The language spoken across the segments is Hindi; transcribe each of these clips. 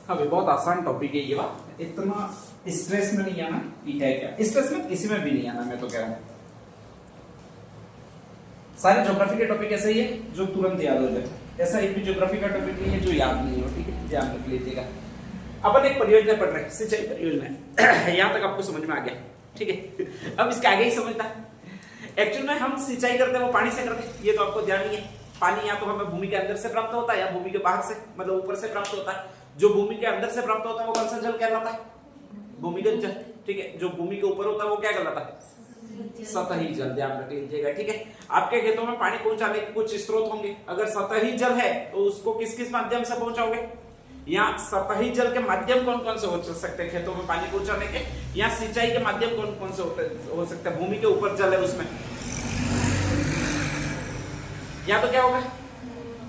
हाँ भाई बहुत आसान टॉपिक है ये बात, इतना स्ट्रेस में नहीं आना कि है क्या, स्ट्रेस में किसी में भी नहीं आना, मैं तो कह रहा हूँ। सारे ज्योग्राफी के टॉपिक ऐसे ही है जो तुरंत याद हो जाए, ऐसा एक भी ज्योग्राफी का टॉपिक नहीं है जो याद नहीं हो, ठीक है, ध्यान रख लीजिएगा। अपन एक परियोजना पढ़ रहे हैं, सिंचाई परियोजना यहाँ तक आपको समझ में आ गया, ठीक है। अब इसके आगे ही समझना, एक्चुअल में हम सिंचाई करते हैं वो पानी से करते हैं, ये तो आपको ध्यान ही है। पानी या तो हमें भूमि के अंदर से प्राप्त होता है या भूमि के बाहर से, मतलब ऊपर से प्राप्त होता है। जो भूमि के अंदर से प्राप्त होता है वो कौन सा जल कहलाता है? भूमिगत जल, ठीक है। जो भूमि के ऊपर होता है वो क्या कहलाता है? सतही जल, ध्यान रख लीजिएगा, ठीक है। आपके खेतों में पानी पहुंचाने के कुछ स्रोत होंगे, अगर सतही जल है तो उसको किस किस माध्यम से पहुंचाओगे? या सतही जल के माध्यम कौन कौन से हो सकते हैं खेतों में पानी पहुंचाने के, या सिंचाई के माध्यम कौन कौन से हो सकते हैं? भूमि के ऊपर जल है उसमें, या तो क्या होगा?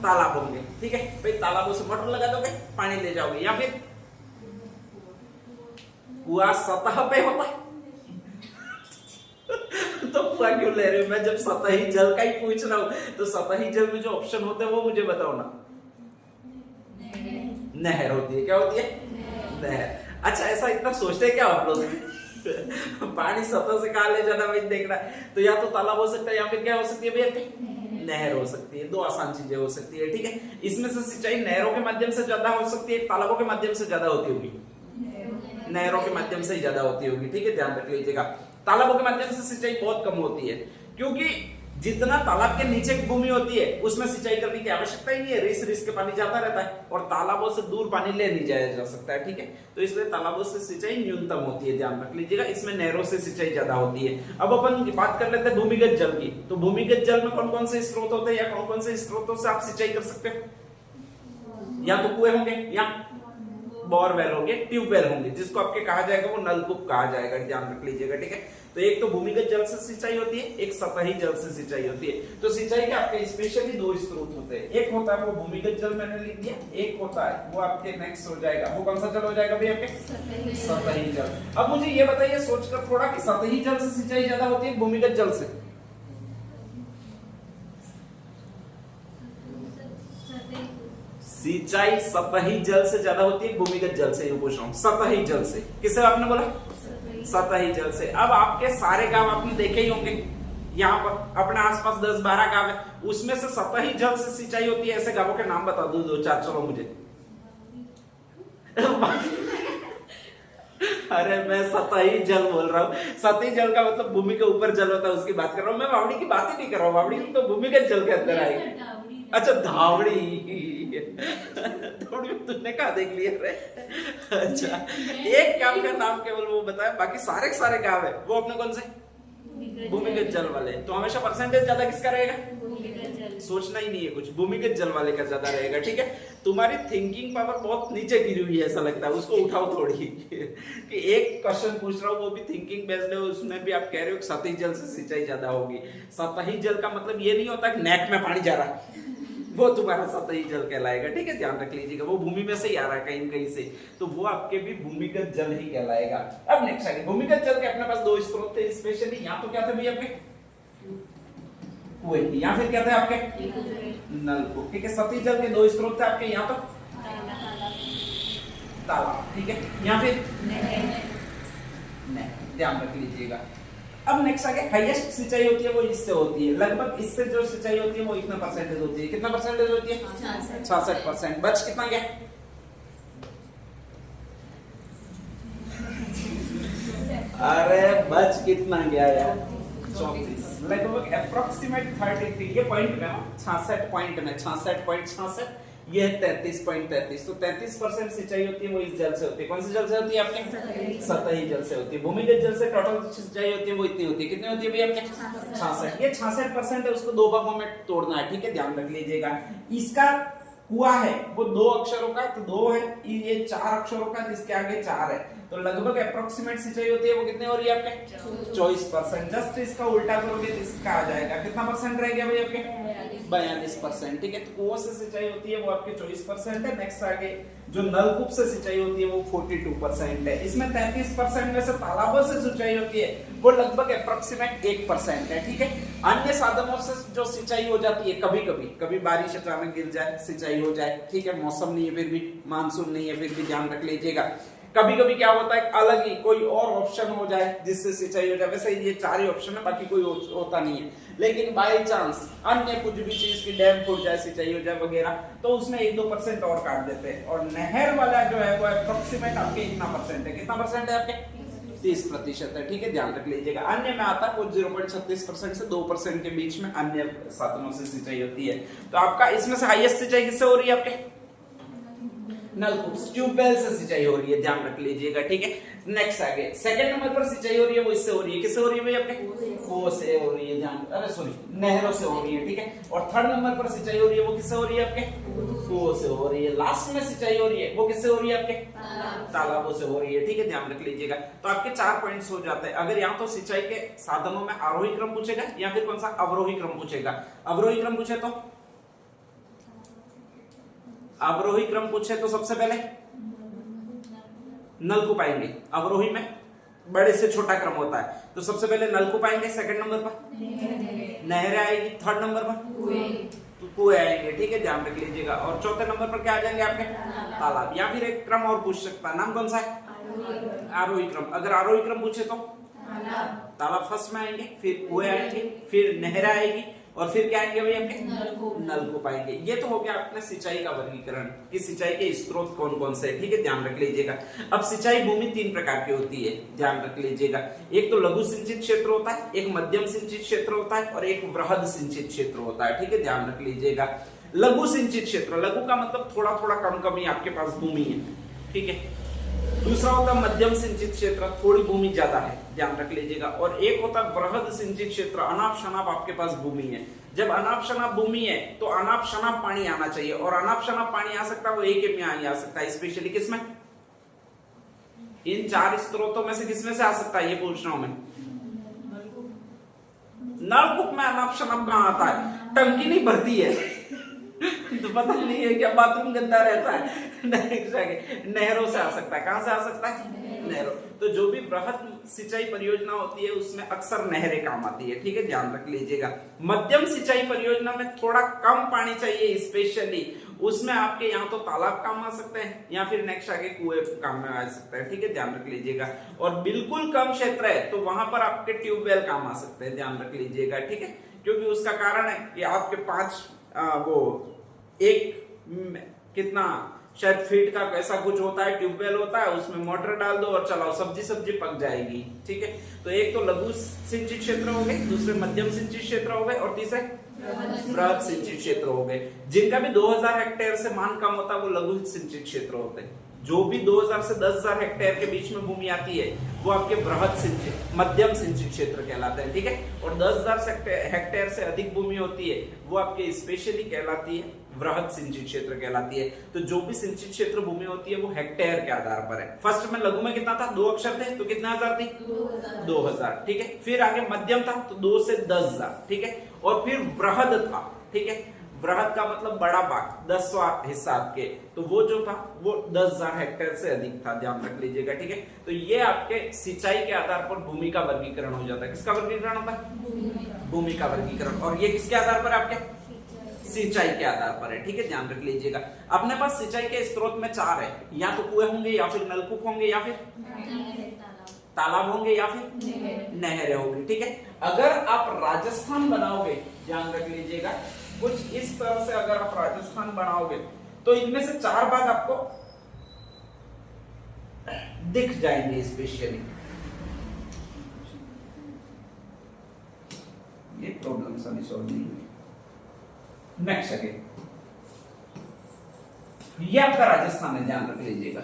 तालाब होंगे, ठीक है भाई। तालाबों से मोटर लगा दोगे, पानी ले जाओगे, या फिर कुआं सतह पे होता है तो कुआं क्यों ले रहे हो? मैं जब सतही जल का ही पूछ रहा हूं तो सतही जल में जो ऑप्शन होते हैं वो मुझे बताओ ना। नहर होती है, क्या होती है? नहर। अच्छा, ऐसा इतना सोचते क्या आप लोग पानी सतह से कहां ले जाना भाई देखना, तो या तो तालाब हो सकता है या फिर क्या हो सकती है भैया? नहर हो सकती है। दो आसान चीजें हो सकती है, ठीक है। इसमें से सिंचाई नहरों के माध्यम से ज्यादा हो सकती है, तालाबों के माध्यम से ज्यादा होती होगी? नहरों के माध्यम से ही ज्यादा होती होगी, ठीक है, ध्यान रख लीजिएगा। तालाबों के माध्यम से सिंचाई बहुत कम होती है, क्योंकि जितना तालाब के नीचे की भूमि होती है उसमें सिंचाई करने की आवश्यकता ही नहीं है, रिस रिस के पानी जाता रहता है और तालाबों से दूर पानी ले नहीं जाया जा सकता है, ठीक है। तो इसलिए तालाबों से सिंचाई न्यूनतम होती है, ध्यान रख लीजिएगा। इसमें नहरों से सिंचाई ज्यादा होती है। अब अपन बात कर लेते हैं भूमिगत जल की, तो भूमिगत जल में कौन कौन से स्रोत होते हैं या कौन कौन से स्रोतों से आप सिंचाई कर सकते हो? या तो कुएं होंगे, या बोरवेल होंगे, ट्यूबवेल होंगे, जिसको आपके कहा जाएगा वो नलकूप कहा जाएगा, ध्यान रख लीजिएगा, ठीक है। तो एक तो भूमिगत जल से सिंचाई होती है, एक सतही जल से सिंचाई होती है। तो सिंचाई के आपके स्पेशली दो स्रोत होते हैं, एक होता है वो भूमिगत जल, मैंने लिख दिया, एक होता है वो आपके नेक्स्ट हो जाएगा, वो कौन सा जल हो जाएगा भैया आपके? सतही जल। अब मुझे ये बताइए सोचकर थोड़ा कि सतही जल से सिंचाई ज्यादा होती है भूमिगत जल से? सिंचाई सतही जल से ज्यादा होती है भूमिगत जल से, ये पूछ रहा हूं। सतही जल से, किससे आपने बोला? सतही जल से। अब आपके सारे गांव आपने देखे ही होंगे, यहाँ पर अपने आसपास 10-12 गांव है, उसमें से सतही जल से सिंचाई होती है, ऐसे गांवों के नाम बता दो 2-4, चलो मुझे अरे मैं सतही जल बोल रहा हूँ, सतही जल का मतलब भूमि के ऊपर जल होता है उसकी बात कर रहा हूँ मैं, बावड़ी की बात ही नहीं कर रहा हूँ, बावड़ी तो भूमिगत जल के अंदर आएगी। अच्छा धावड़ी थोड़ी तुमने कहा देख लिया रे। अच्छा, एक काम का नाम केवल वो बताया, बाकी सारे सारे काम है वो अपने कौन से? भूमिगत जल वाले। तो हमेशा परसेंटेज ज्यादा किसका रहेगा? सोचना ही नहीं है कुछ, भूमिगत जल वाले का ज्यादा रहेगा, ठीक है। तुम्हारी थिंकिंग पावर बहुत नीचे गिरी हुई है ऐसा लगता है, उसको उठाओ थोड़ी कि एक क्वेश्चन पूछ रहा हूँ वो भी थिंकिंग बेस्ड है, उसमें भी आप कह रहे हो सतही जल से सिंचाई ज्यादा होगी। सतही जल का मतलब ये नहीं होता कि नेक में पानी जा रहा है, वो तुम्हारा सतही जल कहलाएगा, ठीक है, ध्यान रख लीजिएगा। वो भूमि में से ही आ रहा है कहीं कहीं से, तो वो आपके भी भूमिगत जल ही कहलाएगा। अब नेक्स्ट आगे, भूमिगत जल के अपने पास दो स्रोत थे स्पेशली, या तो क्या थे भैया आपके? कुएं, या फिर क्या थे आपके? नलकूप, ठीक है। सतही जल के दो स्रोत थे आपके, या तो तालाब, ठीक है, या फिर नहर, ध्यान रख लीजिएगा। अब नेक्स्ट आगे, हाईएस्ट सिंचाई होती है वो इससे होती है, लगभग इससे जो सिंचाई होती है वो इतना परसेंटेज होती है। कितना परसेंटेज होती है? 66%। बच कितना गया? अरे बच कितना गया यार? 34, लगभग अप्रोक्सीमेट 33, ये पॉइंट में 66 पॉइंट में 66.66, ये 33.33। तो 33% सिंचाई होती है वो इस जल से होती है। कौन से जल से होती है आपके? सतही जल से होती है। भूमिगत जल से टोटल सिंचाई होती है वो इतनी होती है, कितनी होती है भैया आपके? 66। ये 66% है, उसको दो भागों में तोड़ना है, ठीक है, ध्यान रख लीजिएगा। इसका कुआं है वो 2 अक्षरों का, तो 2 है, ये 4 अक्षरों का, जिसके आगे 4 है, तो लगभग अप्रोक्सीमेट सिंचाई होती है वो कितनी हो रही है आपके 24%। जस्ट इसका उल्टा करोगे तो इसका आ जाएगा कितना परसेंट रह गया भाई आपके 42%। ठीक है, तो कुओं से सिंचाई होती है वो आपके 24% है। नेक्स्ट आगे जो नलकूप से सिंचाई होती है वो 42% है। इसमें 33% में से तालाबों से सिंचाई होती है वो लगभग अप्रोक्सीमेट 1% है। ठीक है, अन्य साधनों से जो सिंचाई हो जाती है कभी कभी, कभी बारिश अचानक गिर जाए सिंचाई हो जाए, ठीक है, मौसम नहीं है फिर भी, मानसून नहीं है फिर भी, ध्यान रख लीजिएगा। कभी कभी क्या होता है अलग ही कोई और ऑप्शन हो जाए जिससे सिंचाई हो जाए, वैसे ये 4 ही ऑप्शन है, बाकी कोई होता नहीं है। लेकिन बाय चांस अन्य कुछ भी चीज की डैम फूट जाए, सिंचाई हो जाए वगैरह, तो उसमें 1-2% और काट देते हैं। और नहर वाला जो है वो अप्रोक्सीमेट आपके इतना परसेंट है, कितना परसेंट है आपके 30% है। ठीक है, ध्यान रख लीजिएगा। अन्य में आता है वो 0.36% से 2% के बीच में अन्य साधनों से सिंचाई होती है। तो आपका इसमें से हाईएस्ट सिंचाई किससे हो रही है आपके नलकूप, ट्यूबवेल से सिंचाई हो रही है, ध्यान रख लीजिएगा। ठीक है, नेक्स्ट आगे सेकंड नंबर पर सिंचाई हो रही है वो इससे हो रही है, किससे हो रही है भाई आपके कुओं से हो रही है, ध्यान, अरे सॉरी, नहरों से हो रही है। ठीक है, और थर्ड नंबर पर सिंचाई हो रही है वो किससे हो रही है आपके कुओं से हो रही है। लास्ट में सिंचाई हो रही है वो किससे हो रही है आपके तालाबों से हो रही है। ठीक है, ध्यान रख लीजिएगा। तो आपके 4 पॉइंट्स हो जाते हैं। अगर यहाँ तो सिंचाई के साधनों में आरोही क्रम पूछेगा या फिर कौन सा अवरोही क्रम पूछेगा। अवरोही क्रम पूछे तो अवरोही क्रम पूछे तो सबसे पहले नलकूप आएंगे। अवरोही में बड़े से छोटा क्रम होता है, तो सबसे पहले नलकूप आएंगे, सेकंड नंबर पर नहरें आएगी, थर्ड नंबर पर कुएं आएंगे। ठीक है, ध्यान रख लीजिएगा। और चौथे नंबर पर क्या आ जाएंगे आपके तालाब, या फिर एक क्रम और पूछ सकता है, नाम कौन सा है आरोही क्रम। अगर आरोही क्रम पूछे तो तालाब फर्स्ट में आएंगे, फिर कुएं आएंगे, फिर नहरें आएगी, और फिर क्या आएंगे भाई आपके नलकूप आएंगे। ये तो हो गया आपने सिंचाई का वर्गीकरण कि सिंचाई के स्रोत कौन कौन से है। ठीक है, ध्यान रख लीजिएगा। अब सिंचाई भूमि 3 प्रकार की होती है, ध्यान रख लीजिएगा। एक तो लघु सिंचित क्षेत्र होता है, एक मध्यम सिंचित क्षेत्र होता है, और एक वृहद सिंचित क्षेत्र होता है। ठीक है, ध्यान रख लीजिएगा। लघु सिंचित क्षेत्र, लघु का मतलब थोड़ा थोड़ा कम कम ही आपके पास भूमि है। ठीक है, दूसरा होता है मध्यम सिंचित क्षेत्र, थोड़ी भूमि ज्यादा है, ध्यान रख लीजिएगा। और एक होता है वृहद सिंचित क्षेत्र, अनाप शनाप आपके पास भूमि है। जब अनाप शनाप भूमि है तो अनाप शनाप पानी आना चाहिए, और अनाप शनाप पानी आ सकता है वो एक में आ सकता है, स्पेशली किसमें, इन 4 स्रोतों में से किसमें से आ सकता है, ये पूछ रहा हूं मैं। नलकूप में अनाप शनाप कहां आता है, टंकी नहीं भरती है तो पता नहीं है क्या बाथरूम गंदा रहता है। नहरों से आ सकता है, कहां से आ सकता है नहरों। तो जो भी वृहद सिंचाई परियोजना होती है उसमें अक्सर नहरें काम आती है। ठीक है, ध्यान रख लीजिएगा। मध्यम सिंचाई परियोजना में थोड़ा कम पानी चाहिए, स्पेशली उसमें आपके यहाँ तो तालाब काम आ सकते हैं या फिर नेक्स्ट आगे कुएं काम में आ सकता है। ठीक है, ध्यान रख लीजिएगा। और बिल्कुल कम क्षेत्र है तो वहां पर आपके ट्यूबवेल काम आ सकते हैं, ध्यान रख लीजिएगा। ठीक है, क्योंकि उसका कारण है कि आपके 5 कितना शायद फीट का ऐसा कुछ होता है, ट्यूबवेल होता है, उसमें मोटर डाल दो और चलाओ, सब्जी पक जाएगी। ठीक है, तो एक तो लघु सिंचित क्षेत्र हो गए, दूसरे मध्यम सिंचित क्षेत्र हो गए, और तीसरे वृहद सिंचित क्षेत्र हो गए। जिनका भी 2000 हेक्टेयर से मान कम होता है वो लघु सिंचित क्षेत्र होते हैं। जो भी 2000 से 10,000 हेक्टेयर के बीच में भूमि आती है वो आपके वृहद सिंचित मध्यम सिंचित क्षेत्र कहलाते हैं। ठीक है, और 10,000 हेक्टेयर से अधिक भूमि होती है वो आपके स्पेशली कहलाती है वृहद सिंचित क्षेत्र कहलाती है। तो जो भी सिंचित क्षेत्र भूमि होती है वो हेक्टेयर के आधार पर है। फर्स्ट में लघु में कितना था, 2 अक्षर थे तो कितना हजार थी 2000। ठीक है, फिर आगे मध्यम था तो 2 से 10,000। ठीक है, और फिर वृहद था। ठीक है, वृहद का मतलब बड़ा भाग, 10वां हिस्सा आपके, तो वो जो था वो 10,000 हेक्टेयर से अधिक था, ध्यान रख लीजिएगा। ठीक है, तो ये आपके सिंचाई के आधार पर भूमि का वर्गीकरण हो जाता है। किसका वर्गीकरण होता है, भूमि का वर्गीकरण। और ये किसके आधार पर, आपके सिंचाई के आधार पर है। ठीक है, ध्यान रख लीजिएगा। अपने पास सिंचाई के स्रोत में 4 है, या तो कुएं होंगे, या फिर नलकूप होंगे, या फिर तालाब होंगे, या फिर नहरें होंगी। ठीक है, अगर आप राजस्थान बनाओगे, ध्यान रख लीजिएगा, कुछ इस तरह से अगर आप राजस्थान बनाओगे तो इनमें से 4 भाग आपको दिख जाएंगे स्पेशली। ये प्रॉब्लम अभी सॉल्व नहीं हुई। नेक्स्ट अगेन, ये आपका राजस्थान है, ध्यान रख लीजिएगा।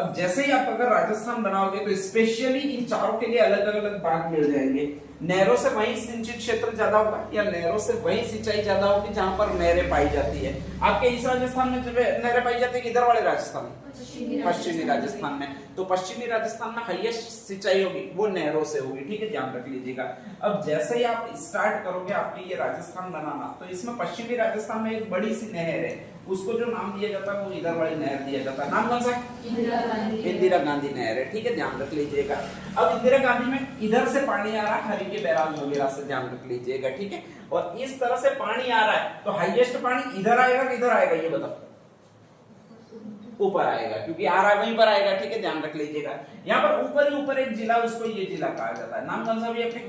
अब जैसे ही आप अगर राजस्थान बनाओगे तो स्पेशली इन चारों के लिए अलग अलग बाग मिल जाएंगे। नहरों से वहीं सिंचित क्षेत्र ज्यादा होगा या नहरों से वहीं सिंचाई ज्यादा होगी जहां पर नहरें पाई जाती है। आपके इस राजस्थान में जब नहरें पाई जाती है, इधर वाले राजस्थान में, पश्चिमी राजस्थान में, तो पश्चिमी राजस्थान में हाईएस्ट सिंचाई होगी वो नहरों से होगी। ठीक है, ध्यान रख लीजिएगा। अब जैसे ही आप स्टार्ट करोगे आपके ये राजस्थान बनाना, तो इसमें पश्चिमी राजस्थान में एक बड़ी सी नहर है, उसको जो नाम दिया जाता है वो इधर वाली नहर दिया जाता है। नाम कौन सा है? इंदिरा गांधी नहर है। ठीक है, ध्यान रख लीजिएगा। अब इंदिरा गांधी में इधर से पानी आ रहा है, हरी के बैराज वगैरह से, ध्यान रख लीजिएगा। ठीक है, और इस तरह से पानी आ रहा है तो हाईएस्ट पानी इधर आएगा कि इधर आएगा, ये बताओ? ऊपर आएगा, क्योंकि आ रहा है वहीं पर आएगा। ठीक है, ध्यान रख लीजिएगा। यहाँ पर ऊपर ही ऊपर एक जिला, उसको ये जिला कहा जाता है। नाम कौन सा भी आपके?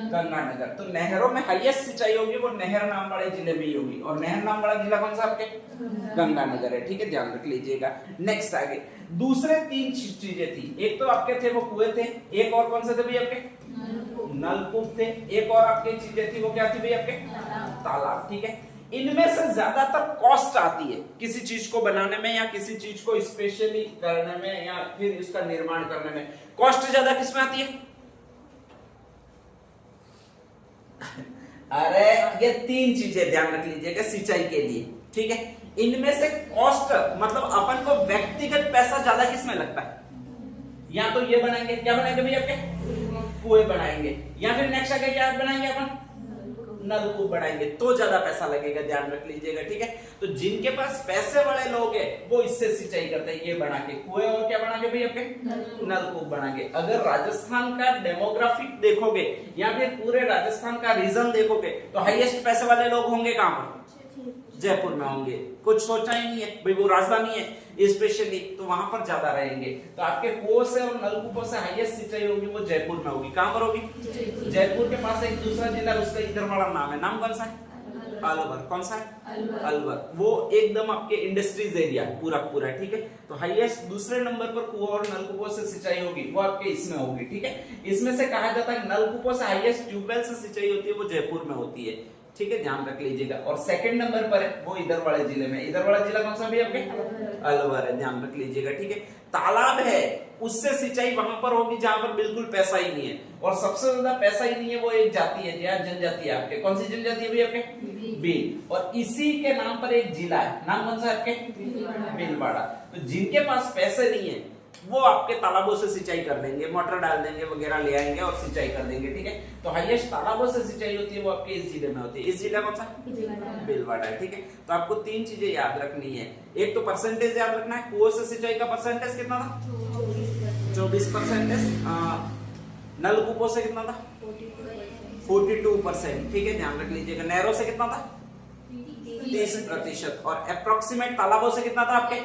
गंगानगर। तो नहरों में हाईएस्ट सिंचाई होगी वो नहर नाम वाले जिले में ही होगी, और नहर नाम वाला जिला कौन सा आपके? गंगानगर है। ठीक है, ध्यान रख लीजिएगा। नेक्स्ट आगे दूसरे 3 चीजें थी। एक तो आपके थे वो कुएं थे, एक और कौन से थे भैया आपके? नलकूप थे। एक और आपकी चीजें थी वो क्या थी भैया आपके? तालाब। ठीक है, इनमें से ज्यादातर कॉस्ट आती है किसी चीज को बनाने में या किसी चीज को स्पेशली करने में या फिर इसका निर्माण करने में। कॉस्ट ज्यादा किसमें आती है? अरे ये 3 चीजें ध्यान रख लीजिएगा सिंचाई के लिए। ठीक है, इनमें से कॉस्ट मतलब अपन को व्यक्तिगत पैसा ज्यादा किसमें लगता है? या तो ये बनाएंगे, क्या बनाएंगे भैया आपके? कुएं बनाएंगे, या फिर नेक्स्ट आगे क्या बनाएंगे अपन? नलकूप बनाएंगे, तो ज्यादा पैसा लगेगा। ध्यान रख लीजिएगा। ठीक है, तो जिनके पास पैसे वाले लोग हैं वो इससे सिंचाई करते हैं, ये बना के कुएं और क्या बना के भैया आपके? नलकूप बना के। अगर राजस्थान का डेमोग्राफिक देखोगे या फिर पूरे राजस्थान का रीजन देखोगे तो हाईएस्ट पैसे वाले लोग होंगे कहां पर? जयपुर में होंगे। कुछ सोचा ही नहीं है भाई, वो राजधानी है स्पेशली, तो वहां पर ज्यादा रहेंगे। तो आपके कुओं से और नलकूपों से हाईएस्ट सिंचाई होगी वो जयपुर में होगी। कहां पर होगी? जयपुर के पास एक दूसरा जिला, उसका इधर वाला नाम है, नाम कौन सा है? अलवर। कौन सा है? अलवर। वो एकदम आपके इंडस्ट्रीज एरिया पूरा पूरा। ठीक है, तो हाईएस्ट दूसरे नंबर पर कुओं और नलकूपों से सिंचाई होगी वो आपके इसमें होगी। ठीक है, इसमें से कहा जाता है नलकूपों से हाईएस्ट ट्यूबवेल से सिंचाई होती है वो जयपुर में होती है। ठीक है, ध्यान रख लीजिएगा। और सेकंड नंबर पर है वो इधर वाले जिले में। इधर वाला जिला कौन सा भी आपके? अलवर है, ध्यान रख लीजिएगा। ठीक है, तालाब है उससे सिंचाई वहां पर होगी जहां पर बिल्कुल पैसा ही नहीं है, और सबसे ज्यादा पैसा ही नहीं है वो एक जाति है या जनजाति है आपके। कौन सी जनजाति है भी आपके? भील। और इसी के नाम पर एक जिला है, नाम कौन सा है आपके? भीलवाड़ा। तो जिनके पास पैसे नहीं है वो आपके तालाबों से सिंचाई कर देंगे, मोटर डाल देंगे वगैरह ले आएंगे और सिंचाई कर देंगे। ठीक है, तो हाईएस्ट तालाबों से सिंचाई होती है वो आपके इस जिले में होती है। इस जिला कौन सा? भीलवाड़ा है। ठीक है, तो आपको 3 चीजें याद रखनी है। एक तो परसेंटेज याद रखना है, कुओं से सिंचाई का परसेंटेज कितना था? 24%। नलकूपों से कितना था? 42%। ठीक है, ध्यान रख लीजिएगा। नहरों से कितना था? 30%। और अप्रोक्सीमेट तालाबों से कितना था आपके?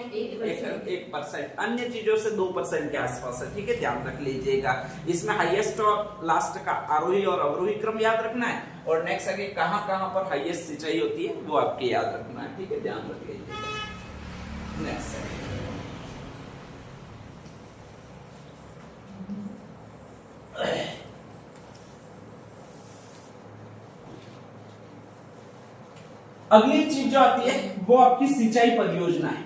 1%। अन्य चीजों से 2% के आसपास है। ठीक है, ध्यान रख लीजिएगा। इसमें हाईएस्ट और लास्ट का आरोही और अवरोही क्रम याद रखना है, और नेक्स्ट आगे कहां कहां पर हाईएस्ट सिंचाई होती है वो आपके याद रखना है। ठीक है, ध्यान रख लीजिएगा। नेक्स्ट अगली चीज जो आती है वो आपकी सिंचाई परियोजना है।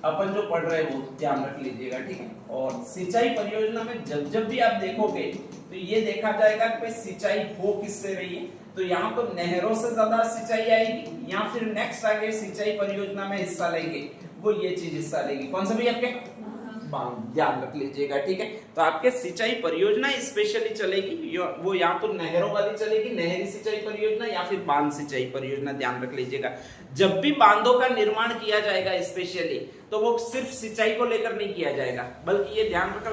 अपन जो पढ़ रहे हैं वो ध्यान रख लीजिएगा। ठीक है, और सिंचाई परियोजना में जब जब भी आप देखोगे तो ये देखा जाएगा कि सिंचाई हो किससे रही है। तो यहाँ तो नहरों से ज्यादा सिंचाई आएगी, या फिर नेक्स्ट आगे सिंचाई परियोजना में हिस्सा लेंगे वो ये चीज हिस्सा लेगी। कौन सा भी आपके? बांध। ध्यान रख लीजिएगा। ठीक है, तो आपके सिंचाई परियोजना स्पेशली चलेगी वो या तो नहरों वाली चलेगी, नहरी सिंचाई परियोजना, या फिर बांध सिंचाई परियोजना। ध्यान रख लीजिएगा। जब भी बांधों का निर्माण किया जाएगा स्पेशली, तो वो सिर्फ सिंचाई को लेकर नहीं किया जाएगा, बल्कि ये ध्यान रखा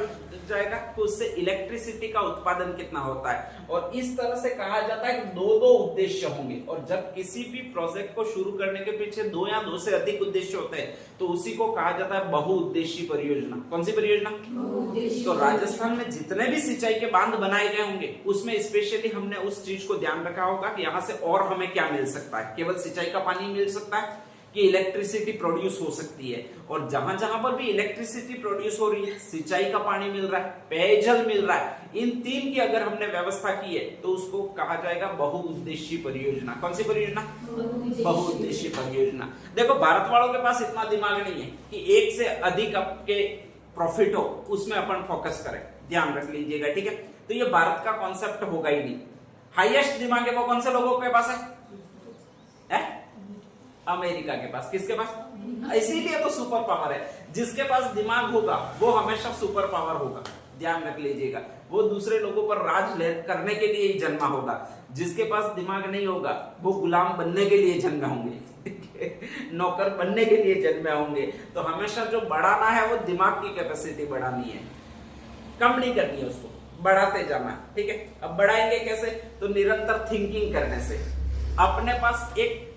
जाएगा कि उससे इलेक्ट्रिसिटी का उत्पादन कितना होता है। और इस तरह से कहा जाता है कि 2 उद्देश्य होंगे, और जब किसी भी प्रोजेक्ट को शुरू करने के पीछे 2 या 2 से अधिक उद्देश्य होते हैं तो उसी को कहा जाता है बहुउद्देशीय परियोजना। कौन सी परियोजना? तो राजस्थान में जितने भी सिंचाई के बांध बनाए गए होंगे उसमें स्पेशली हमने उस चीज को ध्यान रखा होगा कि यहाँ से और हमें क्या मिल सकता है। केवल सिंचाई का पानी मिल सकता है कि इलेक्ट्रिसिटी प्रोड्यूस हो सकती है, और जहां जहां पर भी इलेक्ट्रिसिटी प्रोड्यूस हो रही है, सिंचाई का पानी मिल रहा है, पेयजल मिल रहा है, इन 3 की अगर हमने व्यवस्था की है तो उसको कहा जाएगा बहुउद्देशीय परियोजना। कौन सी परियोजना? बहुउद्देशीय परियोजना। देखो भारत वालों के पास इतना दिमाग नहीं है कि एक से अधिक आपके प्रॉफिट हो उसमें अपन फोकस करें, ध्यान रख लीजिएगा, ठीक है। तो ये भारत का कॉन्सेप्ट होगा ही नहीं। हाईएस्ट दिमाग है वो कौन से लोगों के पास है? अमेरिका के पास। किसके पास? इसीलिए तो सुपर पावर है। जिसके पास दिमाग होगा वो हमेशा सुपर पावर होगा, ध्यान रख लीजिएगा। वो दूसरे लोगों पर राज करने के लिए ही जन्मा होगा। जिसके पास दिमाग नहीं होगा वो गुलाम बनने के लिए जन्मे होंगे, नौकर बनने के लिए जन्मे होंगे। तो हमेशा जो बढ़ाना है वो दिमाग की कैपेसिटी बढ़ानी है, कम नहीं करनी है, उसको बढ़ाते जाना, ठीक है। अब बढ़ाएंगे कैसे? तो निरंतर थिंकिंग करने से। अपने पास एक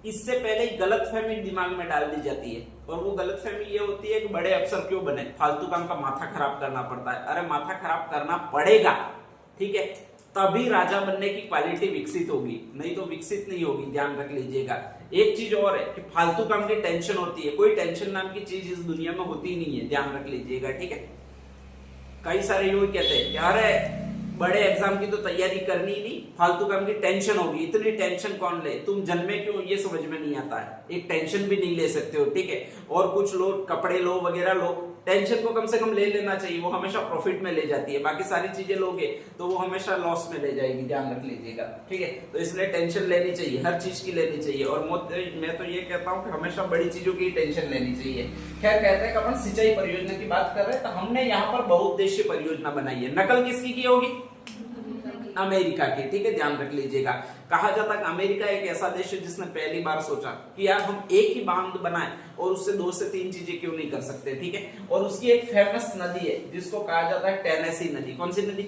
इससे पहले ही गलतफहमी दिमाग में डाल दी जाती है, और वो गलतफहमी ये होती है कि बड़े अफसर क्यों बने, फालतू काम का माथा खराब करना पड़ता है। अरे माथा खराब करना पड़ेगा, ठीक है, तभी राजा बनने की क्वालिटी विकसित होगी, नहीं तो विकसित नहीं होगी, ध्यान रख लीजिएगा। एक चीज और है कि फालतू काम की टेंशन होती है, कोई टेंशन नाम की चीज इस दुनिया में होती नहीं है, ध्यान रख लीजिएगा, ठीक है। कई सारे युवक कहते हैं यार बड़े एग्जाम की तो तैयारी करनी ही नहीं, फालतू काम की टेंशन होगी। इतनी टेंशन कौन ले? तुम जन्मे क्यों ये समझ में नहीं आता है, एक टेंशन भी नहीं ले सकते हो, ठीक है। और कुछ लो, कपड़े लो वगैरह लो, टेंशन को कम से कम ले लेना चाहिए, वो हमेशा प्रॉफिट में ले जाती है। बाकी सारी चीजें लोगे तो वो हमेशा लॉस में ले जाएगी, ध्यान रख लीजिएगा, ठीक है। तो इसलिए टेंशन लेनी चाहिए, हर चीज की लेनी चाहिए। और मैं तो ये कहता हूँ कि हमेशा बड़ी चीजों की टेंशन लेनी चाहिए। खैर, कहते हैं कि अपन सिंचाई परियोजना की बात कर रहे हैं, तो हमने यहाँ पर बहुउद्देशीय परियोजना बनाई है। नकल किसकी की होगी? अमेरिका की, ठीक है, ध्यान रख लीजिएगा। कहा जाता है कि अमेरिका एक ऐसा देश है जिसने पहली बार सोचा कि यार हम एक ही बांध बनाएं और उससे 2 से 3 चीजें क्यों नहीं कर सकते, ठीक है। और उसकी एक फेमस नदी है जिसको कहा जाता है टेनेसी नदी। कौन सी नदी?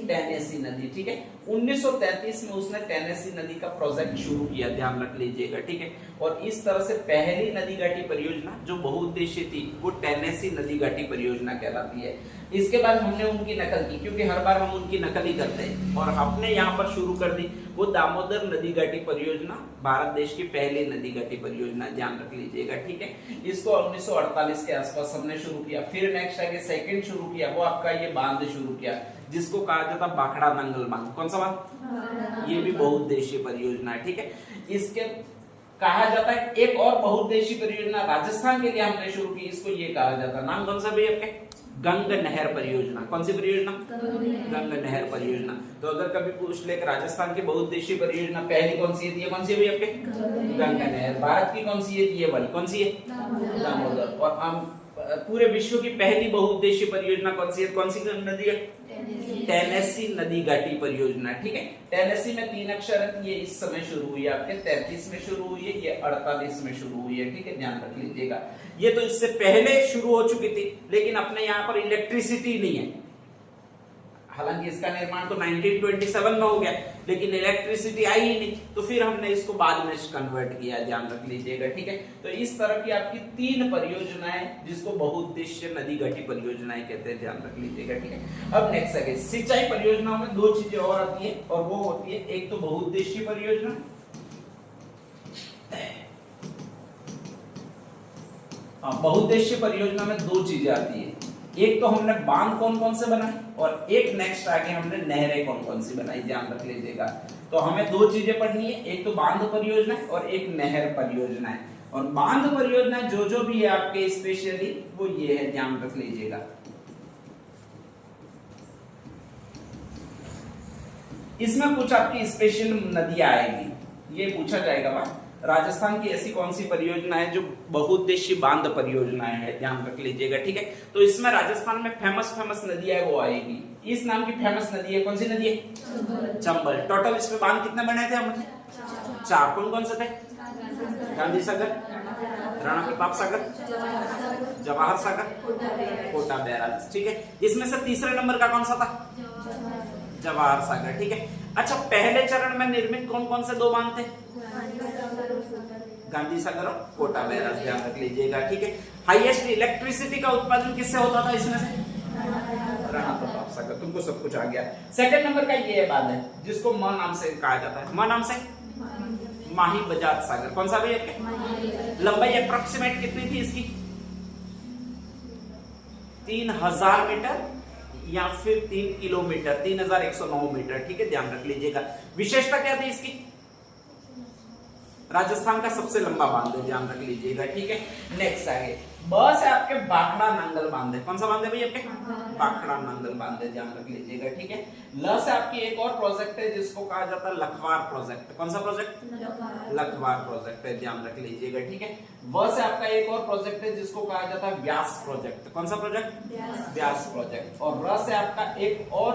टेनेसी नदी, ठीक है। 1933 में उसने टेनेसी नदी का प्रोजेक्ट शुरू किया, ध्यान रख लीजिएगा, ठीक है। और इस तरह से पहली नदी घाटी परियोजना जो बहुउद्देशीय थी वो टेनेसी नदी घाटी परियोजना कहलाती है। इसके बाद हमने उनकी नकल की, क्योंकि हर बार हम उनकी नकल ही करते हैं, और हमने यहाँ पर शुरू कर दी वो दामोदर नदी घाटी परियोजना, भारत देश की पहली नदी घाटी परियोजना, ध्यान रख लीजिएगा, ठीक है। इसको 1948 के आसपास हमने शुरू किया। फिर नेक्स्ट आगे सेकंड शुरू किया, वो आपका ये बांध शुरू किया जिसको कहा जाता है भाखड़ा नंगल बांध। कौन सा बांध? ये भी बहुउद्देशीय परियोजना है, ठीक है। इसके कहा जाता है एक और बहुउद्देशीय परियोजना राजस्थान के लिए हमने शुरू की, इसको ये कहा जाता है, नाम कौन सा भी आपके? गंग नहर परियोजना। कौन सी परियोजना? गंग नहर परियोजना। तो अगर कभी पूछ ले राजस्थान की बहुउद्देशीय परियोजना पहली कौन सी है, ये कौन सी है आपके? गंग नहर। भारत की कौन सी है? ये वाली। कौन सी है? दामोदर। और हम पूरे विश्व की पहली बहुउद्देशीय परियोजना कौन सी है? कौन सी नदी है? टेनेसी नदी घाटी परियोजना, ठीक है। टेनेसी में 3 अक्षर है, ये इस समय शुरू हुई है आपके 33 में शुरू हुई है, ये 48 में शुरू हुई है, ठीक है, ध्यान रख लीजिएगा। ये तो इससे पहले शुरू हो चुकी थी, लेकिन अपने यहाँ पर इलेक्ट्रिसिटी नहीं है। हालांकि इसका निर्माण तो 1927 में हो गया, लेकिन इलेक्ट्रिसिटी आई ही नहीं, तो फिर हमने इसको बाद में कन्वर्ट किया, ध्यान रख लीजिएगा, ठीक है। तो इस तरह की आपकी 3 परियोजनाएं जिसको बहुउद्देशीय नदी घाटी परियोजनाएं कहते हैं, ध्यान रख लीजिएगा, ठीक है। अब नेक्स्ट आगे सिंचाई परियोजनाओं में 2 चीजें और आती है, और वो होती है एक तो बहुउद्देशीय परियोजना, बहुउद्देशीय परियोजना में 2 चीजें आती है। एक तो हमने बांध कौन कौन से बनाए, और एक नेक्स्ट आगे हमने नहरें कौन कौन सी बनाई, ध्यान रख लीजिएगा। तो हमें 2 चीजें पढ़नी है, एक तो बांध परियोजना और एक नहर परियोजना है। और बांध परियोजना जो भी है आपके स्पेशली वो ये है, ध्यान रख लीजिएगा। इसमें कुछ आपकी स्पेशल नदियां आएगी, ये पूछा जाएगा बात। राजस्थान की ऐसी कौन सी परियोजना है जो बहुउद्देशीय बांध परियोजनाएं है, ध्यान रख लीजिएगा, ठीक है। तो इसमें राजस्थान में फेमस नदियां है वो आएगी। इस नाम की फेमस नदी है, कौन सी नदी है? चंबल। टोटल इसमें बांध कितने बने थे हमने? 4। कौन कौन से थे? गांधी सागर, राणा प्रताप सागर, जवाहर सागर, कोटा बैराज, ठीक है। इसमें से तीसरे नंबर का कौन सा था? जवाहर सागर, ठीक है। अच्छा, पहले चरण में निर्मित कौन कौन से 2 बांध थे? गांधी सागर और कोटा बैराज, ध्यान रख लीजिएगा, ठीक है। हाईएस्ट इलेक्ट्रिसिटी का उत्पादन किससे होता था इसमें से? राणा प्रताप सागर। तुमको सब कुछ आ गया। सेकंड नंबर का ये बांध है जिसको म नाम से कहा जाता है, म नाम से माही बजाज सागर। कौन सा भी है? लंबाई अप्रोक्सीमेट कितनी थी इसकी? 3000 मीटर या फिर 3 किलोमीटर, 3109 मीटर, ठीक है, ध्यान रख लीजिएगा। विशेषता क्या थी इसकी? राजस्थान का सबसे लंबा बांध है, ध्यान रख लीजिएगा, ठीक है। नेक्स्ट आगे बस है आपके बाखड़ा नांगल बांध है। कौन सा बांध है भाई आपके? बाखड़ा नांगल बांध है, ध्यान रख लीजिएगा, ठीक है। ल से आपकी एक और प्रोजेक्ट है जिसको कहा जाता है लखवार प्रोजेक्ट। कौन सा प्रोजेक्ट? लखवार प्रोजेक्ट है, ध्यान रख लीजिएगा, ठीक है। व से आपका एक और प्रोजेक्ट है जिसको कहा जाता है व्यास प्रोजेक्ट। कौन सा प्रोजेक्ट? व्यास प्रोजेक्ट। और र से आपका एक और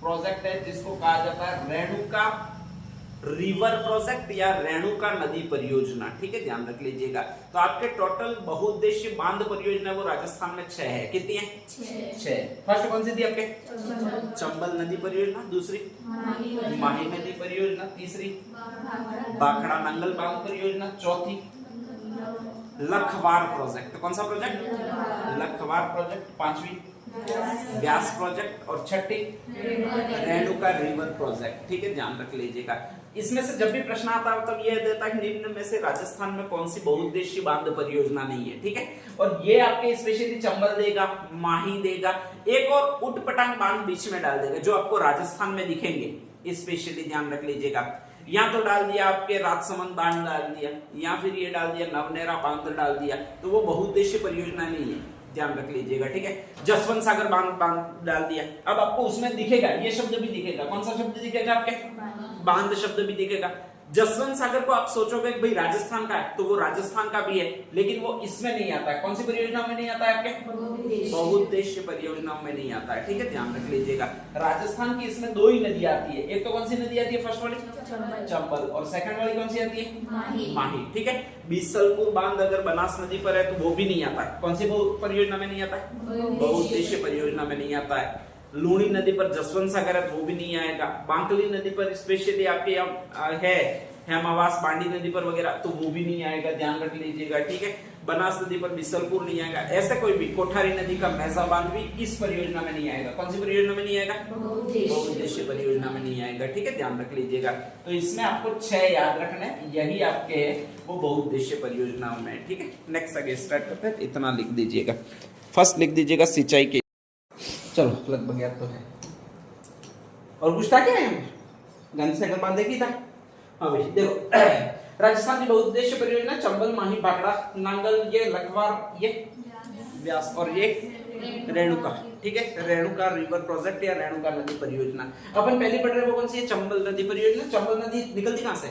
प्रोजेक्ट है जिसको कहा जाता है रेणुका रिवर प्रोजेक्ट या रेणुका नदी परियोजना, ठीक है, ध्यान रख लीजिएगा। तो आपके टोटल बहुउद्देशीय बांध परियोजना वो राजस्थान में 6 है। कितनी है? 6। फर्स्ट कौन सी थी आपके? चंबल नदी परियोजना। दूसरी माही नदी परियोजना। तीसरी बाखड़ा नांगल बांध परियोजना। चौथी लखवार प्रोजेक्ट। कौन सा प्रोजेक्ट? लखवार प्रोजेक्ट। पांचवी व्यास प्रोजेक्ट। और छठी रेणुका रिवर प्रोजेक्ट, ठीक है, ध्यान रख लीजिएगा। इसमें से जब भी प्रश्न आता है तब यह देता है कि निम्न में से राजस्थान में कौन सी बहुउद्देशीय बांध परियोजना नहीं है, ठीक है। और ये आपके स्पेशली चंबल देगा, माही देगा, एक और उटपटांग बांध बीच में डाल देगा जो आपको राजस्थान में दिखेंगे, स्पेशली ध्यान रख लीजिएगा। या तो डाल दिया आपके राजसमंद बांध डाल दिया, या फिर ये डाल दिया नवनेरा बांध डाल दिया, तो वो बहुउद्देशीय परियोजना नहीं है, ध्यान रख लीजिएगा, ठीक है। जसवंत सागर बांध डाल दिया, अब आपको उसमें दिखेगा, ये शब्द भी दिखेगा। कौन सा शब्द दिखेगा आपके? बांध शब्द भी दिखेगा। जसवंत सागर को आप सोचोगे कि भाई राजस्थान का है, तो वो राजस्थान का भी है, लेकिन वो इसमें नहीं आता है। कौन सी परियोजना में नहीं आता है आपके? बहुउद्देशीय परियोजनाओं में नहीं आता है, ठीक है, ध्यान रख लीजिएगा। राजस्थान की इसमें 2 ही नदी आती है। एक तो कौन सी नदी आती है? फर्स्ट वाली चंबल। और सेकंड वाली कौन सी आती है? माही, ठीक है। बीसलपुर बांध अगर बनास नदी पर है तो वो भी नहीं आता है। कौन सी परियोजना में नहीं आता है? बहुउद्देशीय परियोजना में नहीं आता है। लूणी नदी पर जसवंत सागर है तो वो भी नहीं आएगा। बांकली नदी पर स्पेशली आपके है हेमावास बांडी नदी पर वगैरह, तो वो भी नहीं आएगा, ध्यान रख लीजिएगा, ठीक है। बनास नदी पर बिसलपुर नहीं आएगा। ऐसे कोई भी कोठारी नदी का मैजा बांध भी इस परियोजना में नहीं आएगा। कौन सी परियोजना में नहीं आएगा? बहुउद्देशीय परियोजना में नहीं आएगा, ठीक है, ध्यान रख लीजिएगा। तो इसमें आपको 6 याद रखना है, यही आपके वो बहुउद्देशीय परियोजनाओं में, ठीक है। नेक्स्ट आगे स्टार्ट करते हैं, इतना लिख दीजिएगा। फर्स्ट लिख दीजिएगा सिंचाई के, चलो लगभग याद तो है। और कुछ था क्या? गांधी सागर बांधे की था। हाँ भाई देखो, राजस्थान की बहुउद्देशीय परियोजना चंबल, माही, बाखड़ा नांगल, ये लखवार, ये व्यास और ये रेणुका, ठीक है, रेणुका रिवर प्रोजेक्ट या रेणुका नदी परियोजना। अपन पहले पढ़ रहे वो कौन सी है? चंबल नदी परियोजना। चंबल नदी निकलती कहां से?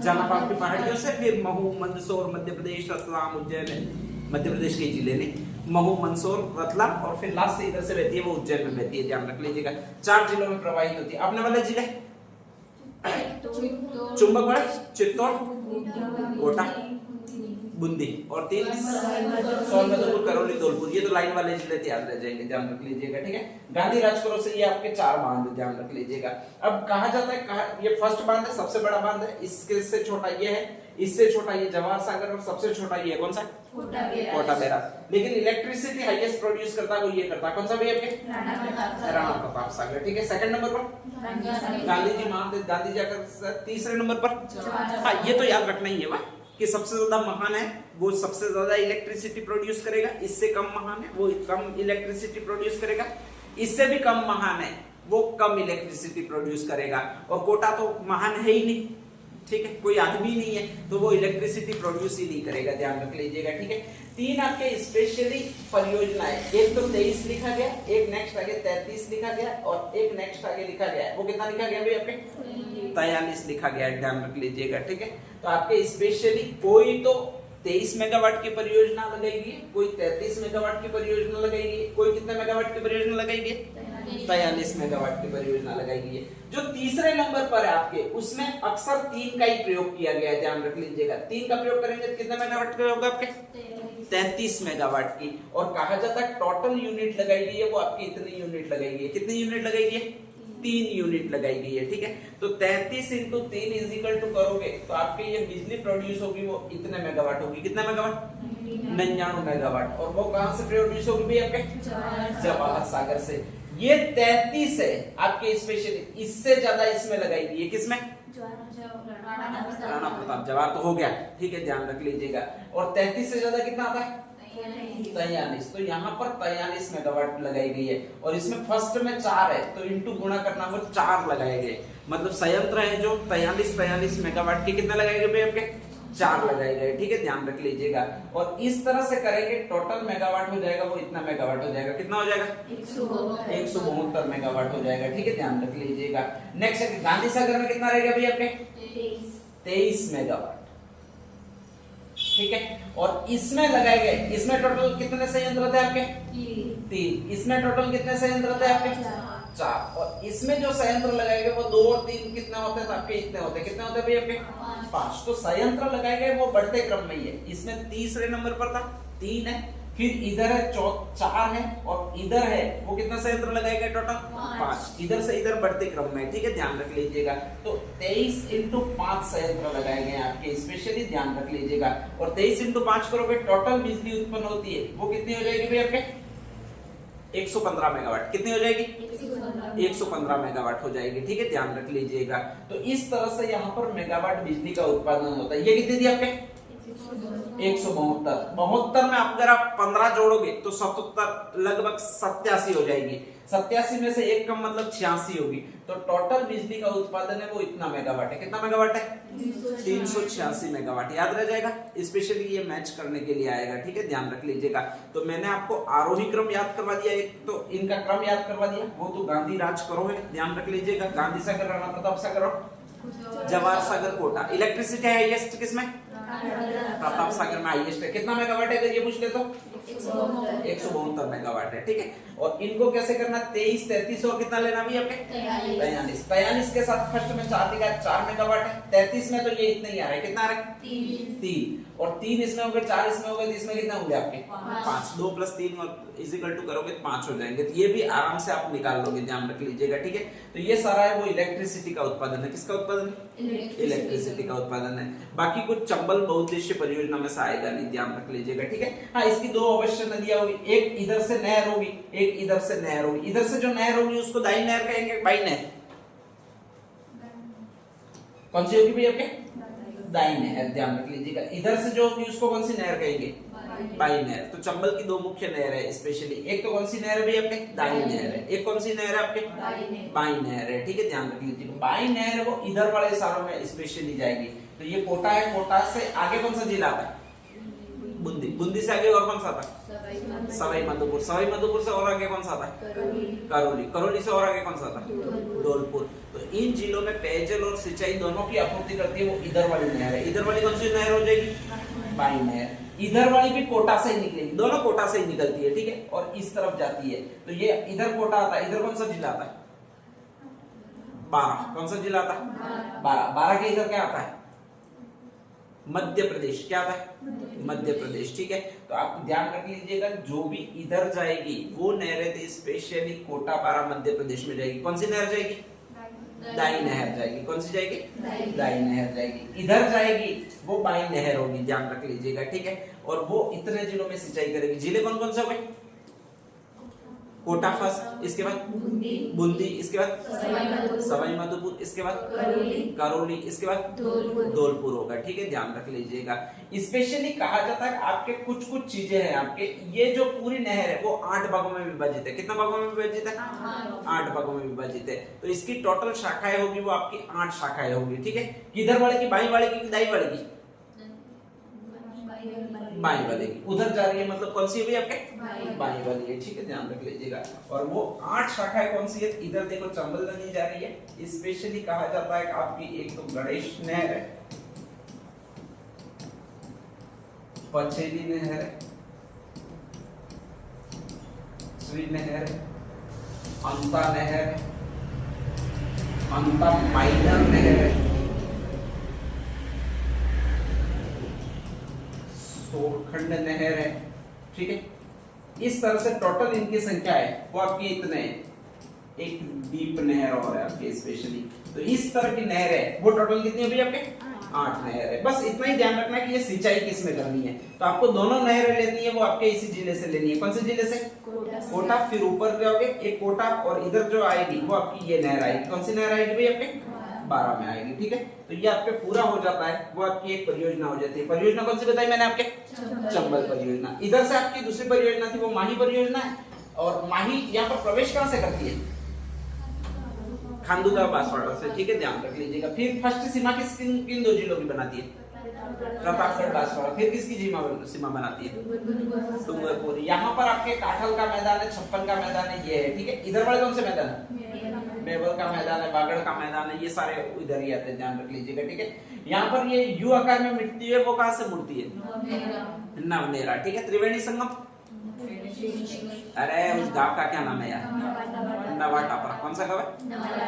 जानापाव की पहाड़ियों से, फिर महू, मंदसौर, मध्य प्रदेश, रतलाम, उज्जैन, मध्य प्रदेश के जिले ने महू, मंदसौर, रतलाम, और फिर लास्ट से इधर से बहती है वो उज्जैन में बहती है, ध्यान रख लीजिएगा। 4 जिलों में प्रवाहित होती है। अपने वाले जिले चुंबकगढ़, चित्तौड़, कोटा, बूंदी, और 3 सोनभद्र, करौली, धौलपुर। ये तो लाइन वाले जिले याद रह जाएंगे, ध्यान रख लीजिएगा, ठीक है। गांधी राजपुर से ये आपके 4 बांध, ध्यान रख लीजिएगा। अब कहा जाता है ये फर्स्ट बांध है, सबसे बड़ा बांध है, इससे छोटा ये है, इससे छोटा ये जवाहर सागर, और सबसे छोटा ये कौन सा? कोटा बैराज। लेकिन इलेक्ट्रिसिटी हाईएस्ट प्रोड्यूस करता है वो ये करता है, कौन सा भी आपके? राणा प्रताप सागर, ठीक है। सेकंड नंबर पर गांधी जी महात्मा गांधी जी आकर तीसरे नंबर पर। हाँ, ये तो याद रखना ही है वाह, कि सबसे ज्यादा महान है वो सबसे ज्यादा इलेक्ट्रिसिटी प्रोड्यूस करेगा, इससे कम महान है वो कम इलेक्ट्रिसिटी प्रोड्यूस करेगा, इससे भी कम महान है वो कम इलेक्ट्रिसिटी प्रोड्यूस करेगा। और कोटा तो महान है ही नहीं, ठीक है, कोई आदमी नहीं है, तो वो इलेक्ट्रिसिटी प्रोड्यूस ही नहीं करेगा, ध्यान रख लीजिएगा, ठीक है। 3 आपके स्पेशली परियोजनाएं, एक तो 23 लिखा गया, एक नेक्स्ट आगे 33 लिखा गया, और एक नेक्स्ट आगे लिखा गया। वो कितना लिखा गया भाई आपके? 43 लिखा गया, ध्यान रख लीजिएगा, ठीक है। तो आपके स्पेशली कोई तो 23 मेगावाट की परियोजना लगाएगी, कोई 33 मेगावाट की परियोजना लगाएगी, कोई कितने मेगावाट की परियोजना लगाएगी? 43 मेगावाट की परियोजना लगाएगी है। जो तीसरे नंबर पर है आपके, उसमें अक्सर 3 का ही प्रयोग किया गया है, ध्यान रख लीजिएगा। 3 का प्रयोग करेंगे तो कितने मेगावाट का होगा आपके? 33 मेगावाट की। और कहा जाता है टोटल यूनिट लगाई गई है वो आपकी इतनी यूनिट लगाई गई है। कितनी यूनिट लगाई गई है? 3 यूनिट लगाई गई है, ठीक है। तो 33 × 3 इज टू करोगे तो आपके ये बिजली प्रोड्यूस होगी वो इतने मेगावाट होगी। कितना मेगावाट? 99 मेगावाट। और वो कहां से प्रोड्यूस होगी भी आपके? जवाहर सागर से। ये 33 है आपके स्पेशली, इससे ज्यादा इसमें लगाई गई है, किसमें? राणा प्रताप। जवाहर तो हो गया, ठीक है, ध्यान रख लीजिएगा। और 33 से ज्यादा कितना आता है? 43। तो यहाँ पर 43 मेगावाट लगाई गई है। और इसमें फर्स्ट में 4 है तो इंटू गुणा करना वो 4 लगाए गए। मतलब संयंत्र है जो 43 मेगावाट के कितने लगाए गए आपके 4 लगाए गए, ठीक है, ध्यान रख लीजिएगा। और इस तरह से करेंगे टोटल मेगावाट हो जाएगा वो इतना मेगावाट हो जाएगा, कितना हो जाएगा 172 मेगावाट हो जाएगा, ठीक है, ध्यान रख लीजिएगा। नेक्स्ट गांधी सागर में कितना रहेगा भैया आपके 23 मेगावाट, ठीक है। और इसमें लगाए गए, इसमें टोटल कितने संयंत्र थे आपके 3, इसमें टोटल कितने संयंत्र थे आपके 4, और इसमें जो संयंत्र लगाए गए वो 2 और 3 कितने होते हैं आपके इतने होते, कितने होते भैया आपके 5। तो संयंत्र लगाए गए वो बढ़ते क्रम में ही है, इसमें तीसरे नंबर पर था 3 है, फिर इधर है 4 है, और इधर है वो कितना संयंत्र लगाए गए टोटल 5, इधर से इधर बढ़ते क्रम में, ठीक है, ध्यान रख लीजिएगा। तो 23 × 5 संयंत्र लगाए गए आपके, स्पेशली ध्यान रख लीजिएगा। और 23 × 5 करोगे टोटल बिजली उत्पन्न होती है वो कितनी हो जाएगी भैया आपके 115 मेगावाट, कितनी हो जाएगी 115 मेगावाट हो जाएगी, ठीक है, ध्यान रख लीजिएगा। तो इस तरह से यहाँ पर मेगावाट बिजली का उत्पादन होता है। ये कितनी थी आपके 172 में अगर आप 15 जोड़ोगे तो 77 लगभग 87 हो जाएगी, 87 में से एक कम मतलब 86 होगी। तो टोटल बिजली का उत्पादन है वो इतना मेगावाट है, कितना मेगावाट है 386 मेगावाट, याद रह जाएगा, स्पेशली ये मैच करने के लिए आएगा, ठीक है, ध्यान रख लीजिएगा। तो मैंने आपको आरोही क्रम याद करवा दिया, एक तो इनका क्रम याद करवा दिया, वो तो गांधी राज करो है, ध्यान रख लीजिएगा। गांधी सागर, राणा प्रताप सागर और जवाहर सागर कोटा। इलेक्ट्रिसिटी हाईएस्ट किसमें प्रताप सागर में हाईएस्ट है, कितना मेगावाट है ये पूछ ले तो 172 मेगावाट है, ठीक है। और इनको कैसे करना 23 33 और कितना लेना भी आपके 43 के साथ फर्स्ट में 4 मेगावाट है, 33 में तो ये इतना ही आ रहा है, कितना आ रहा है 3 और 3 इसमें हो गए, 4 इसमें हो गए, इसमें कितना होंगे आपके 5, 2 + 3 और इक्वल टू करोगे 5 हो जाएंगे। तो ये भी आराम से आप निकाल लोगे, ध्यान रख लीजिएगा, ठीक है। तो ये सारा है वो इलेक्ट्रिसिटी का उत्पादन है, किसका उत्पादन इलेक्ट्रिसिटी का उत्पादन है। बाकी कुछ चंबल बहुउद्देशीय परियोजना में से आएगा नहीं, ध्यान रख लीजिएगा, ठीक है। हाँ, इसकी 2 अवश्य नदियां होगी, एक इधर से नहर होगी, एक इधर से नहर होगी। इधर से जो नहर होगी उसको दाई नहर कहेंगे, बाई नहर कौन सी होगी भैया आपके दाई नहर, ध्यान रख लीजिएगा। इधर से जो होगी उसको कौन सी नहर कहेंगे बाई नहर। तो चंबल की 2 मुख्य नहर है स्पेशली, एक तो कौन सी नहर है भैया आपके दाई नहर है, एक कौन सी नहर है आपके बाई नहर है, ठीक है, ध्यान रख लीजिएगा। बाई नहर वो इधर वाले सारों में स्पेशली जाएगी। तो ये कोटा है, कोटा से आगे कौन सा जिला आता है बूंदी, बूंदी से आगे और कौन सा आता है सवाई माधोपुर, सवाई माधोपुर से और आगे कौन सा आता है करौली, करौली से और आगे कौन सा आता है धौलपुर। तो इन जिलों में पेयजल और सिंचाई दोनों की आपूर्ति करती है वो इधर वाली नहर है। इधर वाली कौन सी नहर हो जाएगी बाई नहर। इधर वाली भी कोटा से ही निकलेगी, दोनों कोटा से ही निकलती है, ठीक है, और इस तरफ जाती है। तो ये इधर कोटा आता है, इधर कौन सा जिला आता है 12, कौन सा जिला आता है 12 के इधर क्या आता है मध्य प्रदेश, क्या आता है मध्य प्रदेश, ठीक है। तो आप ध्यान रख लीजिएगा, जो भी इधर जाएगी वो नहरें थी स्पेशली कोटा 12 मध्य प्रदेश में जाएगी। कौन सी नहर जाएगी दाई नहर जाएगी, कौन सी जाएगी दाई नहर जाएगी। इधर जाएगी वो बाई नहर होगी, ध्यान रख लीजिएगा, ठीक है। और वो इतने जिलों में सिंचाई करेगी। जिले कौन कौन से हो गए कोटा फर्स्ट, इसके बाद बूंदी, इसके बाद सवाई माधोपुर, इसके बाद करौली, इसके बाद धौलपुर होगा, ठीक है, ध्यान रख लीजिएगा। स्पेशली कहा जाता है आपके कुछ चीजें हैं आपके, ये जो पूरी नहर है वो 8 भागों में विभाजित है। कितना भागों में विभाजित है 8 भागों में विभाजित है। तो इसकी टोटल शाखाएं होगी वो आपकी 8 शाखाएं होगी, ठीक है। किधर वाले की बाई वाले की दाई वाले की बाई वाले की, उधर जा रही है, मतलब कौन सी है आपके बाई वाली है, ठीक है, ध्यान रख लीजिएगा। और वो 8 शाखाएं कौन सी है, इधर देखो चंबल नदी जा रही है। स्पेशली कहा जाता है आपकी एक तो गणेश नहर है, पचेली नहर है, श्री नहर है, अंता नहर है, अंता माइनर नहर है, सोरखंड नहर है, ठीक है। इस तरह से टोटल इनकी संख्या है वो आपकी इतने, एक डीप नहर और है आपकी स्पेशली। तो इस तरह की नहर है वो टोटल कितनी होगी आपके 8 नहर है। बस इतना ही ध्यान रखना कि ये सिंचाई किस में करनी है। तो आपको दोनों नहरें लेनी है वो आपके इसी जिले से लेनी है। कौन से जिले से कोटा, फिर ऊपर जाओगे एक कोटा और इधर जो आएगी वो आपकी ये नहर आएगी। कौन सी नहर आएगी भाई आपके 12 में आएगी, ठीक है। तो ये आपके पूरा हो जाता है, वो आपकी एक परियोजना हो जाती है। परियोजना कौन सी बताई मैंने आपके चंबल परियोजना। इधर से आपकी दूसरी परियोजना थी वो माही परियोजना है। और माही यहाँ पर प्रवेश कहां से करती है खांडूगा बांसवाड़ा से, ठीक है, ध्यान रख लीजिएगा। फिर फर्स्ट सीमा किन दो जिलों की बनाती है? प्रतापगढ़ बांसवाड़ा। फिर किसकी सीमा बनाती है? डूंगरपुर। यहाँ पर आपके काठल का मैदान है, छप्पन का मैदान है, ये है, ठीक है। इधर वाले कौन से मैदान है? मेवल का मैदान है, बागड़ का मैदान है, ये सारे इधर ही आते हैं, ध्यान रख लीजिएगा, ठीक है। यहाँ पर ये यू आकार में मिटती है, वो कहाँ से मुड़ती है? नवनेरा, ठीक है। त्रिवेणी संगम, अरे उस गांव का क्या नाम है यार? नवाटापरा। कौन सा गांव है?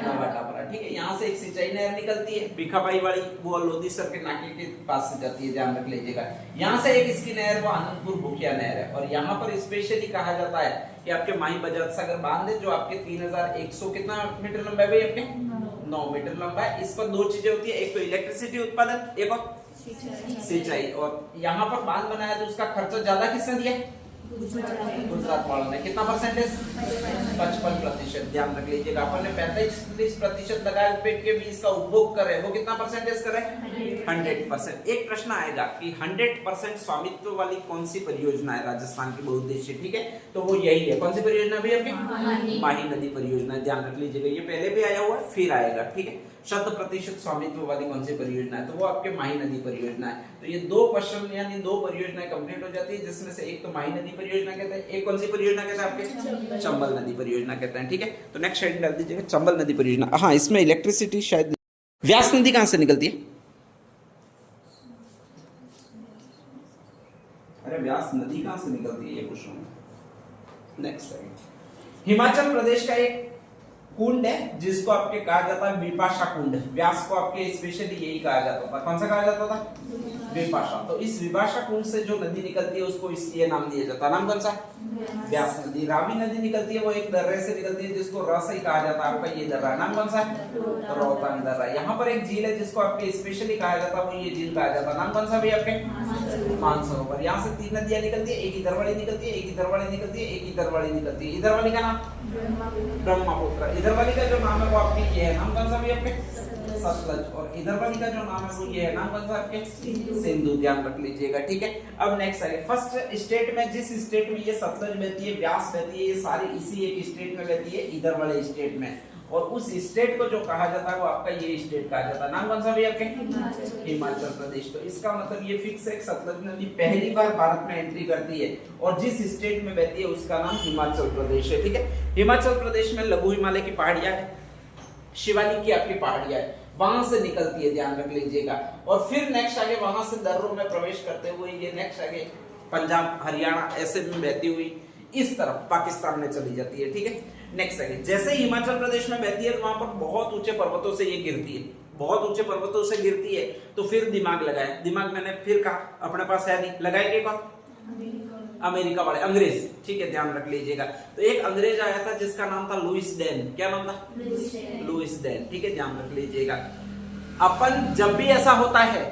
नवाटापरा, ठीक है। यहाँ से एक सिंचाई नहर निकलती है, भिखाबाई वाली, वो लोधी सर के नाके के पास से जाती है, ध्यान रख लीजिएगा। यहाँ से एक इसकी नहर, वो आनंदपुर भूखिया नहर है। और यहाँ पर स्पेशली कहा जाता है कि आपके माही बजाज सागर बांध है, जो आपके 3100 कितना मीटर लंबा है? आपके 9 मीटर लंबा है। इस पर दो चीजें होती है, एक तो इलेक्ट्रिसिटी उत्पादन, एक और सिंचाई। और यहाँ पर बांध बनाया तो उसका खर्चा ज्यादा किसने दिया? गुजरात वालों ने। कितना परसेंटेज? 55%। ध्यान रख लीजिएगा। अपन ने 35% लगाया रुपए के भी इसका उपभोग करे, वो कितना परसेंटेज करे? 100%। एक प्रश्न आएगा कि 100% स्वामित्व वाली कौन सी परियोजना है राजस्थान की बहुउद्देशीय, ठीक है, तो वो यही है। कौन सी परियोजना भी आपकी? माही नदी परियोजना। ध्यान रख लीजिएगा, ये पहले भी आया हुआ है, फिर आएगा, ठीक है। 100% स्वामित्व वाली कौन सी परियोजना है? तो वो आपके माही नदी परियोजना है। तो ये दो क्वेश्चन यानी दो परियोजनाएं कंप्लीट हो जाती है, जिसमें से एक तो माही नदी परियोजना कहते हैं, एक कौन सी परियोजना कहते हैं आपके? चंबल नदी परियोजना कहते हैं, ठीक है। तो नेक्स्ट हेडिंग डाल दीजिएगा चंबल नदी परियोजना। हाँ, इसमें इलेक्ट्रिसिटी शायद। व्यास नदी कहां से निकलती है? अरे व्यास नदी कहां से निकलती है, ये पूछ रहा हूं। नेक्स्ट, हिमाचल प्रदेश का एक कुंड है जिसको आपके कहा जाता है विपाशा कुंड। व्यास को आपके स्पेशली यही कहा जाता था। कौन सा कहा जाता था? विपाशा। तो इस विपाशा कुंड से जो नदी निकलती है उसको ये नाम दिया जाता है। नाम कौन सा? व्यास नदी। रावी नदी निकलती है, वो एक दर्रे से निकलती है जिसको र से कहा जाता है, आपका ये दर्रा। नाम कौन सा? रोहतांग दर्रा। यहाँ पर एक झील है जिसको आपके स्पेशली कहा जाता है, वो ये झील कहा जाता है। नाम कौन सा भी आपके? मानसरोवर। यहाँ से 3 नदियां निकलती है, एक इधर वाली निकलती है, एक इधर वाली निकलती है, एक इधर वाली निकलती है। इधर वाली का नाम ब्रह्मपुत्र। इधर वाली का जो नाम है वो आपकी ये है। नाम कौन सा भी आपके? सतलज। और इधर वाली का जो नाम है वो ये है। नाम कौन सा आपके? सिंधु। ध्यान रख लीजिएगा, ठीक है। अब नेक्स्ट आइए, फर्स्ट स्टेट में, जिस स्टेट में ये सतलज बहती है, व्यास बहती है, ये सारी इसी एक स्टेट में बहती है, इधर वाले स्टेट में। और उस स्टेट को जो कहा जाता है वो आपका ये स्टेट कहा जाता है। नाम कौन सा भी आपके? हिमाचल प्रदेश। तो इसका मतलब ये फिक्स है, सतलज नदी पहली बार भारत में एंट्री करती है और जिस स्टेट में बहती है उसका नाम हिमाचल प्रदेश है, ठीक है। हिमाचल प्रदेश में लघु हिमालय की पहाड़ियां है, शिवालिक की आपकी पहाड़ियां है, वहां से निकलती है, ध्यान रख लीजिएगा। और फिर नेक्स्ट आगे वहां से दर्रों में प्रवेश करते हुए ये नेक्स्ट आगे पंजाब, हरियाणा ऐसे में बहती हुई इस तरफ पाकिस्तान में चली जाती है, ठीक है। नेक्स्ट आगे, जैसे ही हिमाचल प्रदेश में बहती है तो वहां पर बहुत ऊंचे पर्वतों से ये गिरती है, बहुत ऊंचे पर्वतों से गिरती है। तो फिर दिमाग लगाए, दिमाग मैंने फिर कहा अपने पास है नहीं, लगाएंगे कौन? अमेरिका वाले, अंग्रेज, ठीक है, ध्यान रख लीजिएगा। तो एक अंग्रेज आया था जिसका नाम था लुइस डेन। क्या नाम था? लुइस डेन, ठीक है, ध्यान रख लीजिएगा। अपन जब भी ऐसा होता है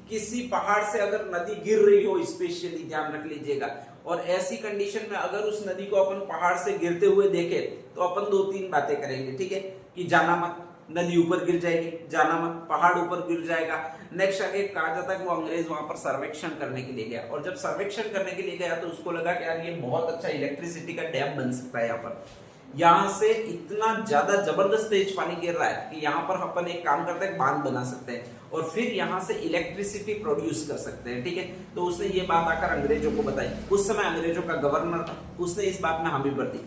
किसी पहाड़ से अगर नदी गिर रही हो, स्पेशली ध्यान रख लीजिएगा, और ऐसी कंडीशन में अगर उस नदी को अपन पहाड़ से गिरते हुए देखे तो अपन 2-3 बातें करेंगे, ठीक है, कि जाना मत, नदी ऊपर गिर जाएगी, जाना मत, पहाड़ ऊपर गिर जाएगा। नेक्स्ट आगे कहा जाता है कि वो अंग्रेज वहां पर सर्वेक्षण करने के लिए गया, और जब सर्वेक्षण करने के लिए गया तो उसको लगा कि यार ये बहुत अच्छा इलेक्ट्रिसिटी का डैम बन सकता है। यहाँ पर, यहाँ से इतना ज्यादा जबरदस्त तेज पानी गिर रहा है कि यहाँ पर अपन एक काम करते हैं, बांध बना सकते हैं और फिर यहाँ से इलेक्ट्रिसिटी प्रोड्यूस कर सकते हैं, ठीक है। तो उसने ये बात आकर अंग्रेजों को बताई। उस समय अंग्रेजों का गवर्नर था, उसने इस बात में हामी भर दी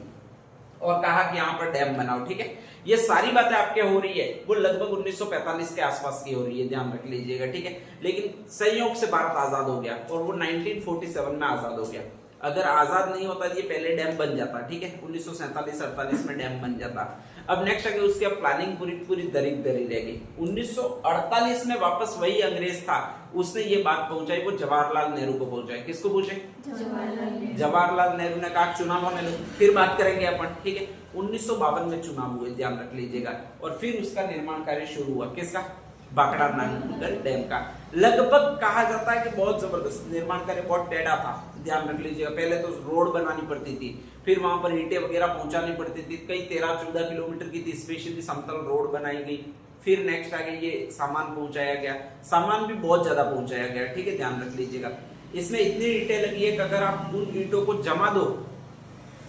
और कहा कि यहाँ पर डैम बनाओ, ठीक है। ये सारी बातें आपके हो रही है वो लगभग 1945 के आसपास की हो रही है, ध्यान रख लीजिएगा, ठीक है। लेकिन संयोग से भारत आजाद हो गया और वो 1947 में आजाद हो गया। अगर आजाद नहीं होता ये पहले डैम बन जाता, ठीक है, 1947-48 में डैम बन जाता। अब नेक्स्ट आगे उसकी प्लानिंग पूरी दरी रह गई। 1948 में वापस वही अंग्रेज था, उसने ये बात पहुंचाई, वो जवाहरलाल नेहरू को पहुंचाई। किसको पूछे? जवाहरलाल नेहरू ने कहा चुनाव होने लगे, फिर बात करेंगे अपन, ठीक है। 1952 में चुनाव हुए, ध्यान रख लीजिएगा, और फिर उसका निर्माण कार्य शुरू हुआ। किसका? बाकड़ा नांगल डैम का। लगभग कहा जाता है कि बहुत जबरदस्त निर्माण कार्य, बहुत टेढ़ा था, ध्यान रख लीजिएगा। पहले तो रोड बनानी पड़ती थी, फिर वहां पर ईंटें वगैरह पहुंचानी पड़ती थी, कई 13-14 किलोमीटर की थी, स्पेशली समतल रोड बनाई गई। फिर नेक्स्ट आगे ये सामान पहुंचाया गया, सामान भी बहुत ज्यादा पहुंचाया गया, ठीक है, ध्यान रख लीजिएगा। इसमें इतनी ईंटें लगी है कि अगर आप उन ईंटों को जमा दो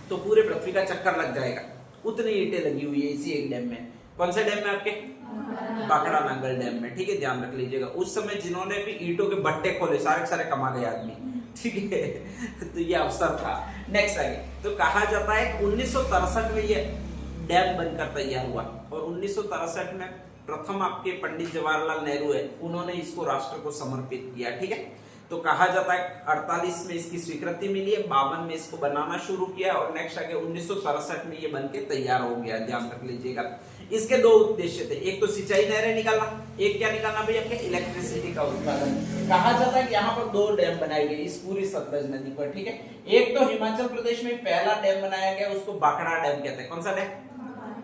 तो पूरे पृथ्वी का चक्कर लग जाएगा, उतनी ईंटें लगी हुई है इसी एक डैम में। कौन से डैम में आपके? भाखड़ा नांगल डैम में, ठीक है, ध्यान रख लीजिएगा। उस समय जिन्होंने भी ईंटों के भट्टे खोले सारे कमा गए आदमी, ठीक है। तो ये अवसर था। नेक्स्ट आगे, तो कहा जाता है 1963 में ये डैम बनकर तैयार हुआ और 1963 में प्रथम आपके पंडित जवाहरलाल नेहरू है, उन्होंने इसको राष्ट्र को समर्पित किया, ठीक है। तो कहा जाता है 48 में इसकी स्वीकृति मिली है, 52 में इसको बनाना शुरू किया और नेक्स्ट आगे 1963 में ये बनके तैयार हो गया, ध्यान रख लीजिएगा। इसके दो उद्देश्य थे, एक तो सिंचाई नहरें निकालना, एक क्या निकालना भैया आपके? इलेक्ट्रिसिटी का उत्पादन। कहा जाता है कि यहाँ पर 2 डैम बनाए गए इस पूरी सतलज नदी पर, ठीक है। एक तो हिमाचल प्रदेश में पहला डैम बनाया गया, उसको भाखड़ा डैम कहते हैं। कौन सा डैम?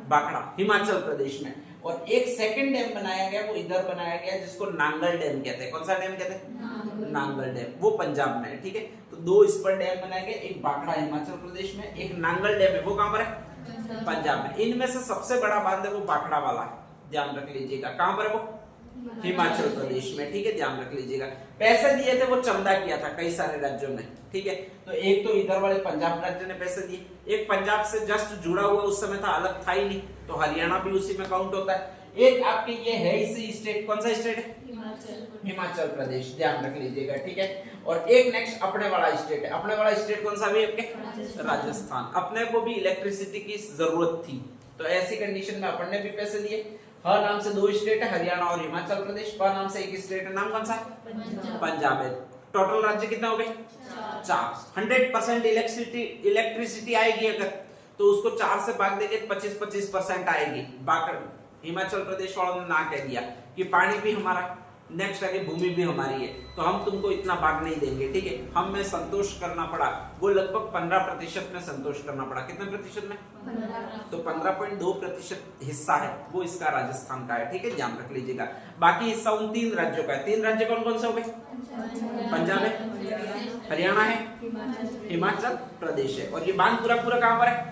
भाखड़ा, हिमाचल प्रदेश में। और एक सेकंड डैम बनाया गया, वो इधर बनाया गया जिसको नांगल डैम कहते हैं। कौन सा डैम कहते हैं? नांगल डैम, वो पंजाब में है, ठीक है। तो 2 इस पर डैम बनाए गए, एक भाखड़ा हिमाचल प्रदेश में, एक नांगल डैम है, वो कहां पर है? पंजाब में। इनमें से सबसे बड़ा बांध है वो भाखड़ा वाला है, ध्यान रख लीजिएगा। कहां पर है वो? हिमाचल प्रदेश में, ठीक है, ध्यान रख लीजिएगा। पैसे दिए थे, वो चंदा किया था कई सारे राज्यों में, ठीक है। तो एक तो इधर वाले पंजाब राज्य ने पैसे दिए, एक पंजाब से जस्ट जुड़ा हुआ उस समय था, अलग था ही नहीं, तो हरियाणा भी उसी में काउंट होता है। एक आपके ये है इसी स्टेट, कौन सा स्टेट है? हिमाचल प्रदेश, ध्यान रख लीजिएगा, ठीक है। और एक नेक्स्ट अपने वाला स्टेट है, अपने वाला स्टेट कौन सा भी आपके? राजस्थान। अपने को भी इलेक्ट्रिसिटी की जरूरत थी, तो ऐसी कंडीशन में अपन ने भी पैसे दिए। ह नाम से 2 स्टेट है, हरियाणा और हिमाचल प्रदेश। प नाम से एक स्टेट है, नाम कौन सा है? पंजाब है। टोटल राज्य कितने हो गए? 4। 100% इलेक्ट्रिसिटी आएगी अगर, तो उसको 4 से भाग देंगे 25% आएगी। हिमाचल प्रदेश वालों ने ना कह दिया कि पानी भी हमारा, नेक्स्ट आगे भूमि भी हमारी है, तो हम तुमको इतना भाग नहीं देंगे, ठीक है। हमें संतोष करना पड़ा, वो लगभग 15% में संतोष करना पड़ा। कितने प्रतिशत में? 15। तो 15.2% हिस्सा है वो इसका राजस्थान का है, ठीक है, ध्यान रख लीजिएगा। बाकी हिस्सा उन 3 राज्यों का है। 3 राज्य कौन कौन से हो गए? पंजाब है, हरियाणा है, हिमाचल प्रदेश है। और ये बांध पूरा कहां पर है?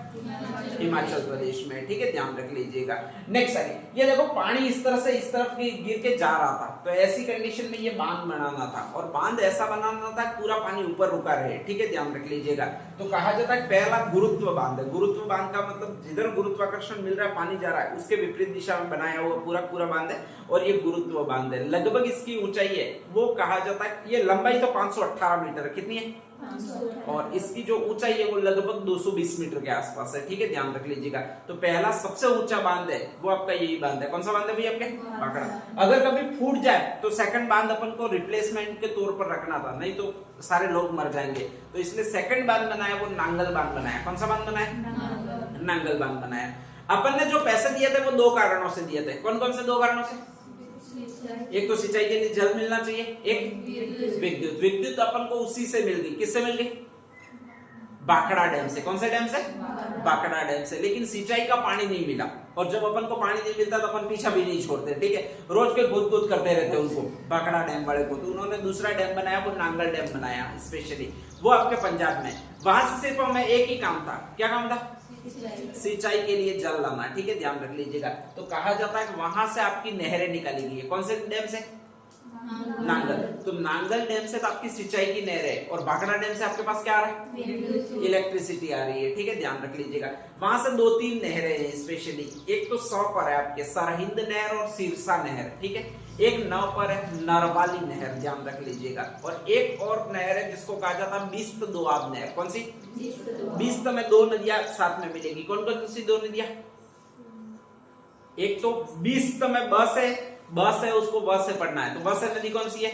हिमाचल प्रदेश में, ठीक है, ध्यान रख लीजिएगा। नेक्स्ट आगे, ये देखो पानी इस तरह से इस तरफ गिर के जा रहा था, तो ऐसी कंडीशन में ये बांध बनाना था, और बांध ऐसा बनाना था पूरा पानी ऊपर रुका रहे, ठीक है, ध्यान रख लीजिएगा। तो कहा जाता है पहला गुरुत्व बांध है। गुरुत्व बांध का मतलब जिधर गुरुत्वाकर्षण मिल रहा है, पानी जा रहा है, उसके विपरीत दिशा में बनाया हुआ पूरा बांध है, और ये गुरुत्व बांध है। लगभग इसकी ऊंचाई है वो कहा जाता है, ये लंबाई तो 518 मीटर है, कितनी है? और इसकी जो ऊंचाई है वो लगभग 220 मीटर के आसपास है, ठीक है, ध्यान रख लीजिएगा। तो पहला सबसे ऊंचा बांध है वो आपका यही बांध है। कौन सा बांध है भैया आपके? भाखड़ा। अगर कभी फूट जाए तो सेकंड बांध अपन को रिप्लेसमेंट के तौर पर रखना था, नहीं तो सारे लोग मर जाएंगे, तो इसलिए सेकंड बांध बनाया वो नांगल बांध बनाया। कौन सा बांध बनाया? नांगल बांध बनाया। अपन ने जो पैसे दिए थे वो 2 कारणों से दिए थे। कौन कौन से 2 कारणों से? एक तो सिंचाई के लिए जल मिलना चाहिए, एक विद्युत अपन को उसी से मिल गई। किससे मिल गई? भाखड़ा डैम से। कौन से डैम से? भाखड़ा डैम से। लेकिन सिंचाई का पानी नहीं मिला, और जब अपन को पानी नहीं मिलता तो अपन पीछा भी नहीं छोड़ते, ठीक है, रोज के गुद करते रहते उनको, भाखड़ा डैम वाले को। तो उन्होंने दूसरा डैम बनाया, वो नांगल डैम बनाया स्पेशली, वो आपके पंजाब में। वहां से सिर्फ हमें एक ही काम था। क्या काम था? सिंचाई के लिए जल लाना, ठीक है, ध्यान रख लीजिएगा। तो कहा जाता है कि वहां से आपकी नहरें निकाली गई है। कौन से डैम से? नांगल। तो नांगल डैम से तो आपकी सिंचाई की नहर है, और भाखड़ा डैम से आपके पास क्या आ रहा है? इलेक्ट्रिसिटी आ रही है, ठीक है, ध्यान रख लीजिएगा। वहां से 2-3 नहरें हैं स्पेशली। एक तो 100 पर है आपके सरहिंद नहर और सिरसा नहर, ठीक है। एक 9 पर है नरवाली नहर, ध्यान रख लीजिएगा। और एक और नहर है जिसको कहा जाता है बिस्त दोआब नहर। कौन सी? बिस्त में 2 नदियां साथ में मिलेगी। कौन कौन सी 2 नदियां? एक तो बिस्त में बस है, उसको बस से पढ़ना है, तो बस नदी कौन सी है?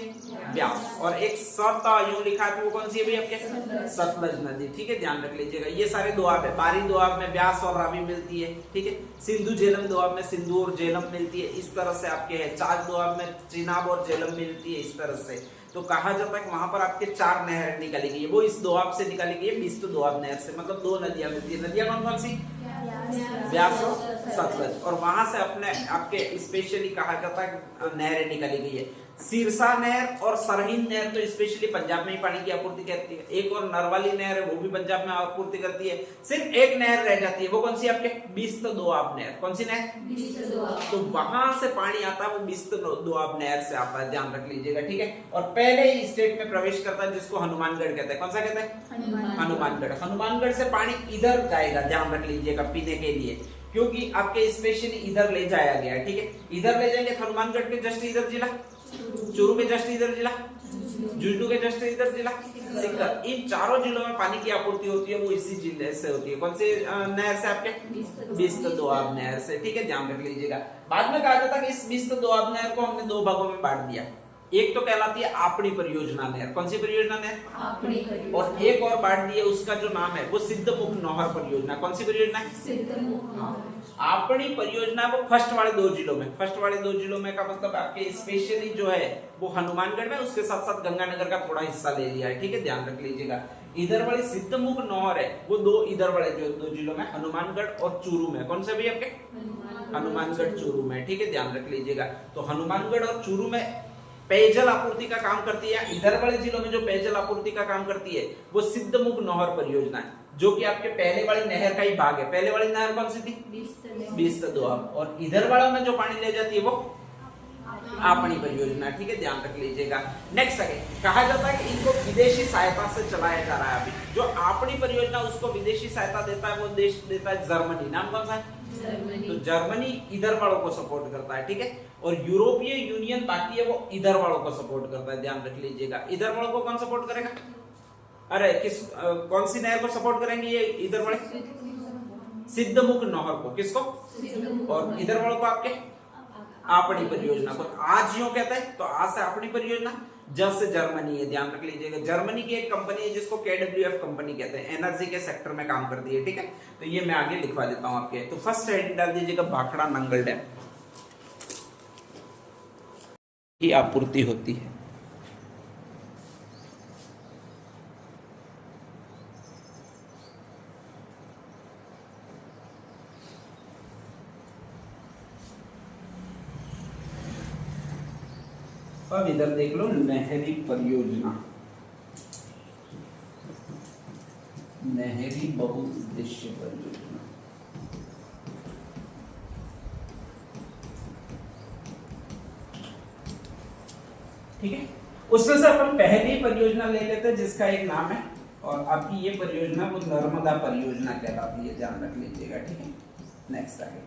ब्यास। और एक सत यूं लिखा है, तो वो कौन सी है भैया आपके? सतलज नदी, ठीक है, ध्यान रख लीजिएगा। ये सारे दोआब है। बारी दोआब में ब्यास और रावी मिलती है, ठीक है। सिंधु झेलम दोआब में सिंधु और झेलम मिलती है, इस तरह से आपके है। चाक दोआब में चिनाब और झेलम मिलती है, इस तरह से। तो कहा जाता है कि वहां पर आपके 4 नहर निकाली गई है, वो इस दोआब से निकाली गई है, बिस्त दोआब नहर से। मतलब 2 नदियां मिलती है। नदियां कौन कौन सी? ब्यास और सतलज। और वहां से अपने आपके स्पेशली कहा जाता है नहरें निकाली गई है। सिरसा नहर और सरहिंद नहर तो स्पेशली पंजाब में ही पानी की आपूर्ति करती है। एक और नरवाली नहर है, वो भी पंजाब में आपूर्ति करती है। सिर्फ एक नहर रह जाती है, वो कौन सी आपके? बिस्त दोआब नहर। कौन सी नहर? तो वहां से पानी आता है, वो बिस्त दोआब नहर से आता है, ध्यान रख लीजिएगा, ठीक है। और पहले ही स्टेट में प्रवेश करता है, जिसको हनुमानगढ़ कहते हैं। कौन सा कहते हैं? हनुमानगढ़। हनुमानगढ़ से पानी इधर जाएगा, ध्यान रख लीजिएगा, पीने के लिए। क्योंकि आपके स्पेशली इधर ले जाया गया है, ठीक है। इधर ले जाएंगे हनुमानगढ़ के जस्ट इधर जिला, चूरू के जस्ट इधर जिला, झुंझुनू के जस्ट इधर जिला, सीकर, इन चारों जिलों में पानी की आपूर्ति होती है वो इसी जिले से होती है। कौन सी नहर से? आपके बिस्त दोआब नहर से, ठीक है, ध्यान रख लीजिएगा। बाद में कहा जाता है कि इस बिस्त दोआब नहर को हमने दो भागों में बांट दिया। एक तो कहलाती है आपड़ी परियोजना नहर। कौन सी परियोजना नहर? आपड़ी परियोजना। और एक और बांट दी है, उसका जो नाम है वो सिद्धमुख नौहर परियोजना। कौन सी परियोजना है? सिद्धमुख। आपड़ी परियोजना वो फर्स्ट वाले दो जिलों में, फर्स्ट वाले दो जिलों में का मतलब आपके स्पेशली जो है वो हनुमानगढ़ में, उसके साथ साथ गंगानगर का थोड़ा हिस्सा ले लिया है, ठीक है, ध्यान रख लीजिएगा। इधर वाली सिद्धमुख नौहर है वो दो इधर वाले जो दो जिलों में, हनुमानगढ़ और चूरू में। कौन से भी आपके? हनुमानगढ़ चूरू में, ठीक है, ध्यान रख लीजिएगा। तो हनुमानगढ़ और चूरू में पेयजल आपूर्ति का काम करती है। इधर वाले जिलों में जो पेयजल आपूर्ति का काम करती है वो सिद्धमुख नौहर परियोजना है, जो कि आपके पहले वाली नहर का ही भाग है। पहले वाली नहर कौन सी थी? बिस्त दोआब। और इधर वालों में जो पानी ले जाती है वो आपड़ी परियोजना, ठीक है, ध्यान रख लीजिएगा। नेक्स्ट आगे कहा जाता है कि इनको विदेशी सहायता से चलाया जा रहा है। अभी जो आपड़ी परियोजना उसको विदेशी सहायता देता है वो देश देता है जर्मनी। नाम कौन सा है? जर्मनी। तो जर्मनी इधर वालों को सपोर्ट करता है, ठीक है, और यूरोपीय यूनियन बाकी है वो इधर वालों को सपोर्ट करता है, ध्यान रख लीजिएगा। इधर वालों को कौन सपोर्ट करेगा? अरे किस कौन सी नहर को सपोर्ट करेंगे ये इधर वाले? सिद्धमुख नौहर को। किसको? और इधर वालों को आपके आपड़ी परियोजना को। आज यूं कहते हैं तो आज से आपड़ी परियोजना, जब से जर्मनी है, ध्यान रख लीजिएगा। जर्मनी की एक कंपनी है जिसको KWF कंपनी कहते हैं, एनर्जी के सेक्टर में काम करती है, ठीक है। तो ये मैं आगे लिखवा देता हूं आपके। तो फर्स्ट हेडिंग डाल दीजिएगा भाखड़ा नंगल डैम की आपूर्ति होती है। अब इधर देख लो नहरी परियोजना, नहरी बहुउद्देश्य परियोजना, ठीक है। उसमें से अपन पहली परियोजना ले लेते हैं जिसका एक नाम है, और आपकी ये परियोजना वो नर्मदा परियोजना कहलाती है, ध्यान रख लीजिएगा, ठीक है। नेक्स्ट आगे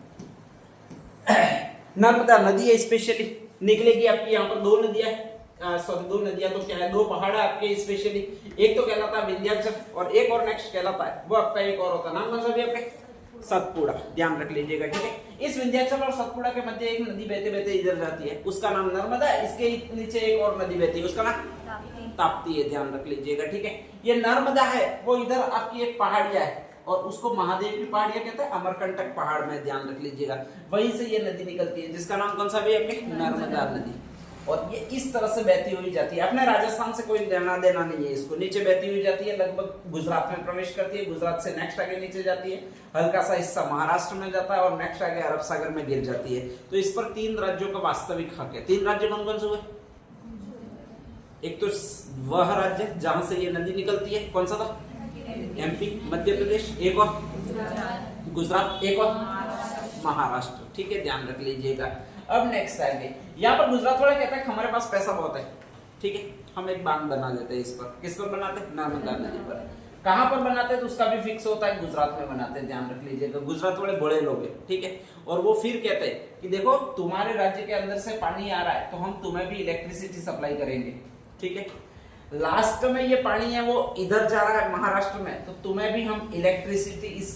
नर्मदा नदी है, स्पेशली निकलेगी आपकी यहाँ पर दो नदियां, सॉरी दो नदियां तो क्या है, दो पहाड़ है आपके स्पेशली। एक तो कहलाता है विंध्याचल और एक और नेक्स्ट कहलाता है वो आपका एक और होता है, नाम कौन सा भी आपके? सतपुड़ा, ध्यान रख लीजिएगा, ठीक है। इस विंध्याचल और सतपुड़ा के मध्य एक नदी बहते बहते इधर जाती है, उसका नाम नर्मदा है। इसके नीचे एक और नदी बहती है, उसका नाम ताप्ती है, ध्यान रख लीजिएगा, ठीक है। ये नर्मदा है वो इधर आपकी एक पहाड़िया है और उसको महादेव की पहाड़िया कहते हैं, अमरकंटक पहाड़ में, ध्यान रख लीजिएगा। वहीं से ये नदी निकलती है जिसका नाम कौन सा भी आपके? नर्मदा नदी। और ये इस तरह से बहती हुई जाती है, अपने राजस्थान से कोई लेना देना नहीं है इसको। नीचे बहती हुई जाती है, लगभग गुजरात में प्रवेश करती है, गुजरात से नेक्स्ट आगे नीचे जाती है, हल्का सा हिस्सा महाराष्ट्र में जाता है और नेक्स्ट आगे अरब सागर में गिर जाती है। तो इस पर 3 राज्यों का वास्तविक हक है। 3 राज्य कौन कौन से हुए? एक तो वह राज्य जहां से ये नदी निकलती है, कौन सा था? MP, मध्य प्रदेश, एक और गुजरात, एक और महाराष्ट्र, ठीक है, ध्यान रख लीजिएगा। अब नेक्स्ट आएंगे, यहाँ पर गुजरात वाले कहते हैं हमारे पास पैसा बहुत है, ठीक है, हम एक बांध बना देते हैं इस पर। किस पर बनाते हैं? नर्मदा नदी पर। कहां पर बनाते हैं तो उसका भी फिक्स होता है, गुजरात में बनाते हैं, ध्यान रख लीजिएगा। गुजरात वाले बड़े लोग हैं, ठीक है, और वो फिर कहते हैं कि देखो तुम्हारे राज्य के अंदर से पानी आ रहा है तो हम तुम्हें भी इलेक्ट्रिसिटी सप्लाई करेंगे, ठीक है। लास्ट में ये पानी है वो इधर जा रहा है महाराष्ट्र में, तो तुम्हें भी हम इलेक्ट्रिसिटी इस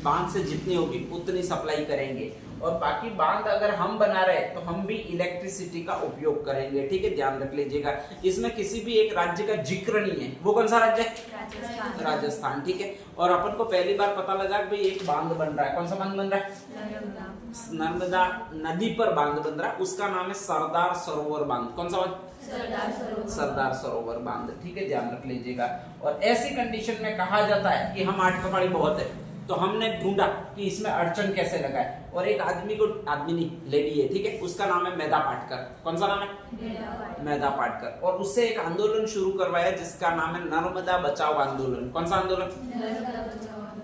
बांध से जितनी होगी उतनी सप्लाई करेंगे, और बाकी बांध अगर हम बना रहे तो हम भी इलेक्ट्रिसिटी का उपयोग करेंगे, ठीक है, ध्यान रख लीजिएगा। इसमें किसी भी एक राज्य का जिक्र नहीं है, वो कौन सा राज्य है? राजस्थान, राजस्थान, ठीक है। और अपन को पहली बार पता लगा कि एक बांध बन रहा है, कौन सा बांध बन रहा है? नर्मदा नदी पर बांध बन रहा है, उसका नाम है सरदार सरोवर बांध। कौन सा बांध? सरदार सरोवर बांध, ठीक है, ध्यान रख लीजिएगा। और ऐसी कंडीशन में कहा जाता है कि हम 8 कपाड़ी बहुत है, तो हमने ढूंढा कि इसमें अड़चन कैसे लगाए, और एक आदमी को, आदमी नहीं लेडी है, ठीक है, उसका नाम है मेधा पाटकर। कौन सा नाम है? मेधा पाटकर। और उससे एक आंदोलन शुरू करवाया जिसका नाम है नर्मदा बचाओ आंदोलन। कौन सा आंदोलन?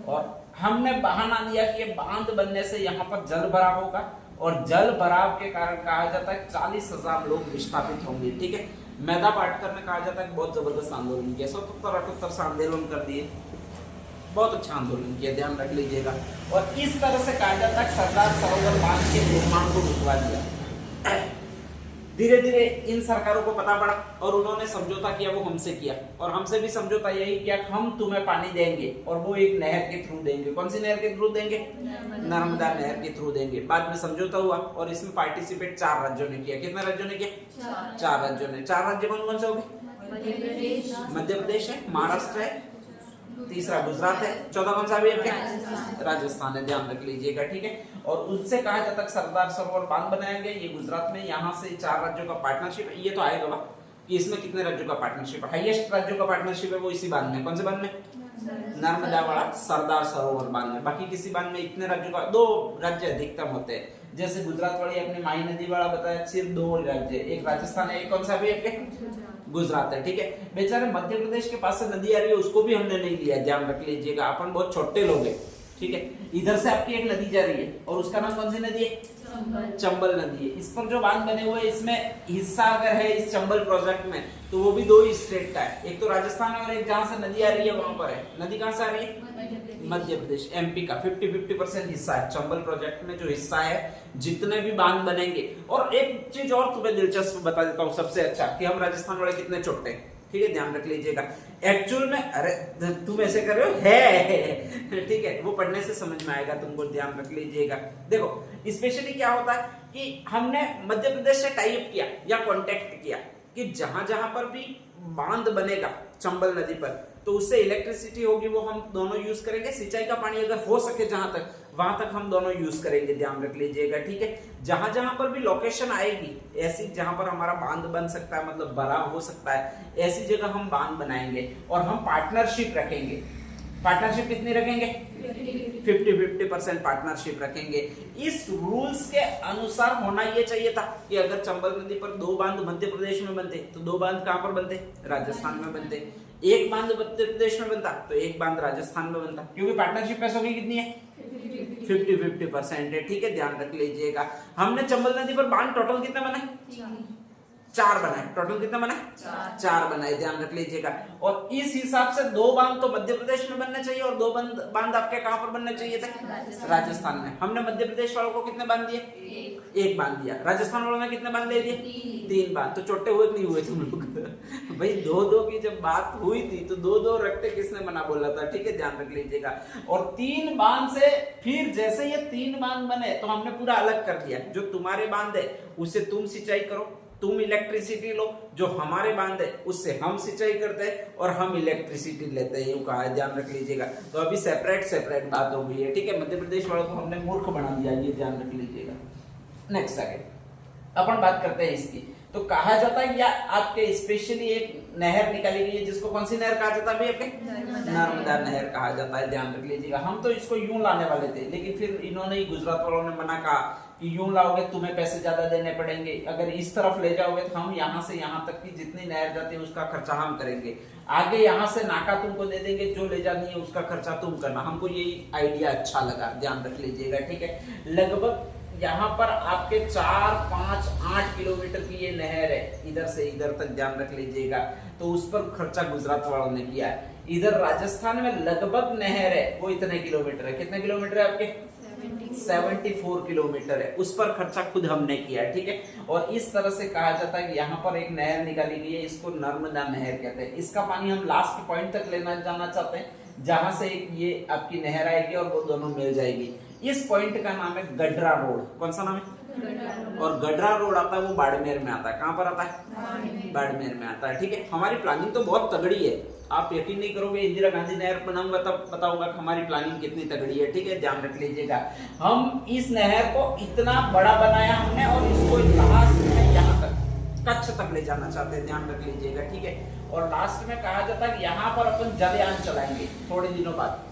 और हमने बहाना दिया कि ये बांध बनने से यहाँ पर जल भराव होगा, और जल भराव के कारण कहा जाता है 40,000 लोग विस्थापित होंगे, ठीक है। मेधा पाटकर ने कहा जाता है कि बहुत जबरदस्त आंदोलन किया, 77-78 से आंदोलन कर दिए, बहुत अच्छा आंदोलन किया, ध्यान रख लीजिएगा। और इस तरह से कहा जाता है सरदार सरोवर बांध के निर्माण को रुकवा दिया। धीरे धीरे इन सरकारों को पता पड़ा और उन्होंने समझौता किया, वो हमसे किया और हमसे भी समझौता यही किया, हम तुम्हें पानी देंगे और वो एक नहर के थ्रू देंगे। कौन सी नहर के थ्रू देंगे? नर्मदा नहर के थ्रू देंगे। बाद में समझौता हुआ और इसमें पार्टिसिपेट 4 राज्यों ने किया। कितने राज्यों ने किया? 4 राज्यों ने। 4 राज्य कौन कौन से हो गए? मध्य प्रदेश है, महाराष्ट्र है, तीसरा गुजरात है, चौथा कौन सा भी है? राजस्थान है, ध्यान रख लीजिएगा, ठीक है। और उनसे कहा जाता है सरदार सरोवर बांध बनाएंगे, ये गुजरात में, यहाँ से 4 राज्यों का पार्टनरशिप है। ये तो आएगा कि इसमें कितने राज्यों का पार्टनरशिप है? हाईएस्ट राज्यों का पार्टनरशिप है वो इसी बांध में। कौन से बांध में? नर्मदा वाला सरदार सरोवर बांध में। बाकी किसी बांध में इतने राज्यों का 2 राज्य अधिकतम होते हैं। जैसे गुजरात वाली अपनी माही नदी वाला बताया, सिर्फ 2 राज्य, एक राजस्थान है, एक कौन सा भी है? गुजरात है, ठीक है। बेचारे मध्य प्रदेश के पास से नदी आ रही है, उसको भी हमने नहीं लिया, ध्यान रख लीजिएगा। अपन बहुत छोटे लोग हैं, ठीक है। इधर से आपकी एक नदी जा रही है और उसका नाम कौन सी नदी है? चंबल नदी है। इस पर जो बांध बने हुए, इसमें हिस्सा अगर है इस चंबल प्रोजेक्ट में, तो वो भी 2 ही स्टेट का है, एक तो राजस्थान है और एक जहां से नदी आ रही है वहां पर है। नदी कहां से आ रही है? मध्य प्रदेश, एमपी का 50-50% हिस्सा है चंबल प्रोजेक्ट में। जो हिस्सा है, जितने भी बांध बनेंगे। और एक चीज और तुम्हें दिलचस्प बता देता हूँ सबसे अच्छा, कि हम राजस्थान वाले कितने छोटे हैं, ठीक है, ध्यान रख लीजिएगा। एक्चुअल में, अरे तुम ऐसे कर रहे हो, है ठीक है, वो पढ़ने से समझ में आएगा तुमको, ध्यान रख लीजिएगा। देखो स्पेशली क्या होता है कि हमने मध्य प्रदेश से टाई अप किया या कांटेक्ट किया कि जहां जहां पर भी बांध बनेगा चंबल नदी पर, तो उससे इलेक्ट्रिसिटी होगी, वो हम दोनों यूज करेंगे। सिंचाई का पानी अगर हो सके जहां तक, वहां तक हम दोनों यूज करेंगे, ध्यान रख लीजिएगा, ठीक है। जहां जहां पर भी लोकेशन आएगी ऐसी, जहां पर हमारा बांध बन सकता है, मतलब बड़ा हो सकता है, ऐसी जगह हम बांध बनाएंगे और हम पार्टनरशिप रखेंगे। पार्टनरशिप कितनी रखेंगे? 50-50% पार्टनरशिप रखेंगे। इस रूल्स के अनुसार होना ये चाहिए था कि अगर चंबल नदी पर 2 बांध मध्य प्रदेश में बनते, तो 2 बांध कहां पर बनते? राजस्थान में बनते। 1 बांध मध्य प्रदेश में बनता, तो 1 बांध राजस्थान में बनता, क्योंकि पार्टनरशिप पैसों की कितनी है? 50-50% है, ठीक है, ध्यान रख लीजिएगा। हमने चंबल नदी पर बांध टोटल कितने बनाए? 4 बनाए। टोटल कितना बनाए? 4 बनाए, ध्यान रख लीजिएगा। और इस हिसाब से 2 बांध तो मध्य प्रदेश में बनने चाहिए और 2 बांध आपके कहां पर बनने चाहिए थे? राजस्थान में। हमने मध्य प्रदेश वालों को कितने बांध दिए? 1 बांध दिया। राजस्थान वालों ने कितने बांध दे दिए? 3 बांध। तो छोटे हुए नहीं हुए तुम लोग भाई 2-2 की जब बात हुई थी तो 2-2 रखते किसने मना बोला था, ठीक है, ध्यान रख लीजिएगा। और 3 बांध से फिर जैसे ये 3 बांध बने तो हमने पूरा अलग कर दिया। जो तुम्हारे बांध है उससे तुम सिंचाई करो, तुम इलेक्ट्रिसिटी लो, जो हमारे बांध है उससे हम सिंचाई करते हैं और हम इलेक्ट्रिसिटी लेते हैं, यूं कहा है, ध्यान रख लीजिएगा। तो अभी सेपरेट बात हो गई है, ठीक है। मध्य प्रदेश वालों को हमने मूर्ख बना दिया, ये ध्यान रख लीजिएगा। नेक्स्ट आगे अपन बात करते हैं इसकी। तो कहा जाता है या आपके स्पेशली एक नहर निकाली गई है, जिसको कौन सी नहर कहा जाता है? नर्मदा नहर कहा जाता है, ध्यान रख लीजिएगा। हम तो इसको यूं लाने वाले थे, लेकिन फिर इन्होंने ही, गुजरात वालों ने मना कहा कि यूं लाओगे तुम्हें पैसे ज्यादा देने पड़ेंगे, अगर इस तरफ ले जाओगे तो हम यहाँ से यहाँ तक की जितनी नहर जाती है उसका खर्चा हम करेंगे, आगे यहाँ से नाका तुमको दे देंगे, जो ले जानी है उसका खर्चा तुम करना। हमको यही आइडिया अच्छा लगा, ध्यान रख लीजिएगा, ठीक है। लगभग यहाँ पर आपके 4, 5, 8 किलोमीटर की ये नहर है, इधर से इधर तक, ध्यान रख लीजिएगा। तो उस पर खर्चा गुजरात वालों ने किया है। इधर राजस्थान में लगभग नहर है वो इतने किलोमीटर है, कितने किलोमीटर है आपके? 74 किलोमीटर है, उस पर खर्चा खुद हमने किया है, ठीक है। और इस तरह से कहा जाता है कि यहाँ पर एक नहर निकाली गई है, इसको नर्मदा नहर कहते हैं। इसका पानी हम लास्ट पॉइंट तक लेना जाना चाहते हैं, जहां से ये आपकी नहर आएगी और वो दोनों मिल जाएगी। इस पॉइंट का नाम है गडरा रोड। कौन सा नाम है? और गडरा रोड आता है वो बाड़मेर में आता है। कहां पर आता है? बाड़मेर में आता है, ठीक है। हमारी प्लानिंग तो बहुत तगड़ी है, आप यकीन नहीं करोगे। इंदिरा गांधी नहर बनाऊंगा तब बताऊंगा कि हमारी प्लानिंग कितनी तगड़ी है, ठीक है, ध्यान रख लीजिएगा। हम इस नहर को इतना बड़ा बनाया हमने और इसको लास्ट में यहाँ तक कच्छ तक ले जाना चाहते हैं, ध्यान रख लीजिएगा, ठीक है। और लास्ट में कहा जाता है कि यहाँ पर अपन जलयान चलाएंगे थोड़े दिनों बाद,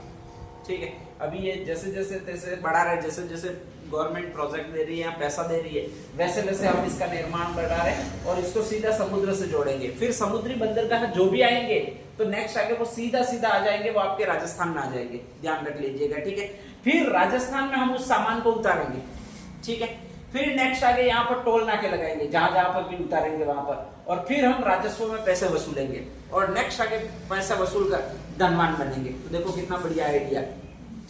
ठीक है। अभी ये जैसे जैसे बढ़ा रहे, जैसे जैसे गवर्नमेंट प्रोजेक्ट दे रही है, पैसा दे रही है, वैसे वैसे हम इसका निर्माण बढ़ा रहे हैं और इसको सीधा समुद्र से जोड़ेंगे। फिर समुद्री बंदरगाह जो भी आएंगे तो नेक्स्ट आगे वो सीधा आ जाएंगे, वो आपके राजस्थान में आ जाएंगे, ध्यान रख लीजिएगा, ठीक है। फिर राजस्थान में हम उस सामान को उतारेंगे, ठीक है। फिर नेक्स्ट आगे यहाँ पर टोल नाके लगाएंगे, जहां जहां पर भी उतारेंगे वहां पर, और फिर हम राजस्व में पैसे वसूलेंगे और नेक्स्ट आगे पैसा वसूल कर धनवान बनेंगे। तो देखो कितना बढ़िया आइडिया,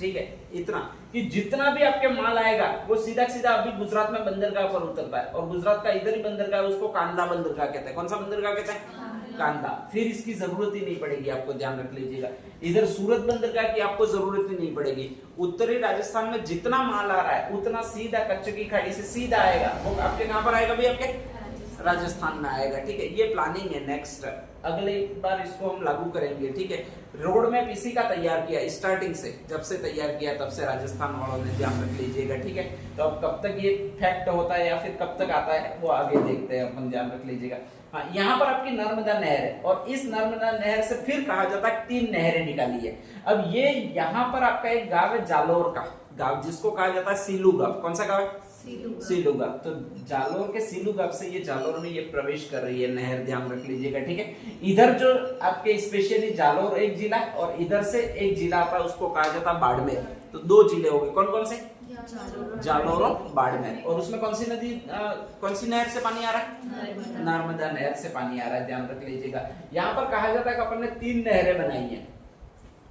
ठीक है। इतना कि जितना भी आपके माल आएगा वो सीधा सीधा अभी गुजरात में बंदरगाह पर उतरता है, और गुजरात का इधर ही बंदरगाह, उसको कांदा बंदरगाह कहते हैं। कौन सा बंदरगाह कहते हैं? कांदा। फिर इसकी जरूरत ही नहीं पड़ेगी, आपको ध्यान रख लीजिएगा। इधर सूरत बंदरगाह की आपको जरूरत ही नहीं पड़ेगी। उत्तरी राजस्थान में जितना माल आ रहा है उतना सीधा कच्चे की खाड़ी से सीधा आएगा, वो आपके कहां पर आएगा? भी आपके राजस्थान में आएगा, ठीक है। ये प्लानिंग है। नेक्स्ट अगले बार इसको हम लागू करेंगे, ठीक है। रोड मैप इसी का तैयार किया स्टार्टिंग से, जब से तैयार किया तब से राजस्थान वालों ने, ध्यान रख लीजिएगा, ठीक है। तो अब कब तक ये फैक्ट होता है या फिर कब तक आता है वो आगे देखते हैं अपन, ध्यान रख लीजिएगा। हाँ, यहाँ पर आपकी नर्मदा नहर है, और इस नर्मदा नहर से फिर कहा जाता है 3 नहरें निकाली है। अब ये यहाँ पर आपका एक गांव है जालोर का गांव, जिसको कहा जाता है सीलू गांव। कौन सा गांव है? सीलू गांव। तो जालोर के सीलू गांव से ये जालोर में ये प्रवेश कर रही है नहर, ध्यान रख लीजिएगा, ठीक है। इधर जो आपके स्पेशली जालोर एक जिला है, और इधर से एक जिला आता है, उसको कहा जाता है बाड़मेर। तो 2 जिले हो गए। कौन कौन से? जालोर और बाड़मेर। और उसमें कौन सी नदी, कौन सी नहर से पानी आ रहा है? नर्मदा नहर से पानी आ रहा है, ध्यान रख लीजिएगा। यहाँ पर कहा जाता है कि अपन ने 3 नहरें बनाई है,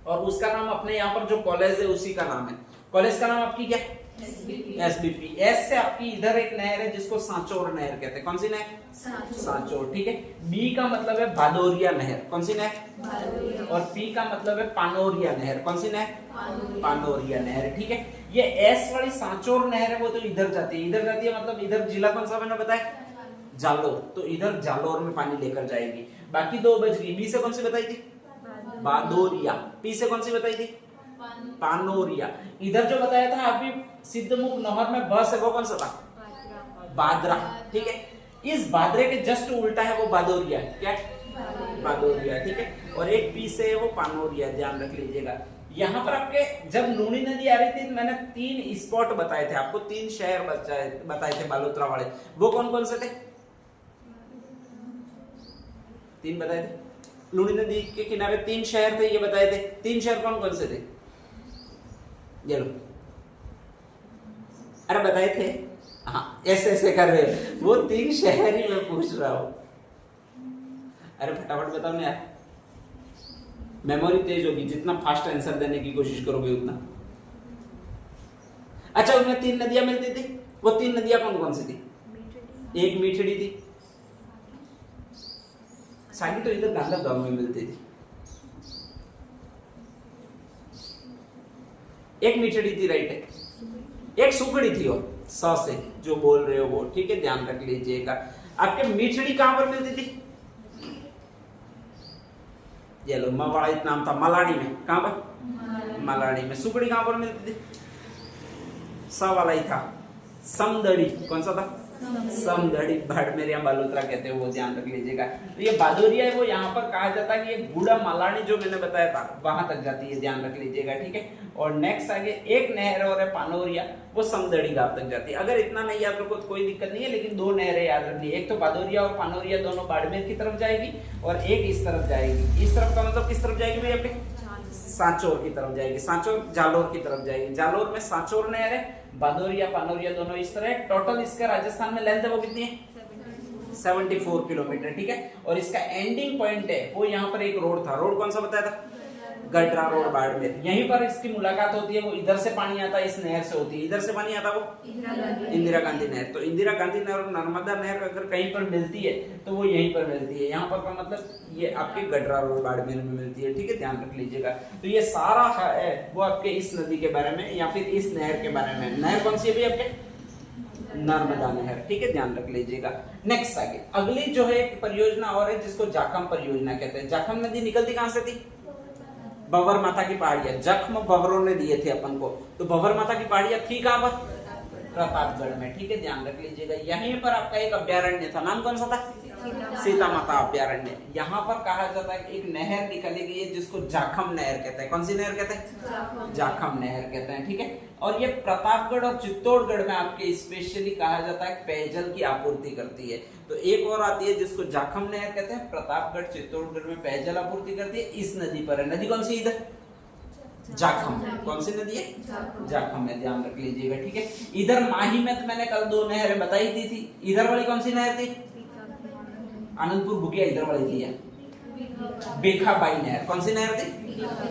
और उसका नाम अपने यहाँ पर जो कॉलेज है उसी का नाम है। कॉलेज का नाम आपकी क्या है? SBP। एस से आपकी इधर एक नहर है जिसको सांचौर नहर कहते हैं। कौन सी नहर? सांचौर, ठीक है। बी का मतलब है भादोरिया नहर। कौन सी नहर? और पी का मतलब है पानोरिया नहर। कौन सी नहर? पानोरिया नहर, ठीक है। ये एस वाली सांचौर नहर है वो तो इधर जाती है, इधर जाती है, मतलब इधर जिला कौन सा मैंने बताया? जालोर। तो इधर जालोर में पानी लेकर जाएगी। बाकी 2 बच गई। बी से कौन सी बताई थी? भादोरिया। पी से कौन सी बताई थी? पानोरिया। इधर जो बताया था अभी सिद्धमुख नहर में बस है, वो कौन सा था? बादरा, ठीक है। इस बादरे के जस्ट उल्टा है वो बादोरिया। क्या? बादोरिया, ठीक है। और एक पी से है वो पानोरिया, ध्यान रख लीजिएगा। यहाँ पर आपके जब लूनी नदी आ रही थी, मैंने 3 स्पॉट बताए थे आपको, 3 शहर बताए थे बालोतरा वाले। वो कौन कौन से थे? 3 बताए थे। लूनी नदी के किनारे 3 शहर थे, ये बताए थे। 3 शहर कौन कौन से थे? ये लो, अरे बताए थे। हाँ, ऐसे ऐसे कर रहे हो। वो 3 शहर ही मैं पूछ रहा हूं। अरे फटाफट बताओ ना यार, मेमोरी तेज होगी, जितना फास्ट आंसर देने की कोशिश करोगे उतना। अच्छा, उनमें 3 नदियां मिलती थी, वो 3 नदियां कौन कौन सी थी? एक मीठड़ी थी, सागी तो इधर गांधा गांव में मिलती थी। एक मीठड़ी थी, राइट है। एक सुकड़ी थी, और स से जो बोल रहे हो वो, ठीक है, ध्यान रख लीजिएगा। आपके मीठड़ी कहां पर मिलती थी? ये लो, वाला नाम था मलाड़ी में। कहां पर? मलाड़ी में। सुकड़ी कहां पर मिलती थी? स वाला ही था, समदड़ी। कौन सा था? समदड़ी। बाड़मेर या बालोतरा कहते हैं वो, ध्यान रख लीजिएगा। तो ये बादोरिया है वो, यहाँ पर कहा जाता है कि ये गुड़ा मलानी जो मैंने बताया था वहां तक जाती है, ध्यान रख लीजिएगा, ठीक है। और नेक्स्ट आगे एक नहर और है पानोरिया, वो समदड़ी गांव तक जाती है। अगर इतना नहीं याद रखो तो कोई दिक्कत नहीं है, लेकिन 2 नहरें याद रखनी है। एक तो बादोरिया और पानोरिया दोनों बाड़मेर की तरफ जाएगी, और एक इस तरफ जाएगी। इस तरफ का मतलब किस तरफ जाएगी भाई? आपके सांचौर की तरफ जाएगी। सांचौर जालोर की तरफ जाएगी। जालोर में सांचौर नहर है, बादोरिया पानोरिया दोनों इस तरह। टोटल इसका राजस्थान में लेंथ है वो कितनी है? 74 किलोमीटर, ठीक है। और इसका एंडिंग पॉइंट है वो, यहाँ पर एक रोड था। रोड कौन सा बताया था? गड्रा रोड, बाड़मेर। यहीं पर इसकी मुलाकात होती है। वो इधर से पानी आता है, इस नहर से होती है। इधर से पानी आता है वो इंदिरा गांधी नहर। तो इंदिरा गांधी नहर और नर्मदा नहर अगर कहीं पर मिलती है तो वो यहीं पर मिलती है। यहाँ पर का मतलब ये आपके गड्रा रोड बाड़मेर में मिलती है, ठीक है, ध्यान रख लीजिएगा। तो ये सारा है वो आपके इस नदी के बारे में या फिर इस नहर के बारे में। नहर कौन सी है भी आपके? नर्मदा नहर, ठीक है, ध्यान रख लीजिएगा। नेक्स्ट आगे अगली जो है एक परियोजना और है जिसको जाखम परियोजना कहते हैं। जाखम नदी निकलती कहां से थी? बबर माता की पहाड़ियां। जख्म बबरों ने दिए थे अपन को, तो बबर माता की पहाड़ियां थी कहां पर? प्रतापगढ़ में, ठीक है, ध्यान रख लीजिएगा। यहीं पर आपका एक अभ्यारण्य था, नाम कौन सा था? सीता माता अभ्यारण्य। यहाँ पर कहा जाता है कि एक नहर निकली गई है जिसको जाखम नहर कहते हैं। कौन सी नहर कहते हैं? जाखम नहर कहते हैं, ठीक है। और ये प्रतापगढ़ और चित्तौड़गढ़ में आपके स्पेशली कहा जाता है पेयजल की आपूर्ति करती है। तो एक और आती है जिसको जाखम नहर कहते हैं, प्रतापगढ़ चित्तौड़गढ़ में पेयजल आपूर्ति करती है। इस नदी पर है। नदी कौन सी? इधर जाखम। कौन सी नदी है? जाखम है, ध्यान रख लीजिएगा, ठीक है। इधर माही में तो मैंने कल 2 नहरें बताई दी थी। इधर वाली कौन सी नहर थी? आनंदपुर बुकिया इधर वाली थी है बेखाबाई नहर। कौन सी नहर थी?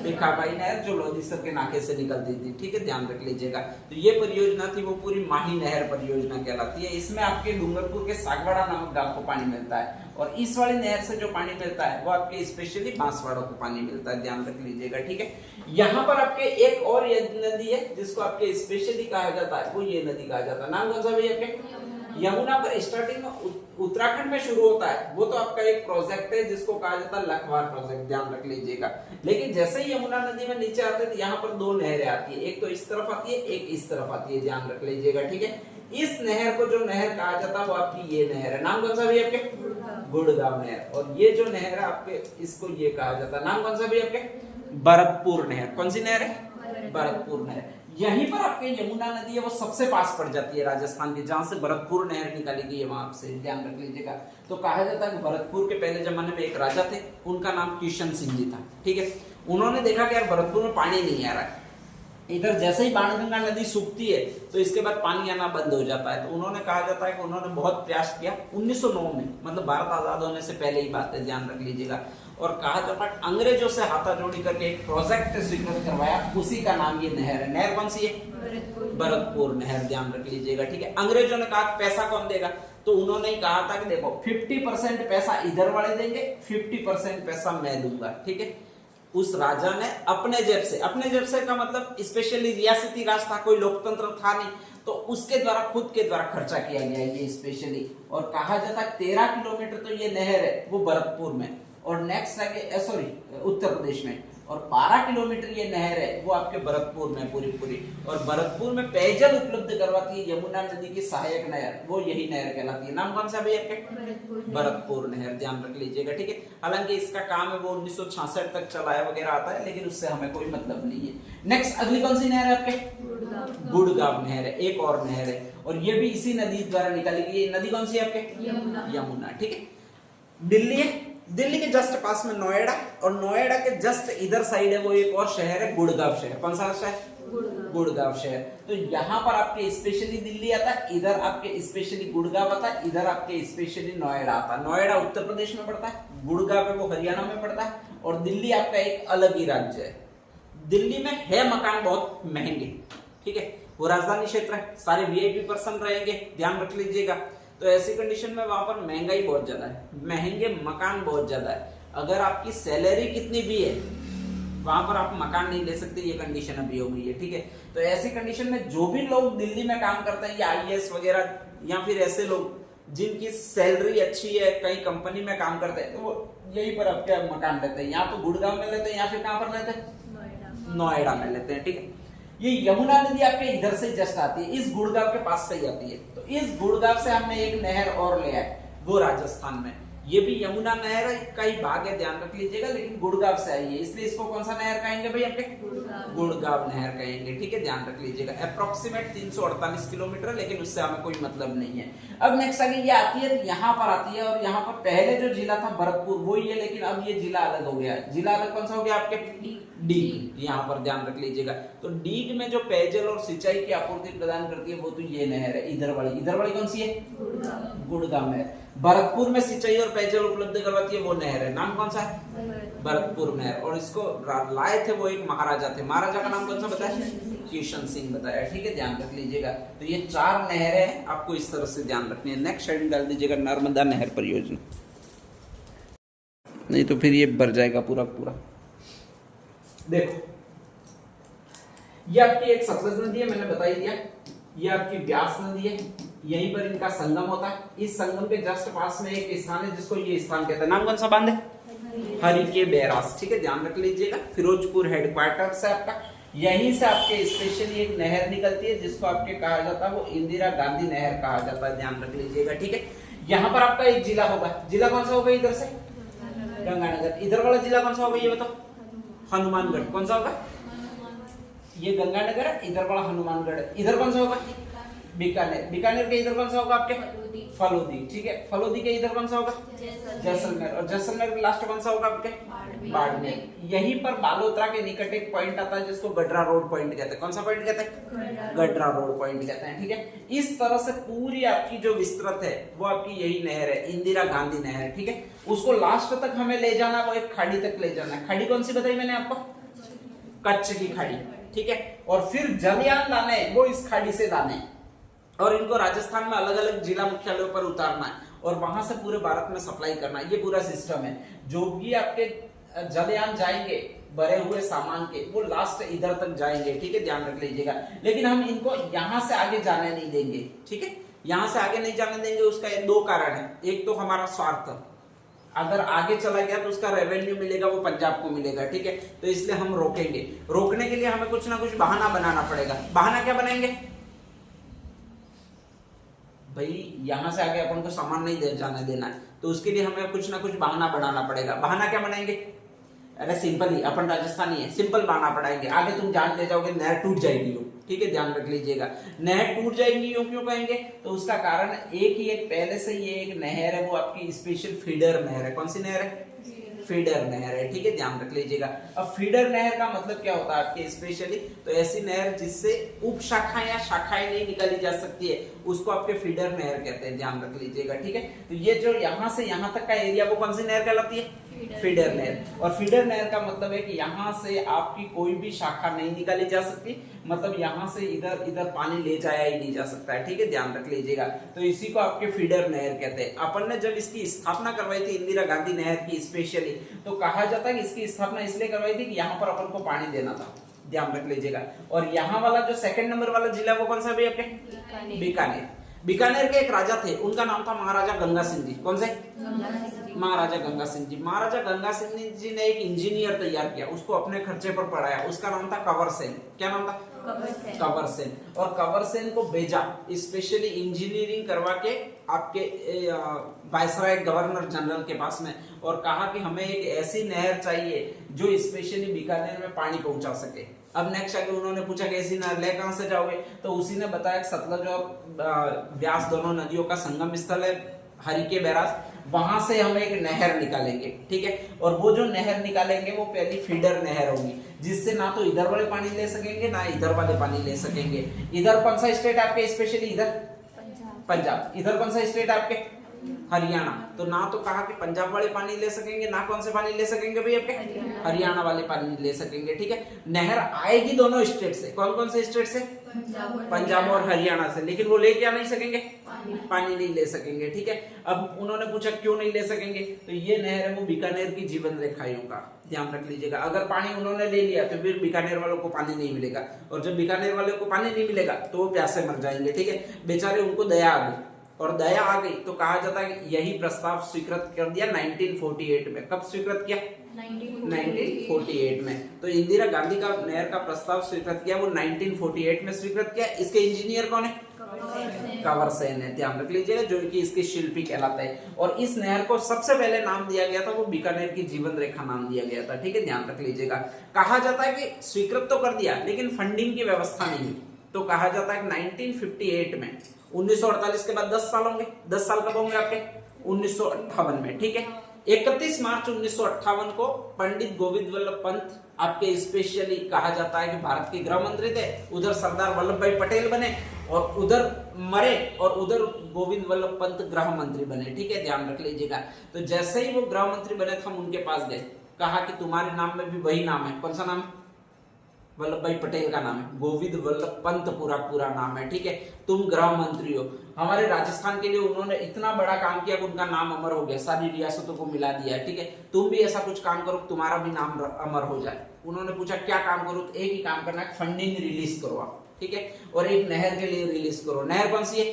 बेखाबाई नहर, जो लोधीसर के नाके से निकलती थी, ठीक है, ध्यान रख लीजिएगा। तो ये परियोजना थी वो पूरी माही नहर परियोजना कहलाती है। इसमें आपके डूंगरपुर के सागवाड़ा नामक गांव को पानी मिलता है, और इस वाली नहर से जो पानी मिलता है वो आपके स्पेशली बांसवाड़ा को पानी मिलता है, ध्यान रख लीजिएगा, ठीक है। यहाँ पर आपके एक और ये नदी है जिसको आपके स्पेशली कहा जाता है, वो ये नदी कहा जाता है। नाम कौन सा भैया आपके? यमुना पर स्टार्टिंग में उत्तराखंड में शुरू होता है, वो तो आपका एक प्रोजेक्ट है जिसको कहा जाता है लखवार प्रोजेक्ट, ध्यान रख लीजिएगा। लेकिन जैसे ही यमुना नदी में नीचे आते हैं तो यहाँ पर 2 नहरें आती है, एक तो इस तरफ आती है, एक इस तरफ आती है, ध्यान रख लीजिएगा, ठीक है। इस नहर को जो नहर कहा जाता है वो आपकी ये नहर है। नाम कौन सा भी आपके? गुड़गांव नहर। और ये जो नहर है आपके, इसको ये कहा जाता है, नाम कौन सा भी आपके? भरतपुर नहर। कौन सी नहर है? भरतपुर नहर। यहीं पर आपके यमुना नदी है वो सबसे पास पड़ जाती है राजस्थान के, जहां से भरतपुर नहर निकाली गई है वहां से, ध्यान रख लीजिएगा। तो कहा जाता है कि भरतपुर के पहले जमाने में एक राजा थे, उनका नाम किशन सिंह जी था, ठीक है। उन्होंने देखा कि यार भरतपुर में पानी नहीं आ रहा है, इधर जैसे ही बाणगंगा नदी सूखती है तो इसके बाद पानी आना बंद हो जाता है। तो उन्होंने कहा जाता है कि उन्होंने बहुत प्रयास किया 1909 में, मतलब भारत आजाद होने से पहले ही बात है, ध्यान रख लीजिएगा। और कहा जाता है अंग्रेजों से हाथाजोड़ी करके एक प्रोजेक्ट स्वीकृत करवाया, उसी का नाम ये नहर है। नहर कौन सी है? भरतपुर नहर, ध्यान रख लीजिएगा, ठीक है। अंग्रेजों ने कहा पैसा कौन देगा, तो उन्होंने कहा था कि देखो 50% पैसा इधर वाले देंगे, 50% पैसा मैं दूंगा, ठीक है। उस राजा ने अपने जेब से का मतलब स्पेशली रियासती राज था, कोई लोकतंत्र था नहीं, तो उसके द्वारा खुद के द्वारा खर्चा किया गया ये स्पेशली। और कहा जाता है 13 किलोमीटर तो ये नहर है वो भरतपुर में, और नेक्स्ट आगे सॉरी उत्तर प्रदेश में, और 12 किलोमीटर ये नहर है वो आपके भरतपुर में पूरी। और भरतपुर में पेयजल उपलब्ध करवाती है यमुना नदी की सहायक नहर, वो यही नहर कहलाती है। नाम कौन सा भैया आपके? भरतपुर नहर, ध्यान रख लीजिएगा, ठीक है। हालांकि इसका काम है वो 1966 तक चलाया वगैरह आता है, लेकिन उससे हमें कोई मतलब नहीं है। नेक्स्ट अगली कौन सी नहर है आपके? गुड़गांव नहर है, एक और नहर है, और ये भी इसी नदी द्वारा निकाली गई। नदी कौन सी है आपके? यमुना, ठीक है। दिल्ली है, दिल्ली के जस्ट पास में नोएडा, और नोएडा के जस्ट इधर साइड है वो एक और शहर है गुड़गांव शहर। कौन सा शहर? गुड़गांव शहर। तो यहाँ पर आपके स्पेशली दिल्ली आता है, इधर आपके स्पेशली गुड़गांव आता है, इधर आपके स्पेशली नोएडा आता है। नोएडा उत्तर प्रदेश में पड़ता है, गुड़गांव है वो हरियाणा में पड़ता है, और दिल्ली आपका एक अलग ही राज्य है। दिल्ली में है मकान बहुत महंगे, ठीक है, वो राजधानी क्षेत्र है, सारे वीआईपी पर्सन रहेंगे, ध्यान रख लीजिएगा। तो ऐसी कंडीशन में वहां पर महंगाई बहुत ज्यादा है, महंगे मकान बहुत ज्यादा है। अगर आपकी सैलरी कितनी भी है वहां पर आप मकान नहीं ले सकते, ये कंडीशन अभी हो गई है, ठीक है। तो ऐसी कंडीशन में जो भी लोग दिल्ली में काम करते हैं, या आईएएस वगैरह, या फिर ऐसे लोग जिनकी सैलरी अच्छी है, कई कंपनी में काम करते हैं, तो वो यहीं पर आपके मकान लेते हैं, या तो गुड़गांव में लेते हैं या फिर कहां पर लेते हैं? नोएडा में लेते हैं, ठीक है। ये यमुना नदी आपके इधर से जस्ट आती है, इस गुड़गांव के पास से ही आती है। तो इस गुड़गांव से हमने एक नहर और ले आए, वो राजस्थान में, ये भी यमुना नहर का ही भाग है, ध्यान रख लीजिएगा, लेकिन गुड़गांव से आई है, इसलिए इसको कौन सा नहर कहेंगे भाई आपके? गुड़गांव नहर कहेंगे, ठीक है, ध्यान रख लीजिएगा। अप्रोक्सीमेट 348 किलोमीटर, लेकिन उससे हमें कोई मतलब नहीं है। अब नेक्स्ट आगे ये आती है, यहाँ पर आती है, और यहाँ पर पहले जो जिला था भरतपुर वही है, लेकिन अब ये जिला अलग हो गया है। जिला अलग कौन सा हो गया आपके? डीग, यहाँ पर ध्यान रख लीजिएगा। तो डीग में जो पेयजल और सिंचाई की आपूर्ति प्रदान करती है वो तो ये नहर है, इधर वाली कौन सी है? गुड़गांव नहर। भरतपुर में सिंचाई और पेयजल उपलब्ध करवाती है वो नहर है, नाम कौन सा है? भरतपुर नहर। और इसको लाए थे वो एक महाराजा थे, महाराजा का नाम कौन सा बताया? किशन सिंह बताया, ठीक है, ध्यान रख लीजिएगा। तो ये 4 नहरें आपको इस तरह से ध्यान रखनी है। नेक्स्ट साइड डाल दीजिएगा नर्मदा नहर परियोजना, नहीं तो फिर ये भर जाएगा पूरा। देखो ये आपकी एक सतलज नदी है, मैंने बता दिया, ये आपकी ब्यास नदी है, यहीं पर इनका संगम होता है। इस संगम के जस्ट पास में एक स्थान है जिसको ये स्थान कहते हैं, नाम कौन सा बांध है? हरि के बैरास, ठीक है, ध्यान रख लीजिएगा। फिरोजपुर हेडक्वार्टर से आपका, यहीं से आपके स्पेशली एक नहर निकलती है जिसको आपके कहा जाता है वो इंदिरा गांधी नहर कहा जाता है, ध्यान रख लीजिएगा, ठीक है। यहाँ पर आपका एक जिला होगा, जिला कौन सा होगा? इधर से गंगानगर। इधर वाला जिला कौन सा होगा ये बताओ? हनुमानगढ़। कौन सा होगा? ये गंगानगर है, इधर वाला हनुमानगढ़ है। इधर कौन सा होगा? बीकानेर। बीकानेर के इधर कौन सा होगा आपके? फलोदी। ठीक है, फलोदी के इधर कौन सा होगा? जैसलमेर। और जैसलमेर के लास्ट कौन सा होगा आपके? बाड़मेर। यहीं पर बालोतरा के निकट एक पॉइंट आता है जिसको गडरा रोड पॉइंट कहते हैं। कौन सा पॉइंट कहते हैं? गडरा रोड पॉइंट कहते हैं। ठीक है, इस तरह से पूरी आपकी जो विस्तृत है वो आपकी यही नहर है, इंदिरा गांधी नहर। ठीक है, उसको लास्ट तक हमें ले जाना, वो एक खाड़ी तक ले जाना है। खाड़ी कौन सी बताई मैंने आपको? कच्छ की खाड़ी। ठीक है, और फिर जलयान लाने वो इस खाड़ी से लाने और इनको राजस्थान में अलग अलग जिला मुख्यालयों पर उतारना है और वहां से पूरे भारत में सप्लाई करना है। ये पूरा सिस्टम है। जो भी आपके जलयान जाएंगे भरे हुए सामान के, वो लास्ट इधर तक जाएंगे। ठीक है, ध्यान रख लीजिएगा। लेकिन हम इनको यहां से आगे जाने नहीं देंगे। ठीक है, यहां से आगे नहीं जाने देंगे। उसका दो कारण है। एक तो हमारा स्वार्थ, अगर आगे चला गया तो उसका रेवेन्यू मिलेगा वो पंजाब को मिलेगा। ठीक है, तो इसलिए हम रोकेंगे। रोकने के लिए हमें कुछ ना कुछ बहाना बनाना पड़ेगा। बहाना क्या बनाएंगे भाई? यहां से आगे अपन को सामान नहीं जाने देना है, तो उसके लिए हमें कुछ ना कुछ बहाना बनाना पड़ेगा। बहाना क्या बनाएंगे? अरे सिंपल ही, अपन राजस्थानी है, सिंपल बहाना पड़ाएंगे। आगे तुम जान ले जाओगे नहर टूट जाएगी यूं। ठीक है, ध्यान रख लीजिएगा। नहर टूट जाएगी यूं क्यों कहेंगे? तो उसका कारण एक पहले से ये एक नहर है, वो आपकी स्पेशल फीडर नहर है। कौन सी नहर है? फीडर नहर है। ठीक है, ध्यान रख लीजिएगा। अब फीडर नहर का मतलब क्या होता है आपके स्पेशली? तो ऐसी नहर जिससे उप शाखाएं या शाखाएं नहीं निकाली जा सकती है, उसको आपके फीडर नहर कहते हैं। ध्यान रख लीजिएगा। ठीक है, तो ये जो यहाँ से यहाँ तक का एरिया वो कौन सी नहर कहलाती है? फीडर नहर। और फीडर नहर का मतलब है कि यहाँ से आपकी कोई भी शाखा नहीं निकाली जा सकती, मतलब यहाँ से इधर इधर पानी ले जाया ही नहीं जा सकता है। ठीक है, ध्यान रख लीजिएगा। तो इसी को आपके फीडर नहर कहते हैं। अपन ने जब इसकी स्थापना करवाई थी इंदिरा गांधी नहर की स्पेशली, तो कहा जाता है कि इसकी स्थापना इसलिए करवाई थी कि यहाँ पर अपन को पानी देना था। ध्यान रख लीजिएगा। और यहाँ वाला जो सेकंड नंबर वाला जिला वो कौन सा है आपके? बीकानेर। बीकानेर के एक राजा थे, उनका नाम था महाराजा गंगा सिंह जी। कौन से? महाराजा गंगा सिंह जी। महाराजा गंगा सिंह जी ने एक इंजीनियर तैयार किया, उसको अपने खर्चे पर पढ़ाया। उसका नाम था कंवर सेन। क्या नाम था? कंवर सेन। और कंवर सेन को भेजा स्पेशली इंजीनियरिंग करवा के आपके वायसराय गवर्नर जनरल के पास में, और कहा कि हमें एक ऐसी नहर चाहिए जो स्पेशली बीकानेर में पानी पहुंचा सके। अब नेक्स्ट आगे उन्होंने पूछा कि ऐसी नहर ले कहां से जाओगे? तो उसी ने बताया सतलज और व्यास दोनों नदियों का संगम स्थल है हरिके बैराज, वहां से हम एक नहर निकालेंगे। ठीक है, और वो जो नहर निकालेंगे वो पहली फीडर नहर होगी, जिससे ना तो इधर वाले पानी ले सकेंगे ना इधर वाले पानी ले सकेंगे। इधर कौन सा स्टेट आपके स्पेशली? इधर पंजाब। इधर कौन सा स्टेट आपके? हरियाणा। तो ना तो कहा कि पंजाब वाले पानी ले सकेंगे, ना कौन से पानी ले सकेंगे भाई आपके? हरियाणा वाले पानी ले सकेंगे। ठीक है, नहर आएगी दोनों स्टेट से। कौन कौन से स्टेट से? पंजाब और हरियाणा से। लेकिन वो ले क्या नहीं सकेंगे? पानी नहीं ले सकेंगे। ठीक है, अब उन्होंने पूछा क्यों नहीं ले सकेंगे? तो ये नहर है वो बीकानेर की जीवन रेखाओं का। ध्यान रख लीजिएगा। अगर पानी उन्होंने ले लिया तो फिर बीकानेर वालों को पानी नहीं मिलेगा, और जब बीकानेर वालों को पानी नहीं मिलेगा तो वो प्यासे मर जाएंगे। ठीक है, बेचारे उनको दया आ गई, और दया आ गई तो कहा जाता है कि यही प्रस्ताव स्वीकृत कर दिया 1948 में। कब स्वीकृत किया? 1948 में। तो इंदिरा गांधी का नहर का प्रस्ताव स्वीकृत किया वो 1948 में स्वीकृत किया। इसके इंजीनियर कौन है? कंवर सेन है। ध्यान रख लीजिएगा, जो कि इसके शिल्पी कहलाता है। और इस नहर को सबसे पहले नाम दिया गया था वो बीकानेर की जीवन रेखा नाम दिया गया था। ठीक है, ध्यान रख लीजिएगा। कहा जाता है कि स्वीकृत तो कर दिया लेकिन फंडिंग की व्यवस्था नहीं, तो कहा जाता है कि 1958 में, 1948 के बाद 10 साल होंगे। 10 साल कब होंगे आपके? 1958 में। ठीक है, 31 मार्च 1958 को पंडित गोविंद वल्लभ पंत आपके स्पेशली कहा जाता है कि भारत के गृह मंत्री थे, उधर सरदार वल्लभ भाई पटेल बने, और उधर मरे, और उधर गोविंद वल्लभ पंत गृह मंत्री बने। ठीक है, ध्यान रख लीजिएगा। तो जैसे ही वो गृह मंत्री बने थे, हम उनके पास गए, कहा कि तुम्हारे नाम में भी वही नाम है। कौन सा नाम है? वल्लभ भाई पटेल का नाम है, गोविंद वल्लभ पंत पूरा नाम है। ठीक है, तुम गृह मंत्री हो। हमारे राजस्थान के लिए उन्होंने इतना बड़ा काम किया कि उनका नाम अमर हो गया, सारी रियासतों को मिला दिया है। ठीक है, तुम भी ऐसा कुछ काम करो, तुम्हारा भी नाम अमर हो जाए। उन्होंने पूछा क्या काम करो? तो एक ही काम करना है, फंडिंग रिलीज करो आप। ठीक है, और एक नहर के लिए रिलीज करो। नहर कौन सी है?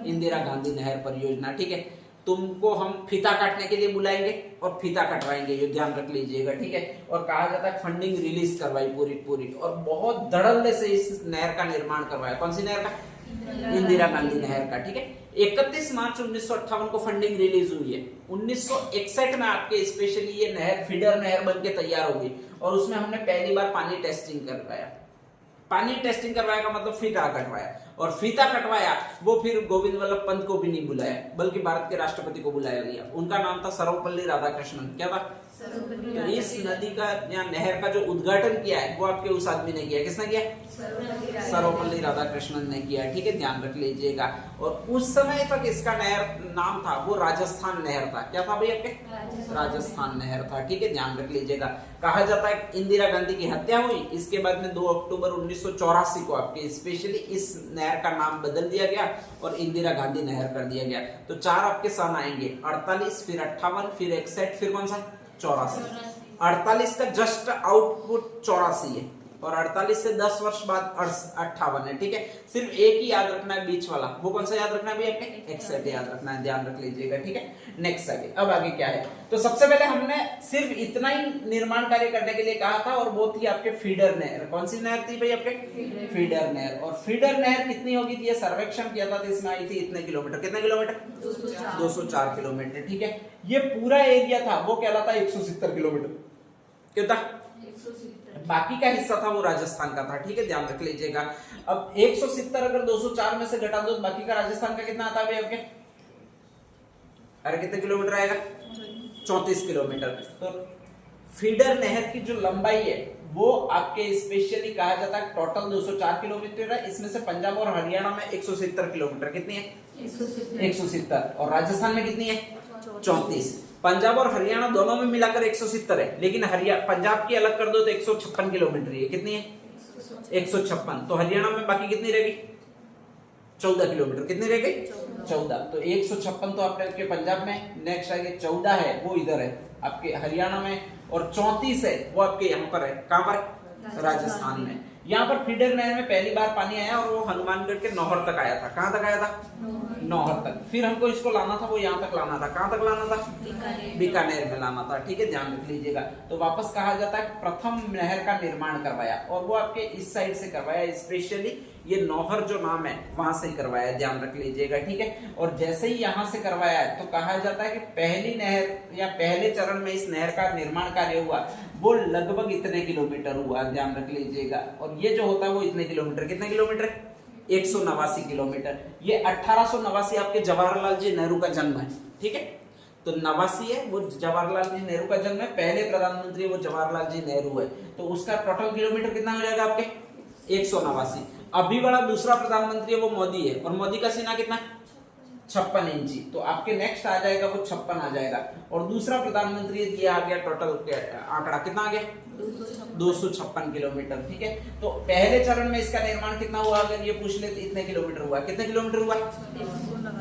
इंदिरा गांधी नहर परियोजना। ठीक है, तुमको हम फीता काटने के लिए बुलाएंगे और फीता कटवाएंगे, ये ध्यान रख लीजिएगा। ठीक है, और कहा जाता है फंडिंग रिलीज करवाई पूरी, और बहुत धड़ल्ले से इस नहर का निर्माण करवाया। कौन सी नहर का? इंदिरा गांधी नहर का। ठीक है, 31 मार्च 1958 को फंडिंग रिलीज हुई है। 1961 में आपके स्पेशली ये नहर फीडर नहर बन के तैयार होगी, और उसमें हमने पहली बार पानी टेस्टिंग करवाया। पानी टेस्टिंग करवाया का मतलब फीता कटवाया, और फीता कटवाया वो फिर गोविंद वल्लभ पंत को भी नहीं बुलाया, बल्कि भारत के राष्ट्रपति को बुलाया गया। उनका नाम था सर्वपल्ली राधाकृष्णन। क्या था? तो इस नदी का या नहर का जो उद्घाटन किया है वो आपके उस आदमी ने किया। किसने किया? सर्वपल्ली राधाकृष्णन ने किया। ठीक है, ध्यान रख लीजिएगा। और उस समय तक इसका नहर नाम था वो राजस्थान नहर था। क्या था भाई आपके? राजस्थान नहर था। ठीक है, ध्यान रख लीजिएगा। कहा जाता है इंदिरा गांधी की हत्या हुई, इसके बाद में 2 अक्टूबर 1984 को आपके स्पेशली इस नहर का नाम बदल दिया गया और इंदिरा गांधी नहर कर दिया गया। तो 4 आपके सन आएंगे, 48, फिर 58, फिर 61, फिर कौन सा? 84। 48 का जस्ट आउटपुट 84 है और 48 से 10 वर्ष बाद 58 है। ठीक है, सिर्फ एक ही याद रखना है बीच वाला। वो कौन सा याद रखना है भैया आपके? 61 याद रखना है, ध्यान रख लीजिएगा। ठीक है, नेक्स्ट आगे। अब आगे क्या है? तो सबसे पहले हमने सिर्फ इतना ही निर्माण कार्य करने के लिए कहा था और वो थी आपके फीडर नहर। कौन सी नहर थी भाई आपके? फीडर नहर। और फीडर नहर कितनी होगी थी? ये सर्वेक्षण किया था तो इसमें आई थी इतने किलोमीटर। कितने किलोमीटर? 204 किलोमीटर। ठीक है, ये पूरा एरिया था वो कहलाता 170 किलोमीटर। कितना? बाकी का हिस्सा था वो राजस्थान का था। ठीक है, ध्यान रख लीजिएगा। अब 170 अगर 204 में से घटा दो, बाकी का राजस्थान का कितना आता है आपके? अरे कितने किलोमीटर आएगा? 34 किलोमीटर। तो फीडर नहर की जो लंबाई है वो आपके स्पेशली कहा जाता है टोटल 204 किलोमीटर है। इसमें से पंजाब और हरियाणा में 170 किलोमीटर। कितनी है? 170। और राजस्थान में कितनी है? 34। पंजाब और हरियाणा दोनों में मिलाकर 170 है, लेकिन पंजाब की अलग कर दो तो 156 किलोमीटर है। कितनी है? 156। तो हरियाणा में बाकी कितनी रहेगी? 14 किलोमीटर। कितनी रह गई? 14। तो 156 तो आपके पंजाब में, नेक्स्ट आगे 14 है वो इधर है आपके हरियाणा में, और 34 है वो आपके यहाँ पर है। कहां पर? राजस्थान में। यहाँ पर फीडर नहर में पहली बार पानी आया और वो हनुमानगढ़ के नौहर तक आया था। कहां तक आया था? नौहर तक। फिर हमको इसको लाना था, वो यहाँ तक लाना था। कहां तक लाना था? बीकानेर में लाना था। ठीक है, ध्यान रख लीजिएगा। तो वापस कहा जाता है प्रथम नहर का निर्माण करवाया और वो आपके इस साइड से करवाया, स्पेशली ये नौहर जो नाम है वहां से ही करवाया, ध्यान रख लीजिएगा। ठीक है, और जैसे ही यहां से करवाया है तो कहा जाता है कि पहली नहर या पहले चरण में इस नहर का निर्माण कार्य हुआ वो लगभग इतने किलोमीटर हुआ, ध्यान रख लीजिएगा। और ये जो होता है वो इतने किलोमीटर। कितने किलोमीटर? 189 किलोमीटर। ये 1889 आपके जवाहरलाल जी नेहरू का जन्म है। ठीक है, तो 89 है वो जवाहरलाल जी नेहरू का जन्म है, पहले प्रधानमंत्री वो जवाहरलाल जी नेहरू है। तो उसका टोटल किलोमीटर कितना हो जाएगा आपके? 189। अभी वाला दूसरा प्रधानमंत्री है वो मोदी है और मोदी का सीना कितना? 56 इंची। तो आपके नेक्स्ट आ जाएगा वो 56 आ जाएगा। और दूसरा प्रधानमंत्री ये आ गया, टोटल आंकड़ा कितना आ गया? 256 किलोमीटर। ठीक है, तो पहले चरण में इसका निर्माण कितना हुआ अगर ये पूछ ले तो इतने किलोमीटर हुआ। कितने किलोमीटर हुआ?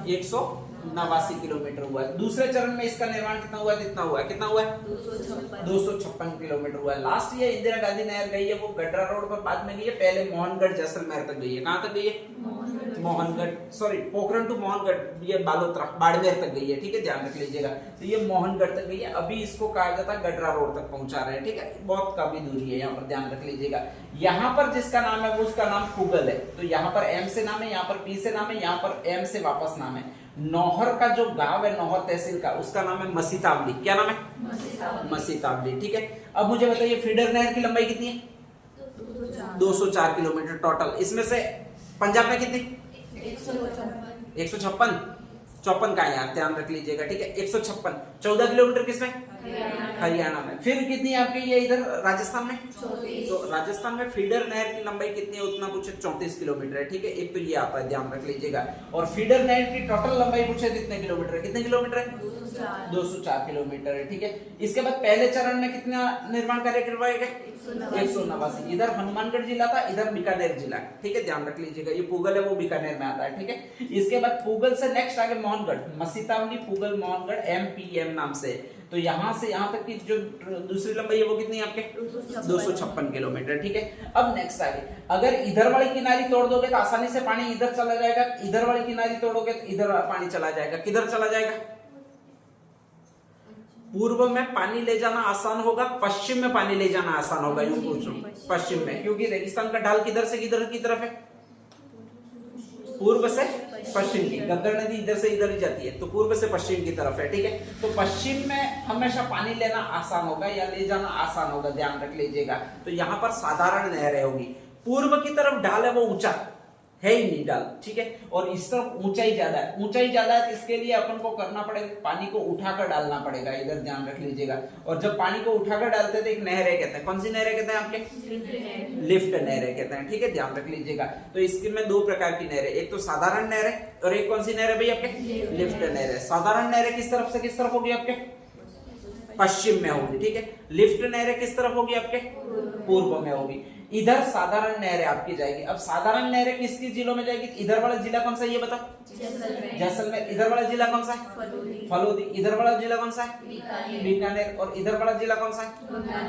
189 किलोमीटर हुआ। दूसरे चरण में इसका निर्माण कितना हुआ? कितना हुआ? कितना हुआ? 256 किलोमीटर हुआ। लास्ट ये इंदिरा गांधी नहर गई है वो गडरा रोड पर बाद में गई है, पहले मोहनगढ़ जैसलमेर तक गई है। कहां तक गई है? मोहनगढ़, सॉरी पोखरण टू मोहनगढ़, ये बालोतरा बाड़मेर तक गई है। ठीक है, ध्यान रख लीजिएगा। तो ये मोहनगढ़ तक गई है, अभी इसको कहा जाता है गडरा रोड तक पहुंचा रहे हैं। ठीक है, बहुत काफी दूरी है यहाँ पर, ध्यान रख लीजिएगा। यहाँ पर जिसका नाम है वो उसका नाम पुगल है। तो यहाँ पर एम से नाम है, यहाँ पर पी से नाम है, यहाँ पर एम से वापस नाम है। नौहर का जो गांव है नौहर तहसील का, उसका नाम है मसीतावली। क्या नाम है? मसीतावली। ठीक है, अब मुझे बताइए फीडर नहर की लंबाई कितनी है? 204 किलोमीटर टोटल। इसमें से पंजाब में कितनी? 156। 54 का है यार, ध्यान रख लीजिएगा। ठीक है, 156। 14 किलोमीटर किसमें? हरियाणा में। फिर कितनी है आपके ये इधर राजस्थान में? तो राजस्थान में फीडर नहर की लंबाई कितनी है उतना पूछे 34 किलोमीटर है। ठीक है, एक तो ये आता है, ध्यान रख लीजिएगा। और फीडर नहर की टोटल लंबाई पूछे कितने किलोमीटर है? कितने किलोमीटर है? 204 किलोमीटर है। ठीक है, इसके बाद पहले चरण में कितना निर्माण कार्य करवाया गया? 189। इधर हनुमानगढ़ जिला था, इधर बीकानेर जिला। ठीक है, ध्यान रख लीजिएगा। ये पुगल है वो बीकानेर में आता है। ठीक है, इसके बाद पुगल से नेक्स्ट आगे मोहनगढ़, मसीतावली पुगल मोहनगढ़ MPM नाम से। तो यहाँ से यहाँ तक की जो दूसरी लंबाई है वो कितनी है आपके? 256 किलोमीटर। ठीक है, अब नेक्स्ट आगे, अगर इधर वाली किनारी तोड़ दोगे तो आसानी से पानी इधर चला जाएगा, इधर वाली किनारी तोड़ोगे तो इधर पानी चला जाएगा। किधर चला जाएगा? पूर्व में पानी ले जाना आसान होगा, पश्चिम में पानी ले जाना आसान होगा। यूं पूछो पश्चिम में, क्योंकि रेगिस्तान का ढाल किधर से किधर की तरफ है? पूर्व से पश्चिम की। गद्दर नदी इधर से इधर ही जाती है, तो पूर्व से पश्चिम की तरफ है। ठीक है, तो पश्चिम में हमेशा पानी लेना आसान होगा या ले जाना आसान होगा, ध्यान रख लीजिएगा। तो यहाँ पर साधारण नहरें होगी। पूर्व की तरफ ढाल है वो ऊंचा है ही नहीं डाल, ठीक है। और इस तरफ ऊंचाई ज्यादा है, ऊंचाई ज्यादा है तो इसके लिए अपन को करना पड़ेगा, पानी को उठाकर डालना पड़ेगा, इधर ध्यान रख लीजिएगा। और जब पानी को उठाकर डालते हैं तो एक नहरें कहते हैं, कौन सी नहरें कहते हैं आपके? लिफ्ट नहरें कहते हैं, ठीक है, ध्यान रख लीजिएगा। तो इसमें दो प्रकार की नहरें, एक तो साधारण नहर है और एक कौन सी नहर है भाई आपके? लिफ्ट नहर है। साधारण नहरें किस तरफ से किस तरफ होगी आपके? पश्चिम में होगी, ठीक है। लिफ्ट नहरें किस तरफ होगी आपके? पूर्व में होगी। इधर साधारण नहरें आपकी जाएगी। अब साधारण नहरें किसकी जिलों में जाएगी? इधर वाला जिला कौन सा है ये बताओ? जैसलमेर। इधर वाला जिला कौन सा है? फलोदी। इधर वाला जिला कौन सा है? बीकानेर। और इधर वाला जिला कौन सा है?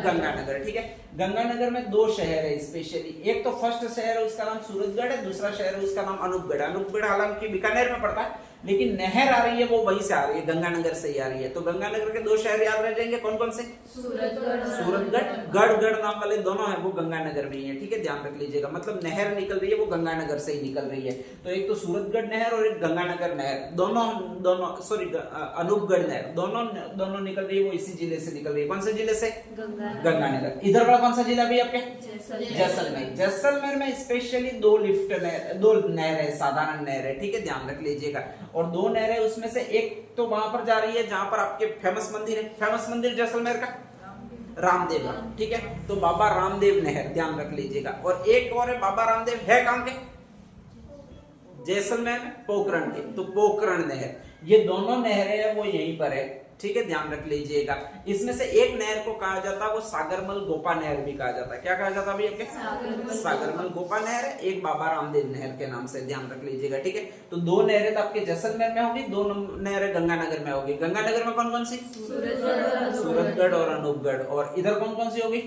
गंगानगर, ठीक है। गंगानगर में दो शहर है स्पेशली, एक तो फर्स्ट शहर है उसका नाम सूरजगढ़ है, दूसरा शहर है उसका नाम अनूपगढ़। अनूपगढ़ हालांकि बीकानेर में पड़ता है, लेकिन नहर आ रही है वो वहीं से आ रही है, गंगानगर से ही आ रही है। तो गंगानगर के दो शहर याद रह जाएंगे, कौन कौन से? सूरतगढ़, गढ़ नाम वाले दोनों है वो गंगानगर में ही है, ठीक है, ध्यान रख लीजिएगा। मतलब नहर निकल रही है वो गंगानगर से ही निकल रही है। तो एक तो सूरतगढ़ नहर और एक गंगानगर नहर, दोनों सॉरी अनूपगढ़ नहर, दोनों निकल रही है वो इसी जिले से निकल रही है। कौन से जिले से? गंगानगर। इधर वाला कौन सा जिला भी आपके? जैसलमेर। जैसलमेर में स्पेशली दो नहर है, साधारण नहर है, ठीक है, ध्यान रख लीजिएगा। और दो नहरें उसमें से एक तो वहां पर जा रही है जहां पर आपके फेमस मंदिर है, फेमस मंदिर जैसलमेर का रामदेव, ठीक है, तो बाबा रामदेव नहर, ध्यान रख लीजिएगा। और एक और है बाबा रामदेव, है कहां के? जैसलमेर में, पोखरण के, तो पोखरण नहर। ये दोनों नहरें है वो यहीं पर है, ठीक है, ध्यान रख लीजिएगा। इसमें से एक नहर को कहा जाता है वो सागरमल गोपा नहर भी कहा जाता है। क्या कहा जाता है भैया? सागरमल गोपा नहर है, एक बाबा रामदेव नहर के नाम से, ध्यान रख लीजिएगा, ठीक है। तो दो नहरें तो आपके जैसलमेर में होगी, दो नहरें गंगानगर में होगी। गंगानगर में कौन कौन सी? सूरतगढ़ और अनूपगढ़। और इधर कौन कौन सी होगी?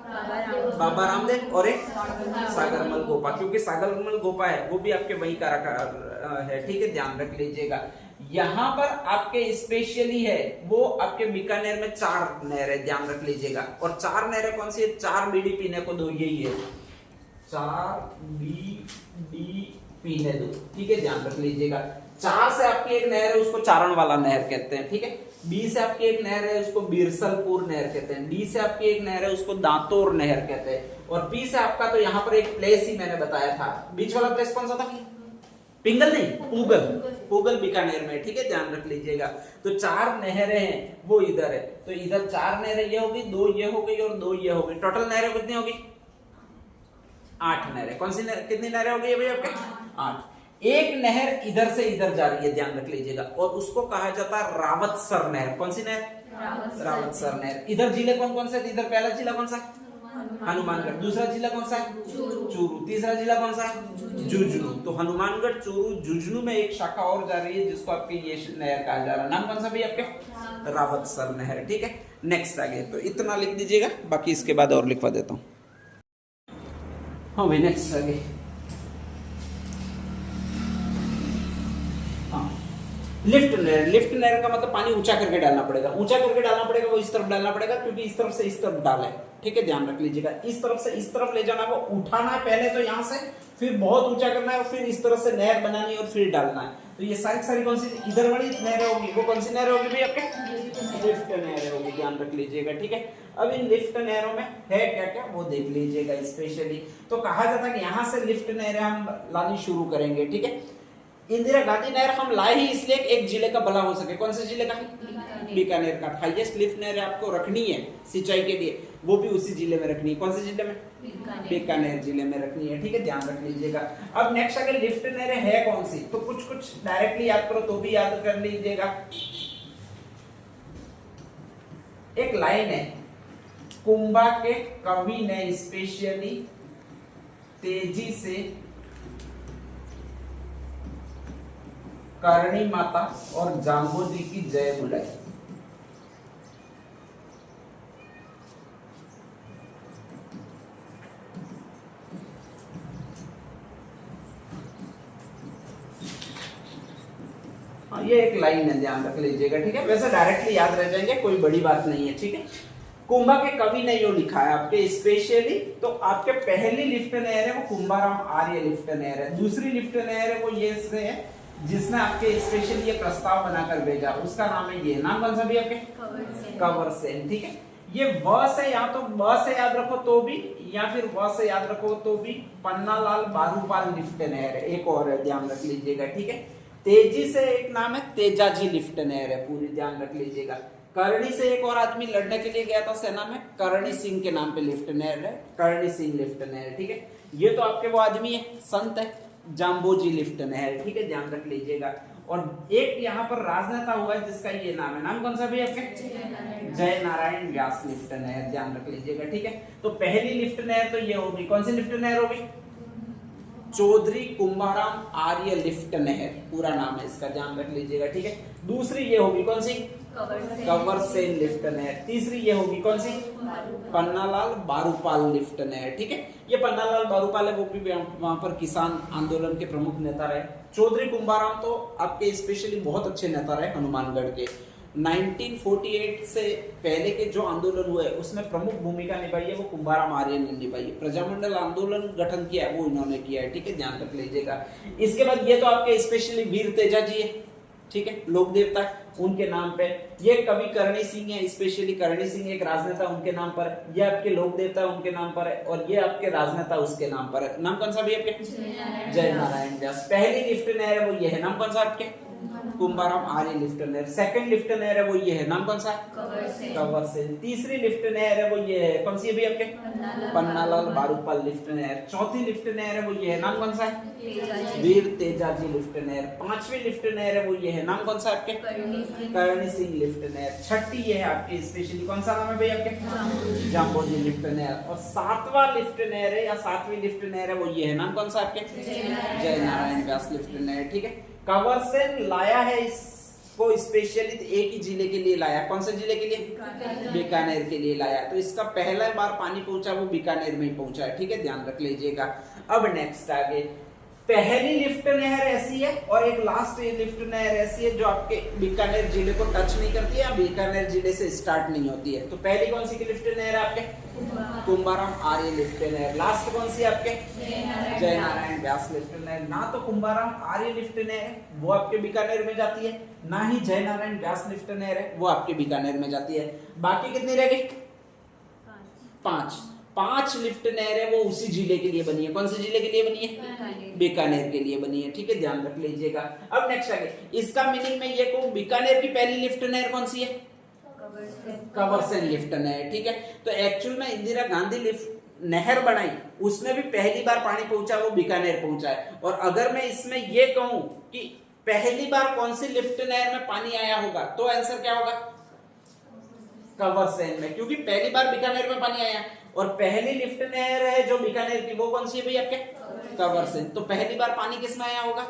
बाबा रामदेव और एक सागरमल गोपा, क्योंकि सागरमल गोपा है वो भी आपके वही का है, ठीक है, ध्यान रख लीजिएगा। यहाँ पर आपके स्पेशली है वो आपके बीकानेर में 4 नहरें, ध्यान रख लीजिएगा। और 4 नहरें कौन सी है? 4 बीडी पीने को दो, यही है 4 बीडी पीने दो, ठीक है, ध्यान रख लीजिएगा। 4 से आपकी एक नहर है उसको चारण वाला नहर कहते हैं, ठीक है। बी से आपकी एक नहर है उसको बिरसलपुर नहर कहते हैं। डी से आपकी एक नहर है उसको दांतोर नहर कहते हैं। और पी से आपका तो यहाँ पर एक प्लेस ही मैंने बताया था, बीच वाला प्लेस कौन सा था? पिंगल नहीं, पूगल बीकानेर में, ठीक है, ध्यान रख लीजिएगा। तो 4 नहरें हैं वो इधर है, तो इधर 4 नहरें ये होगी, 2 ये हो गई और 2 ये हो गई। टोटल नहरें कितनी होगी? 8 नहरें। कौन सी कितनी नहरें हो गई भैया आपके? 8। एक नहर इधर से इधर जा रही है, ध्यान रख लीजिएगा, और उसको कहा जाता है रावतसर नहर। कौन सी नहर? रावतसर नहर। इधर जिले कौन कौन से? इधर पहला जिला कौन सा? हनुमानगढ़। दूसरा जिला कौन सा है? चूरू। तीसरा जिला कौन सा है? झुंझुनू। तो हनुमानगढ़, चूरू, झुंझुनू में एक शाखा और जा रही है जिसको आपके ये नहर कहा जा रहा है। नाम कौन सा भी आपके? रावतसर नहर, ठीक है। नेक्स्ट आगे तो इतना लिख दीजिएगा, बाकी इसके बाद और लिखवा देता हूँ। हाँ भाई, नेक्स्ट आगे। लिफ्ट नहर। लिफ्ट नहर का मतलब पानी ऊंचा करके डालना पड़ेगा, ऊंचा करके डालना पड़ेगा, वो इस तरफ डालना पड़ेगा क्योंकि इस तरफ से इस तरफ डाला है, ठीक है, ध्यान रख लीजिएगा। इस तरफ से इस तरफ ले जाना, वो उठाना है पहले तो यहाँ से, फिर बहुत ऊंचा करना है और फिर इस तरह से नहर बनानी है और फिर डालना है। तो ये सारी कौन सी इधर वाली नहर होगी, वो कौन सी नहर होगी भाई आपके? लिफ्ट नहर होगी, ध्यान रख लीजिएगा, ठीक है। अब इन लिफ्ट नहरों में है क्या क्या वो देख लीजिएगा स्पेशली। तो कहा जाता है कि यहाँ से लिफ्ट नहरें हम लानी शुरू करेंगे, ठीक है। इंदिरा गांधी नहर हम लाए ही इसलिए एक जिले का भला हो सके। कौन से जिले का? बीकानेर का। हाईएस्ट लिफ्ट नहर आपको रखनी है सिंचाई के लिए, वो भी उसी जिले में रखनी है। कौन से जिले में? बीकानेर जिले में रखनी है, ठीक है, ध्यान रख लीजिएगा। अब नेक्स्ट अगर लिफ्ट नहरें है कौन सी, तो कुछ डायरेक्टली याद करो तो भी याद कर लीजिएगा। एक लाइन है, कुंभा के कवि ने स्पेशली तेजी से करणी माता और जाम्बोजी की जय बुलाई। हाँ, ये एक लाइन है, ध्यान रख लीजिएगा, ठीक है। वैसे डायरेक्टली याद रह जाएंगे, कोई बड़ी बात नहीं है, ठीक है। कुंभा के कवि ने यो लिखा है आपके स्पेशली। तो आपके पहली लिफ्ट नहर है वो कुंभाराम आर्य लिफ्ट नहर है। दूसरी लिफ्ट नहर है वो ये से है जिसने आपके स्पेशली ये प्रस्ताव बनाकर भेजा, उसका नाम है ये, नाम कौन सा भी आपके? कंवर सेन, ठीक है। ये व से या तो ब से याद रखो तो भी, या फिर व से याद रखो तो भी। पन्नालाल बारूपाल लिफ्ट नहर है, एक और है, ध्यान रख लीजिएगा, ठीक है। तेजी से एक नाम है तेजाजी लिफ्ट नहर है, पूरी ध्यान रख लीजिएगा। करणी से एक और आदमी लड़ने के लिए गया था सेना में, करणी सिंह के नाम पे लिफ्ट नहर है, करणी सिंह लिफ्ट नहर, ठीक है। ये तो आपके वो आदमी है, संत है, जाम्बोजी लिफ्ट नहर, ठीक है, ध्यान रख लीजिएगा। और एक यहाँ पर राजनेता हुआ है जिसका ये नाम है, नाम कौन सा भी आपके? जय नारायण व्यास लिफ्ट नहर, ध्यान रख लीजिएगा, ठीक है। तो पहली लिफ्ट नहर तो ये होगी, कौन सी लिफ्ट नहर होगी? चौधरी कुंभाराम आर्य लिफ्ट नहर, पूरा नाम है इसका, ध्यान रख लीजिएगा, ठीक है। दूसरी ये होगी कौन सी? कंवर सेन लिफ्ट नहर। तीसरी ये होगी कौन सी? पन्नालाल बारूपाल लिफ्ट नहर, ठीक है। ये पन्नालाल बारूपाल है, वो भी वहां पर किसान आंदोलन के प्रमुख नेता रहे। चौधरी कुंभाराम तो आपके स्पेशली बहुत अच्छे नेता रहे हनुमानगढ़ के। 1948 से पहले के जो आंदोलन हुए उसमें प्रमुख भूमिका निभाई है वो कुंभाराम आर्य ने निभाई है। प्रजामंडल आंदोलन गठन किया है वो इन्होंने किया है, ठीक है, ध्यान रख लीजिएगा। इसके बाद ये तो आपके स्पेशली वीर तेजा जी है, ठीक है, लोक देवता उनके नाम पे। ये कवि करणी सिंह है, स्पेशली करणी सिंह एक राजनेता उनके नाम पर है। ये आपके लोक देवता उनके नाम पर है, और ये आपके राजनेता उसके नाम पर है। नाम कौन सा भी आपके? जय नारायण व्यास। पहली लिफ्ट नहर है वो ये है, नाम कौन सा आपके? कुंभाराम आर्य लिफ्ट नहर। सेकंड लिफ्ट नहर है वो ये है, नाम कौन सा? कंवर सेन। तीसरी लिफ्ट नहर है वो ये है, कौन सी है भी आपके? पन्नालाल बारूपाल लिफ्ट नहर। चौथी लिफ्ट नहर है वो ये है, नाम कौन सा है? वीर तेजाजी लिफ्ट नहर। पांचवी लिफ्ट नहर है वो ये है, नाम कौन सा आपके? करणी सिंह लिफ्ट नहर। छठी ये है आपकी स्पेशली, कौन सा नाम है भाई आपके? जाम्बोजी लिफ्ट नहर। और सातवां लिफ्ट नहर है या सातवीं लिफ्ट नहर है वो ये है, नाम कौन सा आपके? जय नारायण व्यास लिफ्ट नहर, ठीक है। कंवर सेन लाया है इसको स्पेशली एक ही जिले के लिए लाया, कौन से जिले के लिए? बीकानेर के लिए लाया। तो इसका पहला बार पानी पहुंचा वो बीकानेर में ही पहुंचा है, ठीक है, ध्यान रख लीजिएगा। अब नेक्स्ट आगे, पहली लिफ्ट नहर ऐसी है और एक लास्ट लिफ्ट नहर ऐसी है जो आपके बीकानेर जिले को टच नहीं करती है या बीकानेर जिले से स्टार्ट नहीं होती है। तो पहली कौन सी की लिफ्ट नहर है आपके? कुंभाराम आर्य लिफ्ट नहर। लास्ट कौन सी आपके? जय नारायण व्यास लिफ्ट नहर। ना तो कुंभाराम आर्य लिफ्ट नहर वो आपके बीकानेर में जाती है, ना ही जय नारायण व्यास लिफ्ट नहर है वो आपके बीकानेर में जाती है। बाकी कितनी रह गई? 5 लिफ्ट नहर है वो उसी जिले के लिए बनी है। कौन से जिले के लिए बनी है? बीकानेर के लिए बनी है, ठीक है, ध्यान रख लीजिएगा। अब नेक्स्ट आगे, इसका मीनिंग में ये कहूं, बीकानेर की पहली लिफ्ट नहर कौन सी है? कंवर सेन लिफ्ट नहर, ठीक है। तो एक्चुअल में इंदिरा गांधी लिफ्ट नहर बनाई, उसमें भी पहली बार पानी पहुंचा वो बीकानेर पहुंचा है। और अगर मैं इसमें ये कहूं कि पहली बार कौन सी लिफ्ट नहर में पानी आया होगा तो आंसर क्या होगा? कंवर सेन में, क्योंकि पहली बार बीकानेर में पानी आया। और पहली लिफ्ट नहर है जो बीकानेर की वो कौन सी है भैया आपके? कंवर सेन। तो पहली बार पानी किस में आया होगा?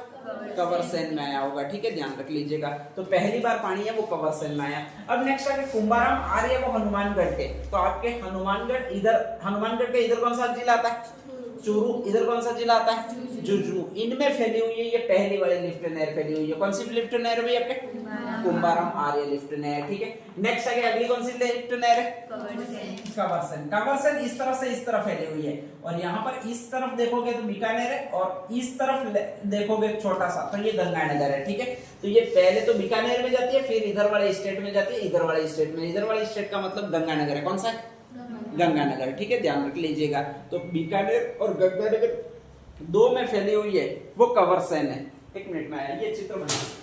कंवर सेन में आया होगा, ठीक है, ध्यान रख लीजिएगा। तो पहली बार पानी है वो कंवर सेन में आया। अब नेक्स्ट आगे, कुंभाराम आर्य वो हनुमानगढ़ के। तो आपके हनुमानगढ़ इधर, हनुमानगढ़ के इधर कौन सा जिला आता है? चूरू। इधर कौन सा जिला आता है? झुंझुनू। इनमें फैली हुई है ये पहली वाली लिफ्ट नहर फैली हुई है। कौन सी लिफ्ट नहर है आपके? कुंभाराम आर्य लिफ्ट नहर, ठीक है। नेक्स्ट आगे अगली कौन सी लिफ्ट नहर है? कंवर सेन। कंवर सेन इस तरफ से इस तरफ फैली हुई है, और यहाँ पर इस तरफ देखोगे तो बीकानेर है, और इस तरफ देखोगे छोटा सा तो ये गंगानगर है, ठीक है। तो ये पहले तो बीकानेर में जाती है, फिर इधर वाले स्टेट में जाती है, इधर वाले स्टेट में। इधर वाले स्टेट का मतलब गंगानगर है। कौन सा है? गंगानगर, ठीक है, ध्यान रख लीजिएगा। तो बीकानेर और गंगानगर दो में फैली हुई है वो कंवर सेन है। एक मिनट में आया ये चित्र बना।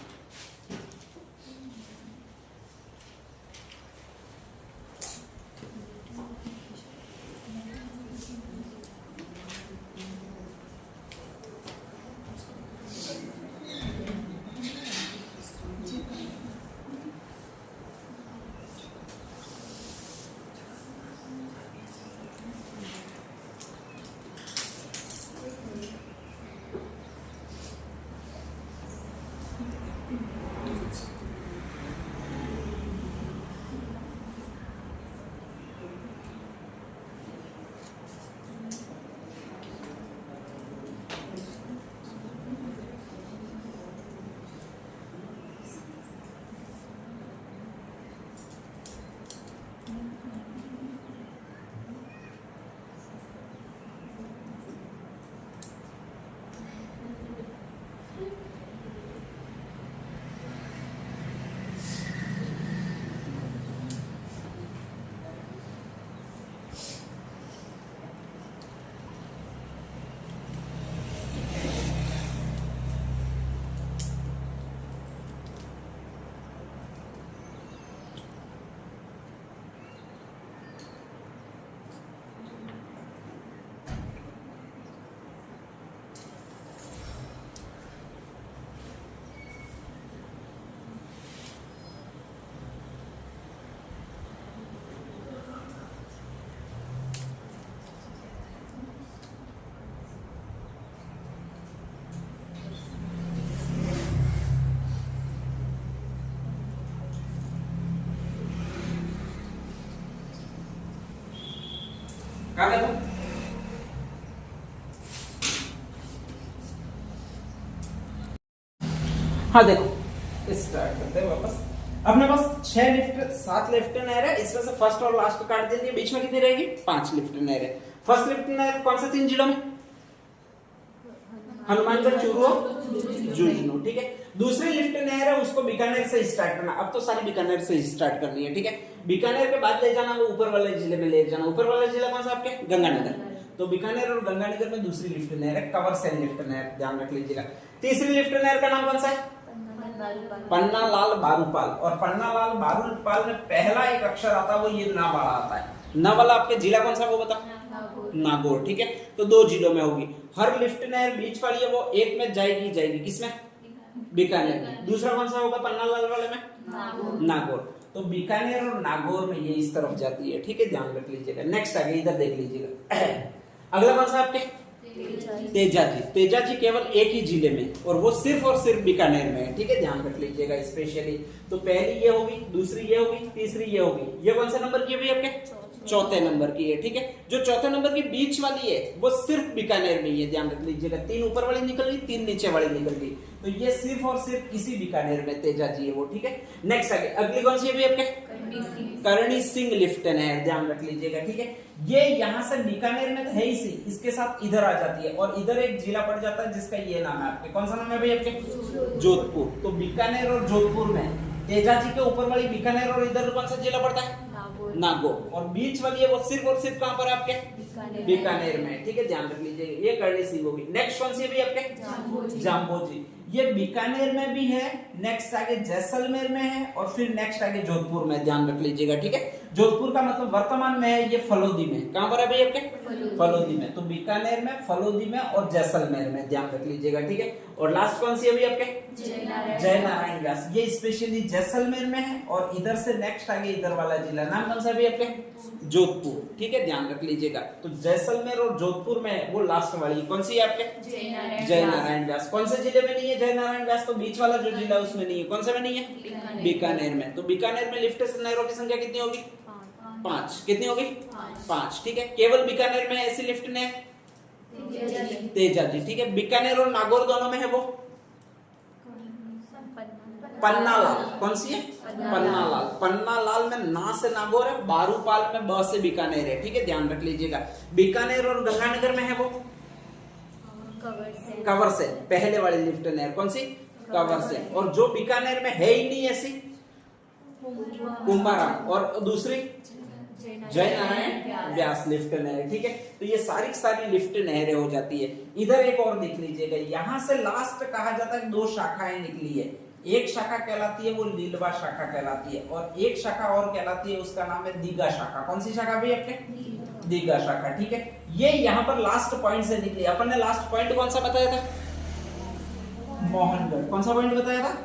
कहाँ गया तुम? हाँ देखो स्टार्ट करते हैं वापस। अपने पास 6 लिफ्ट 7 लिफ्ट नहर है, इसमें से फर्स्ट और लास्ट काट देंगे, बीच में कितनी रहेगी? 5 लिफ्ट नहर है। फर्स्ट लिफ्ट नहर कौन से 3 जिलों में? हनुमानगढ़, चूरू और झुंझुनू, ठीक है। दूसरी लिफ्ट नहर है, उसको बीकानेर से स्टार्ट करना। अब तो सारी बीकानेर से स्टार्ट करनी है, ठीक है। बीकानेर के बाद ले जाना वो ऊपर वाले जिले में ले जाना। ऊपर वाला जिला कौन सा आपके? गंगानगर। तो बीकानेर और गंगानगर में दूसरी लिफ्ट नहर है, कवरसेन लिफ्ट नहर, ध्यान रख लीजिएगा। तीसरी लिफ्ट नहर का नाम कौन सा है? पन्ना लाल बारूपाल। और पन्ना लाल बारूपाल में पहला एक अक्षर आता है वो ये ना वाला आता है। ना वाला आपके जिला कौन सा वो बताओ? नागौर, ठीक है। तो 2 जिलों में होगी। हर लिफ्ट नहर बीच वाली है वो एक में जाएगी किसमें? बीकानेर में। दूसरा कौन सा होगा पन्ना लाल वाले में? नागौर। तो बीकानेर और नागौर में ये इस तरफ जाती है, ठीक है, ध्यान रख लीजिएगा। नेक्स्ट आगे इधर देख लीजिएगा। अगला कौन सा आपके? तेजाजी। तेजाजी केवल एक ही जिले में और वो सिर्फ और सिर्फ बीकानेर में है, ठीक है, ध्यान रख लीजिएगा स्पेशली। तो पहली ये होगी, दूसरी ये होगी, तीसरी ये होगी। ये कौन सा नंबर की है आपके? चौथे नंबर की है, ठीक है। जो चौथे नंबर की बीच वाली है वो सिर्फ बीकानेर में ही है, ध्यान रख लीजिएगा। 3 ऊपर वाली निकल गई, 3 नीचे वाली निकल गई, तो ये सिर्फ और सिर्फ इसी बीकानेर में तेजाजी है वो, ठीक है। नेक्स्ट आगे अगली कौन सी है आपके? करणी सिंह लिफ्ट नहर, ध्यान रख लीजिएगा, ठीक है। ये यहाँ से बीकानेर में तो है ही सी, इसके साथ इधर आ जाती है और इधर एक जिला पड़ जाता है जिसका ये नाम है आपके। कौन सा नाम है भाई आपके? जोधपुर। तो बीकानेर और जोधपुर में तेजाजी के ऊपर वाली बीकानेर और इधर कौन सा जिला पड़ता है? नागौर। और बीच वाली है वो सिर्फ और सिर्फ कहां पर आपके? बीकानेर में, ठीक है, ध्यान रख लीजिएगा। ये करणी सिंह होगी। नेक्स्ट कौन सी है आपके? जाम्बोजी। ये बीकानेर में भी है, नेक्स्ट आगे जैसलमेर में है और फिर नेक्स्ट आगे जोधपुर में, ध्यान रख लीजिएगा, ठीक है। जोधपुर का मतलब वर्तमान में है, ये फलोदी में। कहां पर है भाई आपके? फलोदी में। तो बीकानेर में, फलोदी में और जैसलमेर में, ध्यान रख लीजिएगा, ठीक है। और लास्ट कौन सी है अभी आपके? जय नारायण व्यास। ये स्पेशली जैसलमेर में है और इधर से नेक्स्ट आगे इधर वाला जिला नाम कौन सा है आपके? जोधपुर, ठीक है, ध्यान रख लीजिएगा। तो जैसलमेर और जोधपुर में वो लास्ट वाली कौन सी है आपके? जय नारायण व्यास। कौन से जिले में नहीं है जय नारायण व्यास? तो बीच वाला जो जिला उसमें नहीं है। कौन सा में नहीं है? बीकानेर में। तो बीकानेर में लिफ्ट नहरों की संख्या कितनी होगी? 5। कितनी होगी? 5, ठीक है। केवल बीकानेर में ऐसी लिफ्ट नहर तेजाजी, ठीक है। बीकानेर और नागौर दोनों में है वो पन्ना लाल। कौन सी है? पन्ना लाल। पन्ना लाल में ना से नागौर है, बारूपाल में ब से बीकानेर है, ठीक है, ध्यान रख लीजिएगा। बीकानेर और गंगानगर में है वो कवर से पहले वाली लिफ्ट नहर। कौन सी? कवर से। और जो बीकानेर में है ही नहीं ऐसी कुंभाराम। और दूसरी जय नारायण व्यास लिफ्ट नहर, ठीक है। तो ये सारी लिफ्ट नहरें हो जाती है। इधर एक और देख लीजिएगा, यहाँ से लास्ट कहा जाता है 2 शाखाएं निकली है। एक शाखा कहलाती है वो लीलवा शाखा कहलाती है और एक शाखा और कहलाती है, उसका नाम है दीघा शाखा। कौन सी शाखा भी आपके? दीघा शाखा, ठीक है। ये यहाँ पर लास्ट पॉइंट से निकली। अपन ने लास्ट पॉइंट कौन सा बताया था? मोहनगढ़। कौन सा पॉइंट बताया था?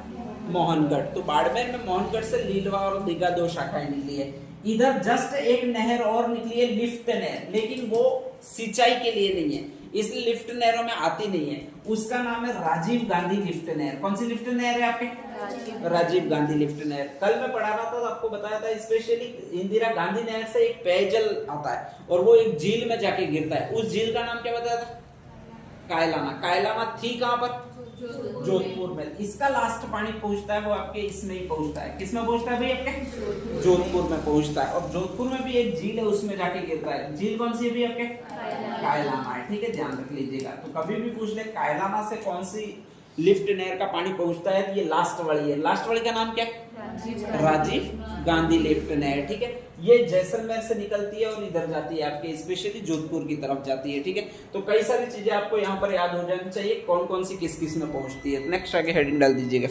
मोहनगढ़। तो बाड़मेर में मोहनगढ़ से लीलवा और दीघा 2 शाखाएं निकली है। इधर जस्ट एक नहर और निकली है लिफ्ट नहर, लेकिन वो सिंचाई के लिए नहीं है, इसलिए लिफ्ट नहरों में आती नहीं है। उसका नाम है राजीव गांधी लिफ्ट नहर। कौन सी लिफ्ट नहर है आपके? राजीव गांधी लिफ्ट नहर। कल मैं पढ़ा रहा था तो आपको बताया था स्पेशली इंदिरा गांधी नहर से एक पेयजल आता है और वो एक झील में जाके गिरता है। उस झील का नाम क्या बताया था? कायलाना। कायलाना थी कहां पर? जोधपुर में। इसका लास्ट पानी पहुंचता है वो आपके इसमें ही पहुंचता है। किसमें पहुंचता है भाई आपके? जोधपुर में पहुंचता है। और जोधपुर में भी एक झील है, उसमें जाके गिरता है। झील कौन सी है भी आपके? कायलाना है, ठीक है, ध्यान रख लीजिएगा। तो कभी भी पूछ ले कायलाना से कौन सी लिफ्ट नहर का पानी पहुंचता है, तो ये लास्ट वाली है। लास्ट वाली का नाम क्या है? राजीव गांधी लिफ्ट नहर, ठीक है। ये जैसलमेर से निकलती है और इधर जाती है आपके स्पेशली जोधपुर की तरफ जाती है, ठीक है। तो कई सारी चीजें आपको यहाँ पर याद हो जानी चाहिए, कौन कौन सी किस किस में पहुंचती है। नेक्स्ट आगे हेडिंग डाल दीजिएगा।